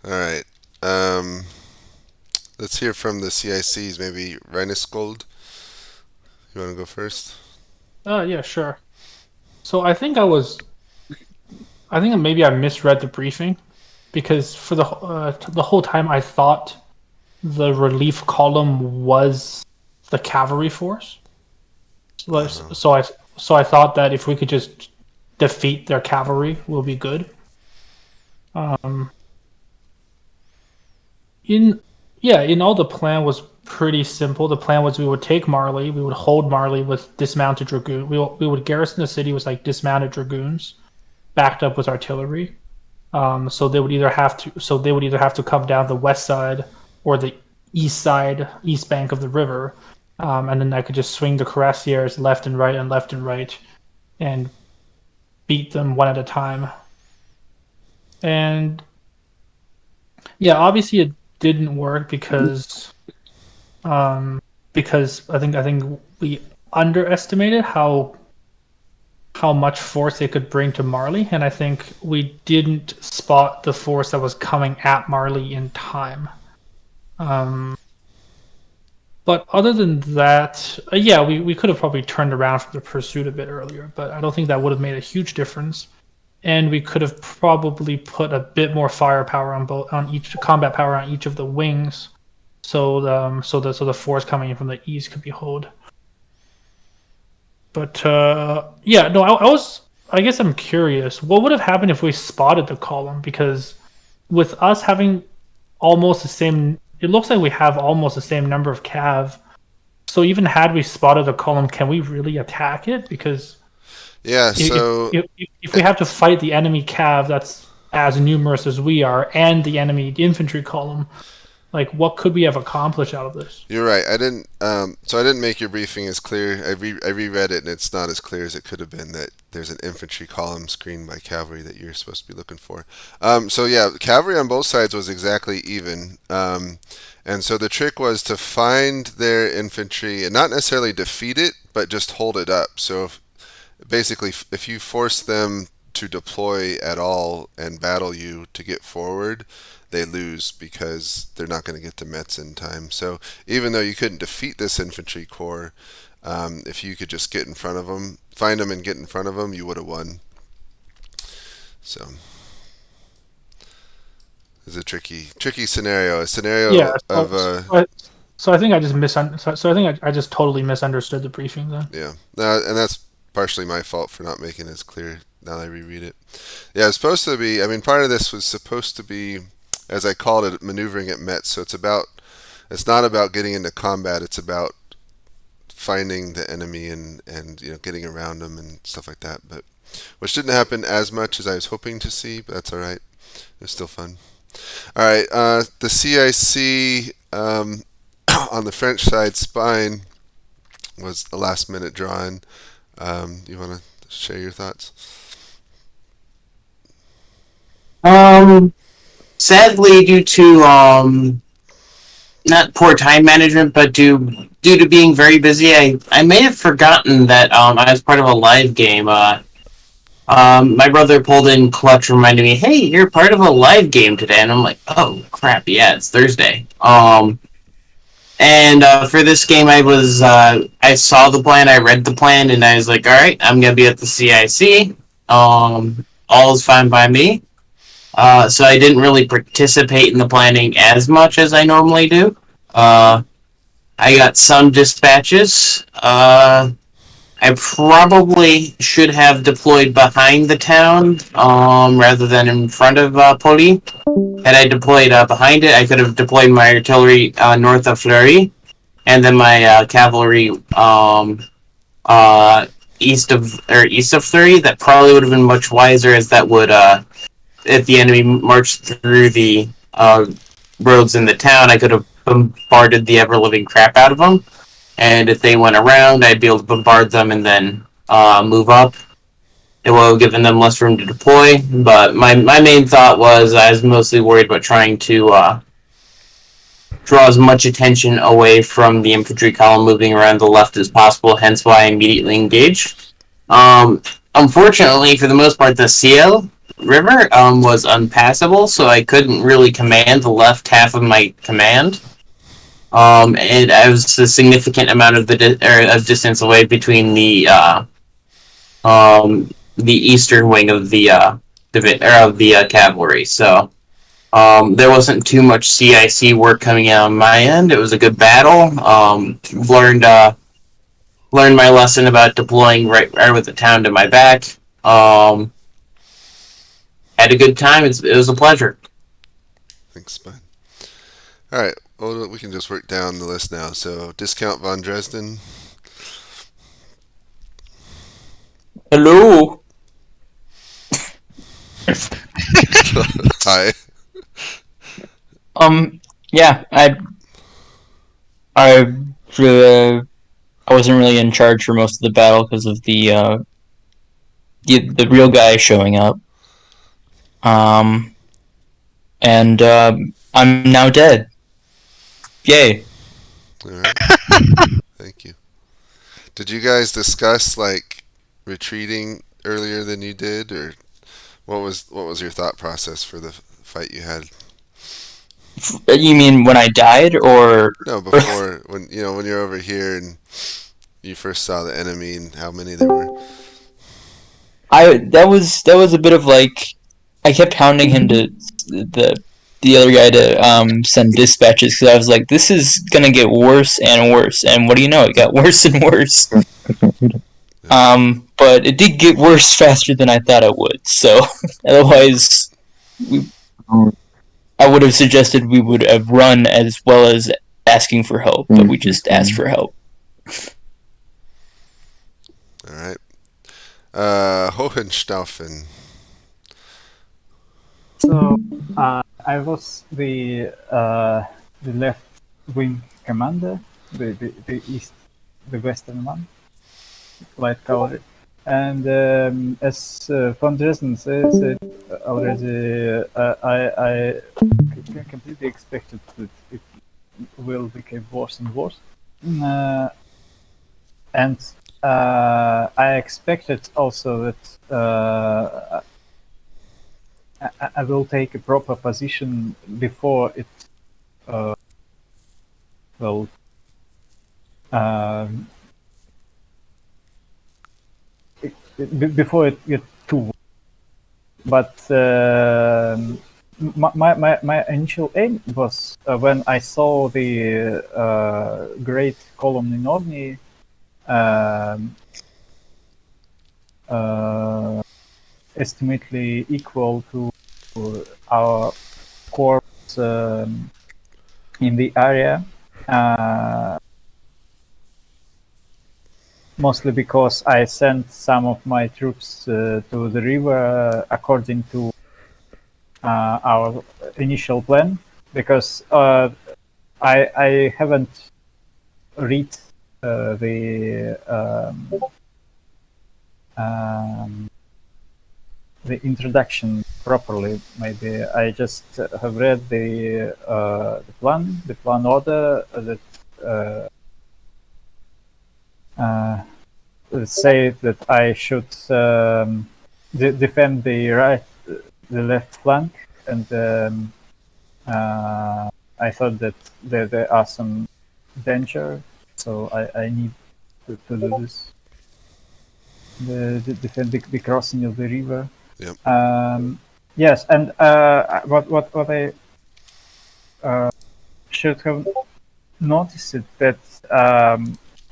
Speaker 1: All right. Let's hear from the CICs. Maybe Reineskold. You want to go first?
Speaker 9: Yeah, sure. So I think maybe I misread the briefing, because for the whole time I thought the relief column was the cavalry force. So I thought that if we could just defeat their cavalry, we'll be good. In all, the plan was pretty simple. The plan was we would take Marly, we would hold Marly with dismounted dragoon. We would garrison the city with like dismounted dragoons, backed up with artillery. So they would either have to come down the west side or the east bank of the river, and then I could just swing the cuirassiers left and right, and beat them one at a time. And yeah, obviously it didn't work because I think we underestimated how much force they could bring to Marly, and I think we didn't spot the force that was coming at Marly in time. But other than that, we could have probably turned around from the pursuit a bit earlier, but I don't think that would have made a huge difference. And we could have probably put a bit more firepower on each combat power on each of the wings, so the force coming in from the east could be held. But I guess I'm curious, what would have happened if we spotted the column? Because with us having almost the same, it looks like we have almost the same number of cav. So even had we spotted the column, can we really attack it? Because if we have to fight the enemy cav that's as numerous as we are, and the enemy infantry column, like, what could we have accomplished out of this?
Speaker 1: You're right. I didn't make your briefing as clear. I reread it, and it's not as clear as it could have been that there's an infantry column screened by cavalry that you're supposed to be looking for. Cavalry on both sides was exactly even. And so the trick was to find their infantry and not necessarily defeat it, but just hold it up. So if you force them to deploy at all and battle you to get forward, they lose because they're not going to get to Metz in time. So even though you couldn't defeat this infantry corps, if you could just get in front of them, find them and get in front of them, you would have won. So it's a tricky scenario.
Speaker 9: So I think I just totally misunderstood the briefing then.
Speaker 1: Yeah, and that's partially my fault for not making it as clear now that I reread it. Yeah, it's supposed to be. I mean, part of this was supposed to be, as I called it, maneuvering at Metz. So it's not about getting into combat. It's about finding the enemy and getting around them and stuff like that. But which didn't happen as much as I was hoping to see, but that's all right. It was still fun. All right, the CIC on the French side, Spine was a last-minute draw-in. You want to share your thoughts?
Speaker 10: Sadly, due to not poor time management, but due to being very busy, I may have forgotten that I was part of a live game. My brother pulled in clutch, reminded me, "Hey, you're part of a live game today," and I'm like, "Oh crap, yeah, it's Thursday." And for this game, I saw the plan, I read the plan, and I was like, "All right, I'm gonna be at the CIC. All is fine by me." So I didn't really participate in the planning as much as I normally do. I got some dispatches. I probably should have deployed behind the town rather than in front of Poli. Had I deployed behind it, I could have deployed my artillery north of Fleury, and then my cavalry east of Fleury. That probably would have been much wiser, as that would if the enemy marched through the roads in the town, I could have bombarded the ever-living crap out of them. And if they went around, I'd be able to bombard them and then move up. It would have given them less room to deploy. But my main thought was I was mostly worried about trying to draw as much attention away from the infantry column moving around the left as possible, hence why I immediately engaged. Unfortunately, for the most part, the Ciel River was unpassable, so I couldn't really command the left half of my command. And I was a significant amount of of distance away between the eastern wing of the cavalry. So there wasn't too much CIC work coming out on my end. It was a good battle. Learned my lesson about deploying right with the town to my back. Had a good time. It was a pleasure.
Speaker 1: Thanks, bud. All right, well, we can just work down the list now. So, Discount von Dresden.
Speaker 3: Hello.
Speaker 1: Hi.
Speaker 3: Yeah, I wasn't really in charge for most of the battle because of the real guy showing up. And I'm now dead. Yay.
Speaker 1: All right. Thank you. Did you guys discuss retreating earlier than you did, or what was your thought process for the fight you had?
Speaker 3: You mean when I died, or
Speaker 1: No, before when you're over here and you first saw the enemy and how many there were.
Speaker 3: That was a bit of I kept hounding him to the other guy to send dispatches because I was like, this is gonna get worse and worse, and what do you know, it got worse and worse. But it did get worse faster than I thought it would. So otherwise, I would have suggested we would have run as well as asking for help, but we just asked for help.
Speaker 1: All right. Hohenstaufen.
Speaker 2: So I was the left wing commander, the western one, light cavalry, and as von Dresden said already, I completely expected that it will become worse and worse, and I expected also that. I will take a proper position before it will before it gets too. But my initial aim was when I saw the great column in Orni estimately equal to our corps in the area. Mostly because I sent some of my troops to the river according to our initial plan, because I haven't read the introduction properly. Maybe I just have read the plan order that say that I should defend the left flank, and I thought that there are some danger, so I need to do this. Defend the crossing of the river.
Speaker 1: Yep.
Speaker 2: Yes, and what I should have noticed it that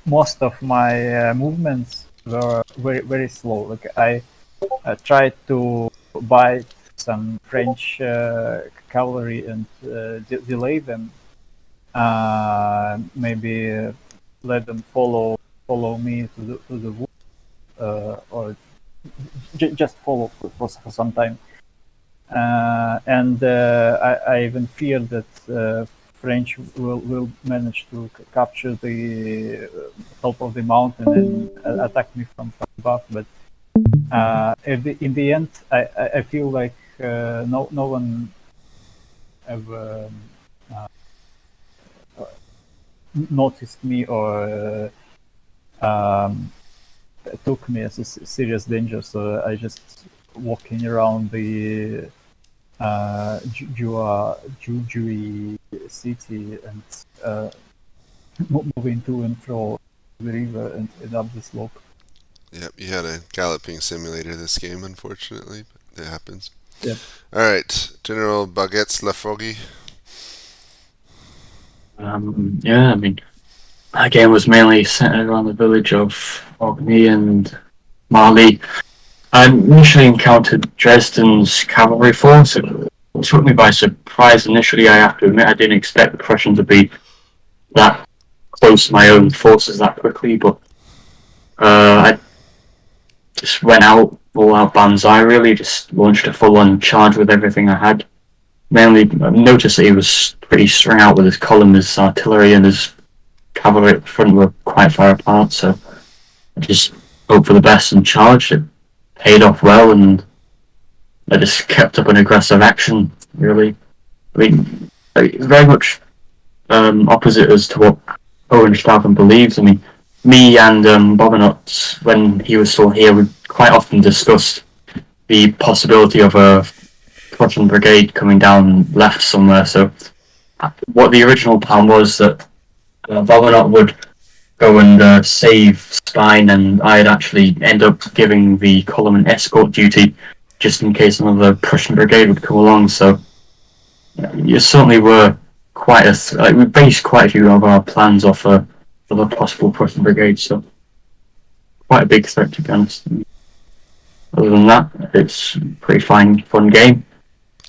Speaker 2: most of my movements were very, very slow. Like I tried to buy some French cavalry and delay them. Maybe let them follow me to the wood, or just follow for some time. And I even fear that French will manage to capture the top of the mountain and attack me from above. But in the end, I feel like no one ever noticed me or took me as a serious danger. So I just walking around the Jujuy city and moving to and fro the river and up the slope.
Speaker 1: Yep, you had a galloping simulator this game, unfortunately, but it happens.
Speaker 2: Yep.
Speaker 1: Alright, General Baguettes Lafogi.
Speaker 6: Yeah, I mean, that game was mainly centered around the village of Orkney and Marley. I initially encountered Dresden's cavalry force. It took me by surprise initially, I have to admit. I didn't expect the Prussians to be that close to my own forces that quickly, but I just went out, all out banzai really, just launched a full-on charge with everything I had. Mainly noticed that he was pretty strung out with his column, his artillery and his cavalry at the front were quite far apart, so I just hoped for the best and charged. It paid off well, and I just kept up an aggressive action, really. I mean, very much opposite as to what Hohenstaufen believes. I mean, me and Bobinot, when he was still here, we quite often discussed the possibility of a Prussian brigade coming down left somewhere. So what the original plan was that Bobinot would go and save Stein, and I'd actually end up giving the column an escort duty just in case another Prussian brigade would come along. So you certainly were quite we based quite a few of our plans off of a possible Prussian brigade, so quite a big threat, to be honest. Other than that, it's a pretty fun game.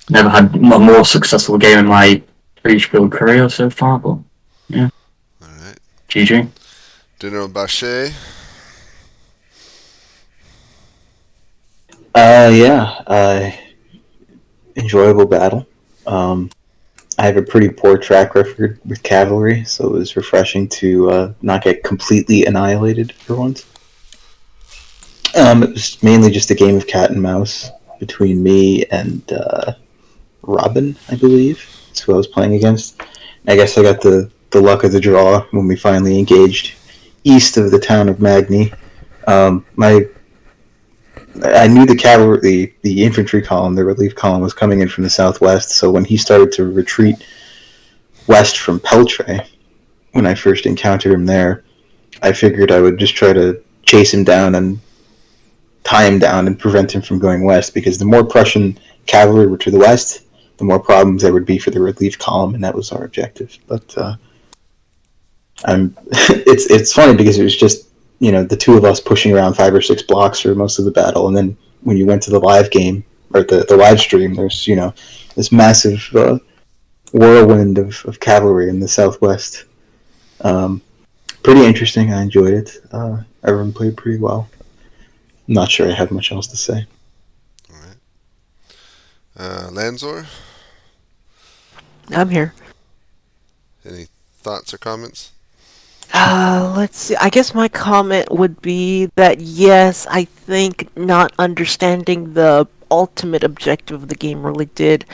Speaker 6: Never had a more successful game in my Kriegsspiel career so far, but yeah.
Speaker 1: Alright.
Speaker 6: GG.
Speaker 1: General Bachet.
Speaker 11: Enjoyable battle. I have a pretty poor track record with cavalry, so it was refreshing to not get completely annihilated for once. It was mainly just a game of cat and mouse between me and Robin, I believe. That's who I was playing against. I guess I got the luck of the draw when we finally engaged east of the town of Magny. I knew the cavalry, the infantry column, the relief column was coming in from the southwest, so when he started to retreat west from Peltre, when I first encountered him there, I figured I would just try to chase him down and tie him down and prevent him from going west, because the more Prussian cavalry were to the west, the more problems there would be for the relief column, and that was our objective. But it's funny because it was just, the two of us pushing around 5 or 6 blocks for most of the battle, and then when you went to the live game or the live stream, there's this massive whirlwind of cavalry in the southwest. Pretty interesting. I enjoyed it. Everyone played pretty well. I'm not sure I have much else to say.
Speaker 1: All right. Lanzor,
Speaker 12: I'm here.
Speaker 1: any thoughts or comments?
Speaker 12: Let's see. I guess my comment would be that yes, I think not understanding the ultimate objective of the game really did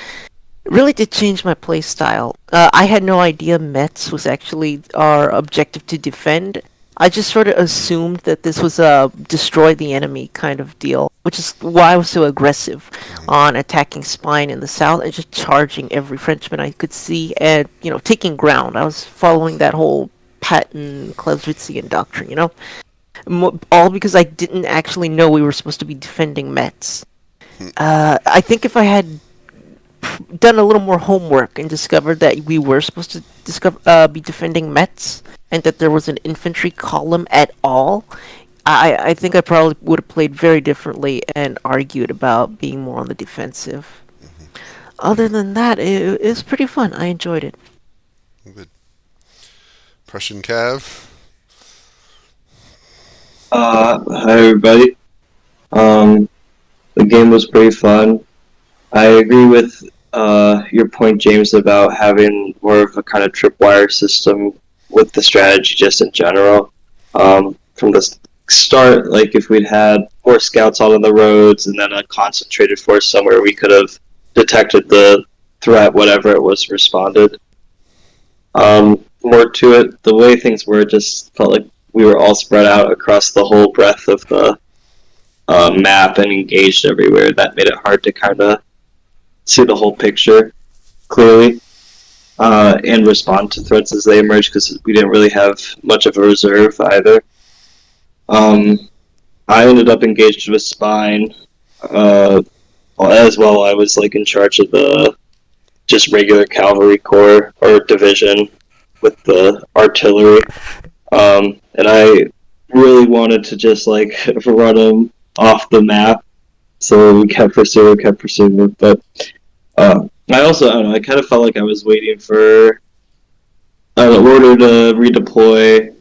Speaker 12: change my play style. I had no idea Metz was actually our objective to defend. I just sort of assumed that this was a destroy the enemy kind of deal, which is why I was so aggressive on attacking Spine in the south and just charging every Frenchman I could see and, taking ground. I was following that whole Patton Clausewitzian doctrine, all because I didn't actually know we were supposed to be defending Metz. I think if I had done a little more homework and discovered that we were supposed to be defending Metz and that there was an infantry column at all, I think I probably would have played very differently and argued about being more on the defensive. Other than that, it was pretty fun. I enjoyed it.
Speaker 1: Good. Prussian Cav.
Speaker 13: Hi everybody. The game was pretty fun. I agree with your point, James, about having more of a kind of tripwire system with the strategy just in general. From the start, like if we'd had more scouts out on the roads and then a concentrated force somewhere, we could have detected the threat, whatever it was, responded. More to it, the way things were, just felt like we were all spread out across the whole breadth of the map and engaged everywhere. That made it hard to kind of see the whole picture clearly and respond to threats as they emerge, because we didn't really have much of a reserve either. I ended up engaged with Spine as well. I was like in charge of the just regular cavalry corps or division with the artillery, and I really wanted to just like run them off the map. So we kept pursuing it, but I also, I don't know, I kind of felt like I was waiting for an order to redeploy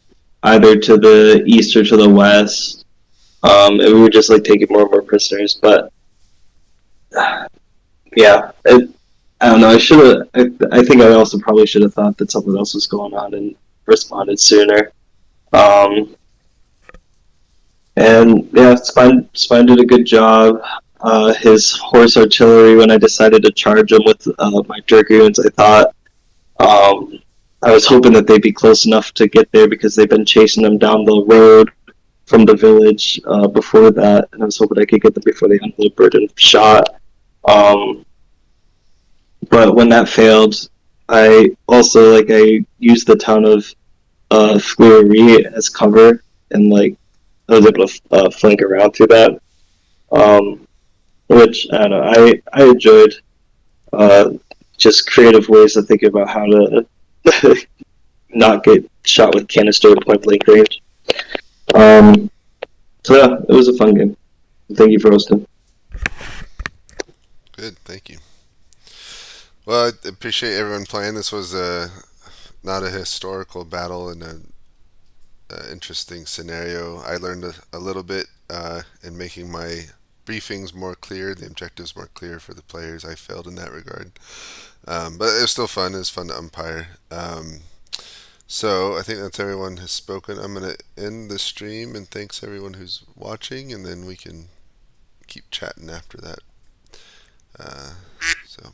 Speaker 13: either to the east or to the west, and we were just like taking more and more prisoners, but yeah, I don't know, I think I also probably should have thought that something else was going on and responded sooner. And yeah, Spine did a good job. His horse artillery, when I decided to charge him with my dragoons, I thought I was hoping that they'd be close enough to get there because they've been chasing them down the road from the village before that, and I was hoping I could get them before they unloaded and shot. But when that failed, I also I used the town of Fleury as cover, and I was able to flank around through that, which I don't know. I enjoyed just creative ways of thinking about how to not get shot with canister at point blank range. So yeah, it was a fun game. Thank you for hosting.
Speaker 1: Good, thank you. Well, I appreciate everyone playing. This was not a historical battle and an interesting scenario. I learned a little bit in making my briefings more clear, the objectives more clear for the players. I failed in that regard. But it was still fun. It was fun to umpire. So I think that's everyone has spoken. I'm going to end the stream, and thanks everyone who's watching, and then we can keep chatting after that. So